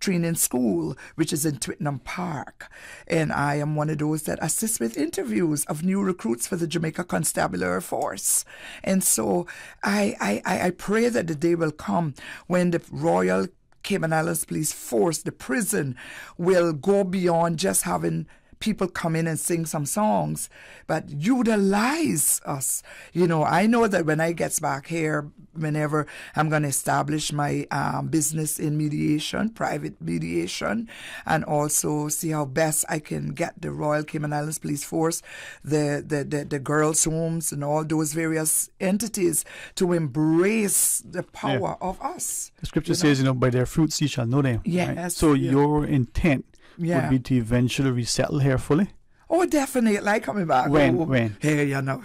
Training School, which is in Twickenham Park, and I am one of those that assist with interviews of new recruits for the Jamaica Constabulary Force. And so I pray that the day will come when the Royal Cayman Islands Police Force, the prison, will go beyond just having people come in and sing some songs, but utilize us. I know that when I get back here, whenever I'm going to establish my business in mediation, private mediation, and also see how best I can get the Royal Cayman Islands Police Force, the girls' homes, and all those various entities to embrace the power of us. The scripture says, by their fruits ye shall know them. Yes. Right? So your intent would be to eventually resettle here fully? Oh, definitely. Coming back. When? Here you know.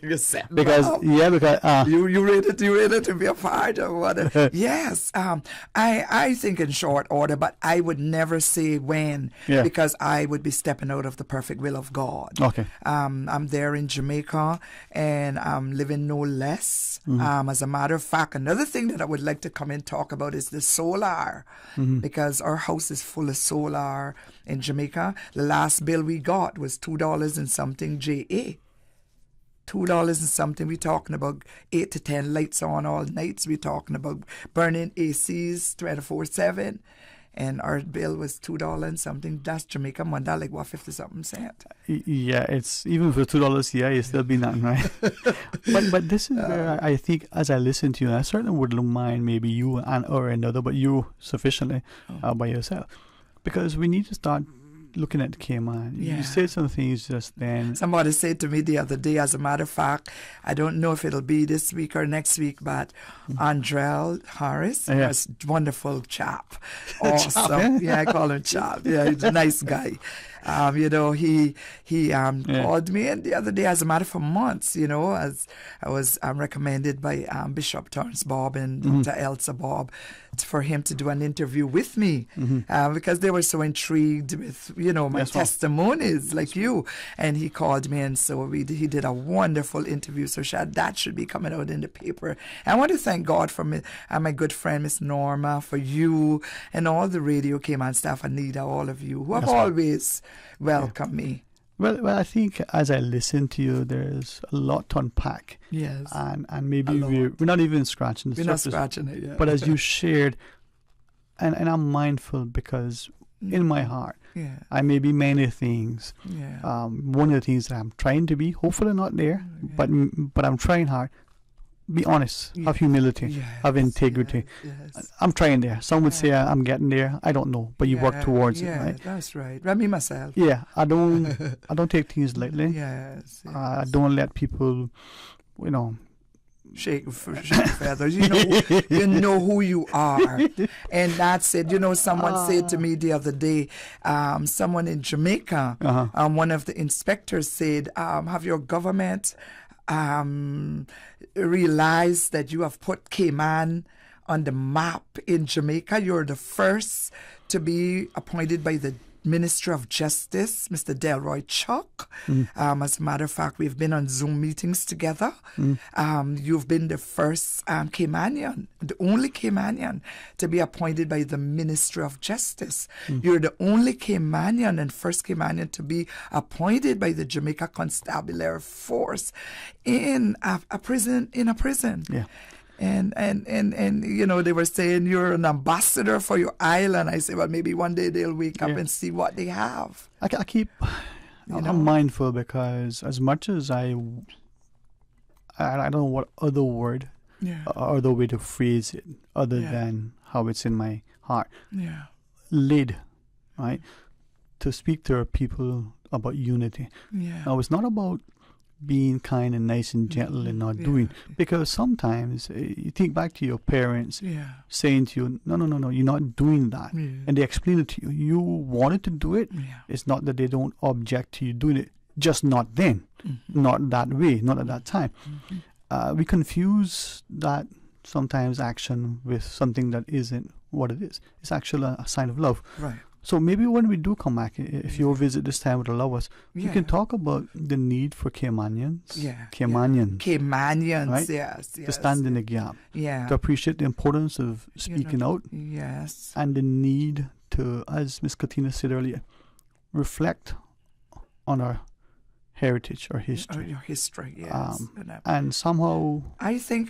You set because you ready to be a part of what? Yes. I think in short order, but I would never say when, because I would be stepping out of the perfect will of God. Okay. I'm there in Jamaica, and I'm living no less. As a matter of fact, another thing that I would like to come and talk about is the solar, because our house is full of solar in Jamaica. The last bill we got was $2 and something JA. $2 and something. We're talking about 8 to 10 lights on all nights. We're talking about burning ACs 24/7. And our bill was $2 and something. That's Jamaica money, like what, 50 something cent. Yeah, it's even for $2. Yeah, it's still be nothing, right? but this is where I think, as I listen to you, I certainly wouldn't mind maybe you or another, but you sufficiently by yourself, because we need to start looking at Cayman. You said some things just then. Somebody said to me the other day, as a matter of fact, I don't know if it'll be this week or next week, but Andrell Harris, a wonderful chap. Awesome. Yeah, I call him chap. Yeah, he's a nice guy. He called me, and the other day, as a matter for months, as I was recommended by Bishop Torrance Bob and Dr. Elsa Bob for him to do an interview with me, because they were so intrigued with, my testimonies like you. And he called me, and so he did a wonderful interview. So that should be coming out in the paper. And I want to thank God for my good friend, Miss Norma, for you and all the Radio Cayman staff, Anita, all of you who have always welcomed me. Well, I think as I listen to you, there's a lot to unpack. Yes. And maybe we're not even scratching the surface. We're not scratching it, yeah. But as you shared, and I'm mindful because in my heart, I may be many things. Yeah. One of the things that I'm trying to be, hopefully not there, but I'm trying hard. be honest, have humility, have integrity. Yes. I'm trying there. Some would say I'm getting there. I don't know, but you work towards it, right? That's right. Me myself. Yeah, I don't take things lightly. Yes. I don't let people, shake feathers. You know who you are, and that's it. Someone said to me the other day, someone in Jamaica, one of the inspectors said, "Have your government realized that you have put Cayman on the map in Jamaica? You're the first to be appointed by the Minister of Justice, Mr. Delroy Chuck. As a matter of fact, we've been on Zoom meetings together. You've been the first Caymanian, the only Caymanian to be appointed by the Minister of Justice. You're the only Caymanian and first Caymanian to be appointed by the Jamaica Constabulary Force in a prison. Yeah. And they were saying you're an ambassador for your island. I said, well, maybe one day they'll wake up and see what they have. I'm mindful because as much as I don't know what other word or other way to phrase it other than how it's in my heart. Yeah. Led, right, to speak to our people about unity. Yeah. Now, it's not about being kind and nice and gentle and not doing, because sometimes you think back to your parents saying to you, no, you're not doing that, and they explain it to you. You wanted to do it. It's not that they don't object to you doing it, just not then, not that way, not at that time. We confuse that sometimes action with something that isn't what it is. It's actually a sign of love. Right. So maybe when we do come back, if you'll visit this time with allow us, we can talk about the need for Caymanians. Caymanians, right? yes. To stand in the gap. Yeah. To appreciate the importance of speaking out. Yes. And the need to, as Ms. Katina said earlier, reflect on our heritage or history. Your history, yes. And somehow I think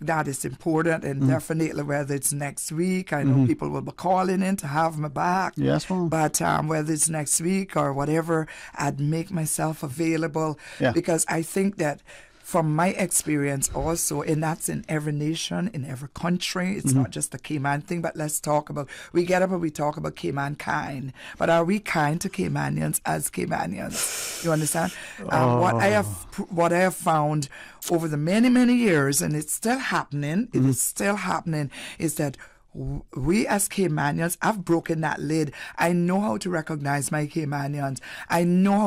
that is important, and definitely whether it's next week, I know people will be calling in to have me back. Yes, ma'am. But whether it's next week or whatever, I'd make myself available because I think that from my experience also, and that's in every nation, in every country, it's not just a Cayman thing, but let's talk about, we get up and we talk about Cayman kind, but are we kind to Caymanians as Caymanians? You understand? What I have found over the many, many years, and it's still happening, is that we as Caymanians have broken that lid. I know how to recognize my Caymanians. I know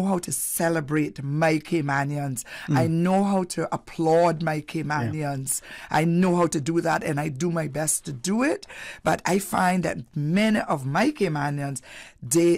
how to celebrate my Caymanians. I know how to applaud my Caymanians. I know how to do that, and I do my best to do it. But I find that many of my Caymanians,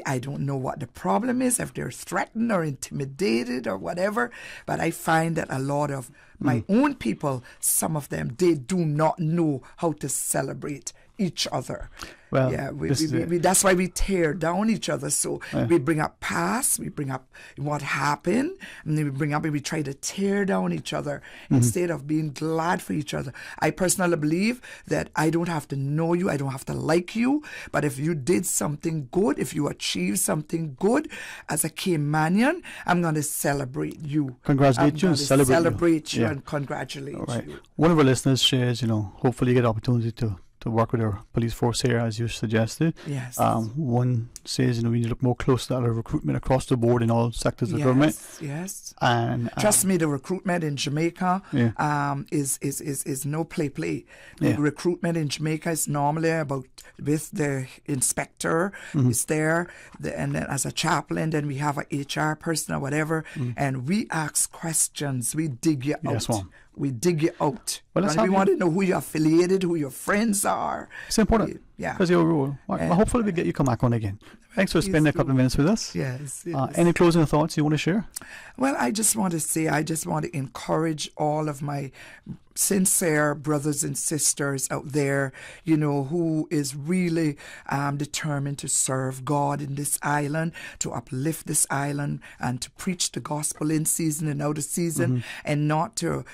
I don't know what the problem is, if they're threatened or intimidated or whatever, but I find that a lot of my own people, some of them, they do not know how to celebrate each other. Well, that's why we tear down each other. So we bring up past, we bring up what happened, and then we bring up and we try to tear down each other instead of being glad for each other. I personally believe that I don't have to know you, I don't have to like you, but if you did something good, if you achieved something good as a Caymanian, I'm going to celebrate you. Congratulate you and celebrate you and congratulate you. One of our listeners shares, hopefully you get the opportunity to work with our police force here, as you suggested. Yes. One says, we need to look more closely at our recruitment across the board in all sectors of government. Yes. And trust me, the recruitment in Jamaica is no play. The recruitment in Jamaica is normally about with the inspector is there, and then as a chaplain, then we have a HR person or whatever, and we ask questions. We dig you out. Yes, ma'am. We dig you out. Well, and we want to know who you're affiliated, who your friends are. It's important. Because your rule. Hopefully we get you come back on again. Thanks for spending a couple of minutes with us. Yes. Any closing thoughts you want to share? Well, I just want to encourage all of my sincere brothers and sisters out there, who is really determined to serve God in this island, to uplift this island, and to preach the gospel in season and out of season, and not to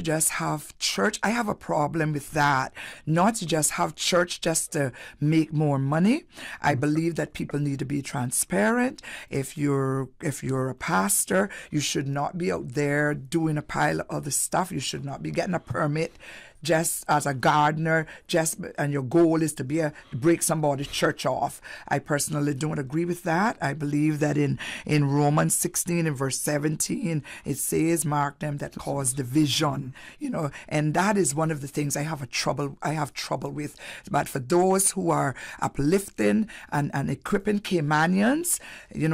just have church. I have a problem with that. Not to just have church just just to make more money. I believe that people need to be transparent. If you're a pastor, you should not be out there doing a pile of other stuff. You should not be getting a permit just as a gardener, and your goal is to break somebody's church off. I personally don't agree with that. I believe that in Romans 16 and verse 17, it says, mark them that cause division, and that is one of the things I have trouble with. But for those who are uplifting and equipping Caymanians,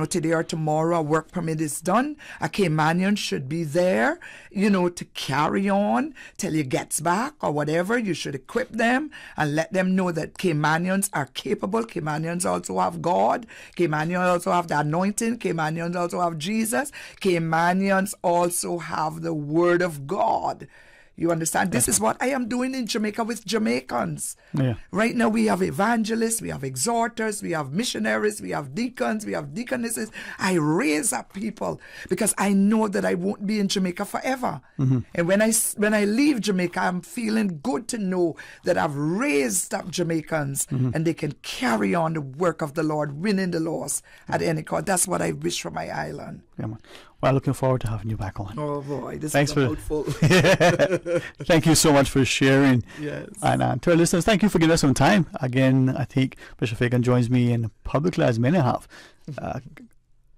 today or tomorrow a work permit is done, a Caymanian should be there, to carry on till he gets back or whatever. You should equip them and let them know that Caymanians are capable. Caymanians also have God. Caymanians also have the anointing. Caymanians also have Jesus. Caymanians also have the Word of God. You understand? This is what I am doing in Jamaica with Jamaicans. Yeah. Right now we have evangelists, we have exhorters, we have missionaries, we have deacons, we have deaconesses. I raise up people because I know that I won't be in Jamaica forever. Mm-hmm. And when I leave Jamaica, I'm feeling good to know that I've raised up Jamaicans and they can carry on the work of the Lord, winning the lost at any cost. That's what I wish for my island. Yeah, man. Well, looking forward to having you back on. Oh boy, this Thanks is a mouthful. Thank you so much for sharing. Yes. And to our listeners, thank you for giving us some time. Again, I think Bishop Fagan joins me in publicly, as many have,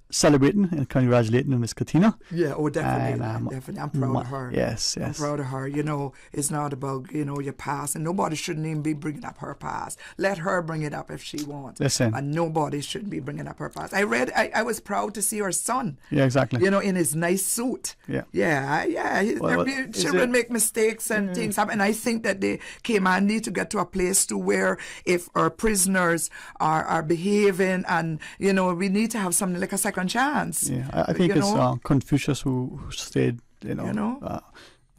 celebrating and congratulating Miss Katina. Yeah, definitely. Definitely. I'm proud of her. Yes. I'm proud of her. It's not about, your past, and nobody shouldn't even be bringing up her past. Let her bring it up if she wants. Listen. And nobody shouldn't be bringing up her past. I was proud to see her son. Yeah, exactly. In his nice suit. Yeah. Yeah. Children make mistakes and things happen. And I think that they need to get to a place to where if our prisoners are behaving and, we need to have something like a second chance. Yeah, I think it's Confucius who said,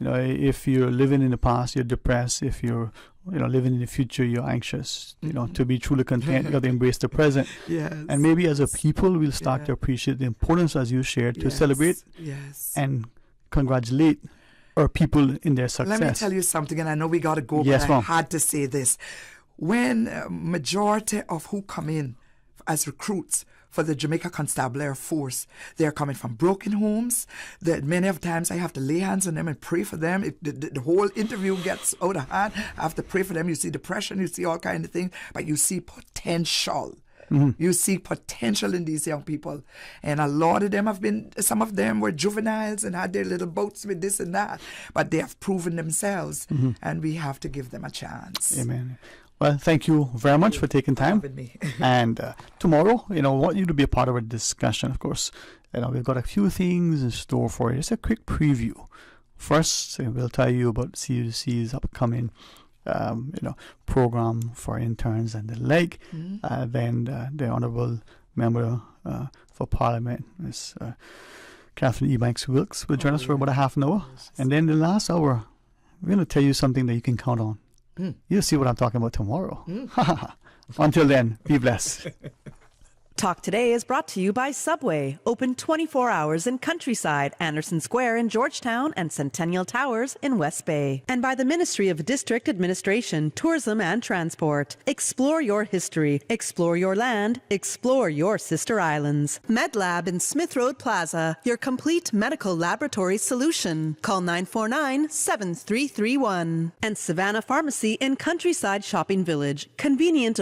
if you're living in the past, you're depressed. If you're, living in the future, you're anxious. To be truly content, you got to embrace the present. Yes. And maybe as a people, we'll start to appreciate the importance, as you shared, to celebrate and congratulate our people in their success. Let me tell you something, and I know we got to go, yes, but I had to say this. When majority of who come in as recruits for the Jamaica Constabulary Force, they're coming from broken homes. That many of times I have to lay hands on them and pray for them. If the whole interview gets out of hand, I have to pray for them. You see depression, you see all kinds of things, but you see potential. Mm-hmm. You see potential in these young people. And a lot of them some of them were juveniles and had their little boats with this and that, but they have proven themselves, and we have to give them a chance. Amen. Well, thank you very much for taking time. And tomorrow, I want you to be a part of our discussion, of course. We've got a few things in store for you. Just a quick preview. First, we'll tell you about CUC's upcoming, program for interns and the like. Then the Honourable Member for Parliament, Ms. Catherine Ebanks Wilkes, will join us for about a half an hour. And then the last hour, we're going to tell you something that you can count on. You'll see what I'm talking about tomorrow. Until then, be blessed. Talk Today is brought to you by Subway, open 24 hours in Countryside, Anderson Square in Georgetown, and Centennial Towers in West Bay. And by the Ministry of District Administration, Tourism and Transport. Explore your history, explore your land, explore your sister islands. MedLab in Smith Road Plaza, your complete medical laboratory solution. Call 949-7331. And Savannah Pharmacy in Countryside Shopping Village, convenient